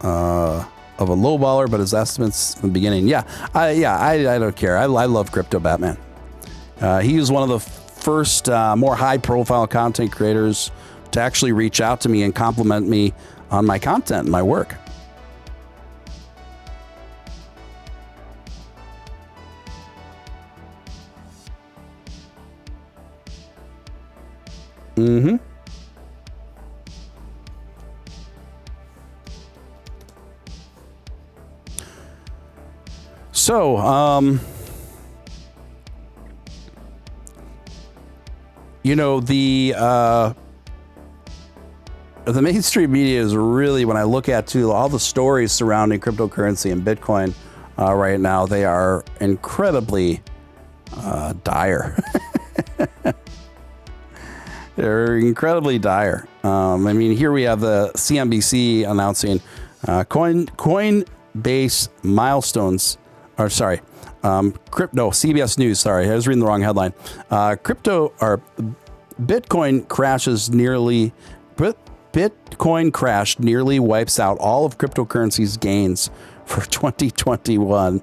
of a lowballer, but his estimates from the beginning. I don't care. I love Crypto Batman. He was one of the first more high-profile content creators to actually reach out to me and compliment me on my content and my work. Mm-hmm. So, you know, the mainstream media is really, when I look at too, all the stories surrounding cryptocurrency and Bitcoin right now, they are incredibly dire. They're incredibly dire. I mean, here we have the CNBC announcing Coinbase milestones. Or sorry, CBS News. Sorry, I was reading the wrong headline. Bitcoin crash nearly wipes out all of cryptocurrency's gains for 2021.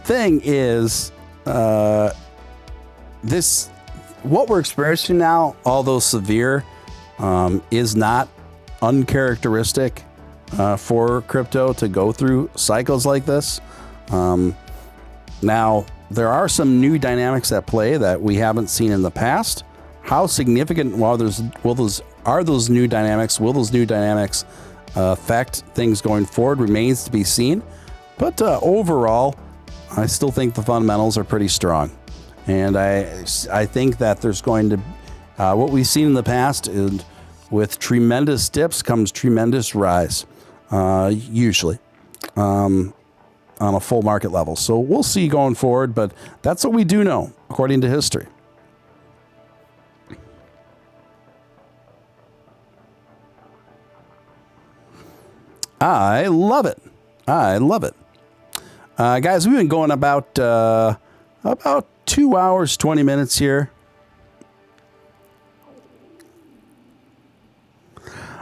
Thing is, this what we're experiencing now, although severe, is not uncharacteristic for crypto to go through cycles like this. Now, there are some new dynamics at play that we haven't seen in the past. How significant are those new dynamics? Will those new dynamics affect things going forward remains to be seen. But overall, I still think the fundamentals are pretty strong. And I think that there's going to, what we've seen in the past is with tremendous dips comes tremendous rise, usually. On a full market level. So we'll see going forward, but that's what we do know, according to history. I love it. I love it. Guys, we've been going about 2 hours, 20 minutes here.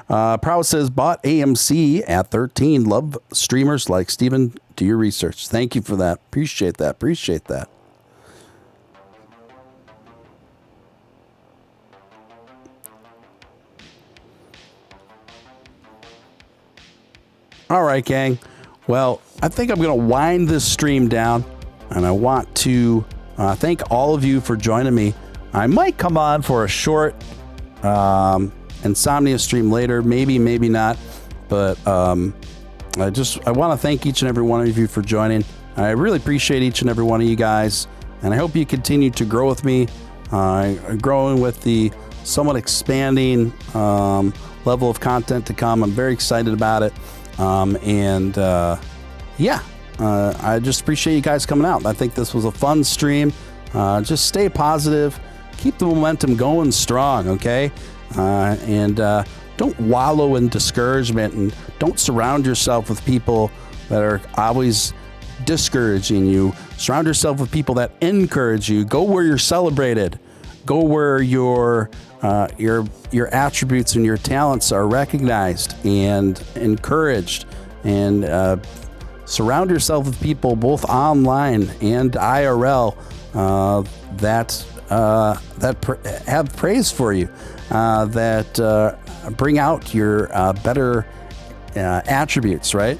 Proud says, bought AMC at 13. Love streamers like Steven. Do your research. Thank you for that. Appreciate that. Appreciate that. All right, gang. Well, I think I'm going to wind this stream down, and I want to thank all of you for joining me. I might come on for a short Insomnia stream later, maybe not, but I want to thank each and every one of you for joining. I really appreciate each and every one of you guys, and I hope you continue to grow with me, growing with the somewhat expanding level of content to come. I'm very excited about it, I just appreciate you guys coming out. I think this was a fun stream. Just stay positive, keep the momentum going strong, okay? Don't wallow in discouragement, and don't surround yourself with people that are always discouraging you. Surround yourself with people that encourage you. Go where you're celebrated. Go where your attributes and your talents are recognized and encouraged. And surround yourself with people both online and IRL that have praise for you, that bring out your better attributes, right?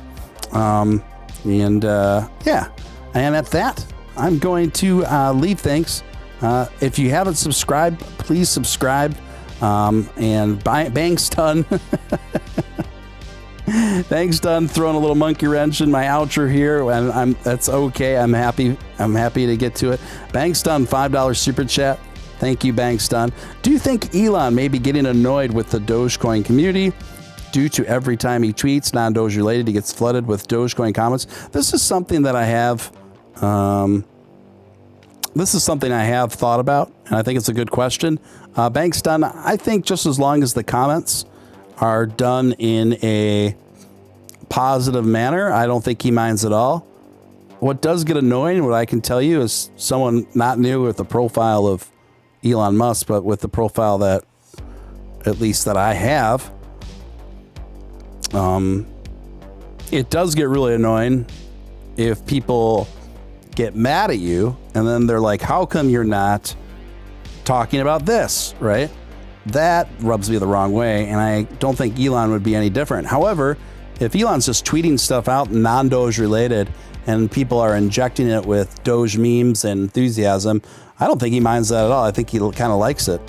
And at that, I'm going to leave. Thanks. If you haven't subscribed, please subscribe. And Banks done. Thanks, done. Throwing a little monkey wrench in my outro here, and that's okay. I'm happy to get to it. Banks done, $5 super chat. Thank you, Banks done. Do you think Elon may be getting annoyed with the Dogecoin community due to every time he tweets non-Doge related, he gets flooded with Dogecoin comments? This is something that I have. This is something I have thought about, and I think it's a good question. Banks done. I think just as long as the comments are done in a positive manner, I don't think he minds at all. What does get annoying, what I can tell you, is someone not new with the profile of Elon Musk, but with the profile that, at least that I have, it does get really annoying if people get mad at you and then they're like, how come you're not talking about this, right? That rubs me the wrong way, and I don't think Elon would be any different. However, if Elon's just tweeting stuff out non-Doge related and people are injecting it with Doge memes and enthusiasm, I don't think he minds that at all. I think he kind of likes it.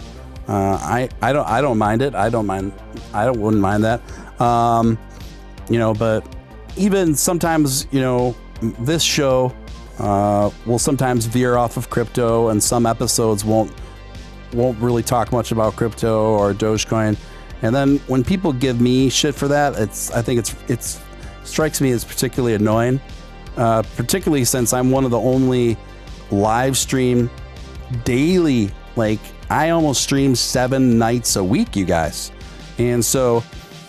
I don't mind it. Wouldn't mind that. But even sometimes, this show will sometimes veer off of crypto, and some episodes won't really talk much about crypto or Dogecoin. And then when people give me shit for that, I think it strikes me as particularly annoying, particularly since I'm one of the only live stream daily, like I almost stream 7 nights a week, you guys. And so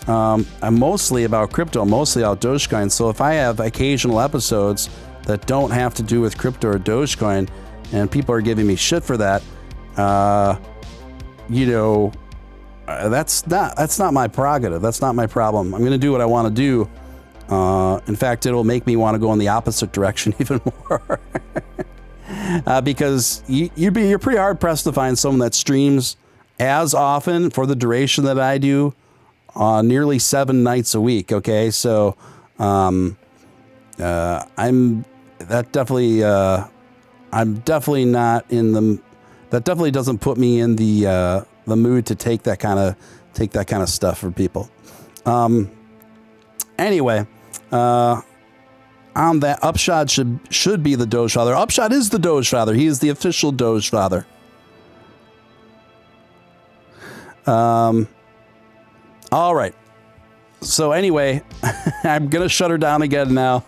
I'm mostly about crypto, mostly about Dogecoin. So if I have occasional episodes that don't have to do with crypto or Dogecoin and people are giving me shit for that, that's not my prerogative. That's not my problem. I'm going to do what I want to do. In fact, it'll make me want to go in the opposite direction even more. Because you're pretty hard pressed to find someone that streams as often for the duration that I do, nearly 7 nights a week. Okay. So, I'm definitely not in the, that definitely doesn't put me in the mood to take that kind of stuff from people. Anyway, on that, Upshot should be the Doge Father. Upshot is the Doge Father. He is the official Doge Father. All right. So anyway, I'm gonna shut her down again now.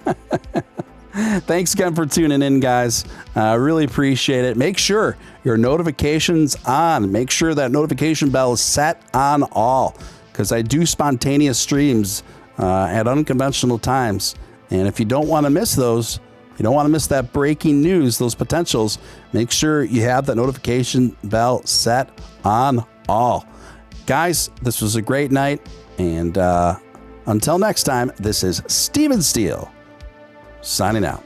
Thanks again for tuning in, guys. I really appreciate it. Make sure your notifications on. Make sure that notification bell is set on all, because I do spontaneous streams at unconventional times. And if you don't want to miss those, you don't want to miss that breaking news, those potentials, make sure you have that notification bell set on all. Guys, this was a great night. And until next time, this is Steven Steele signing out.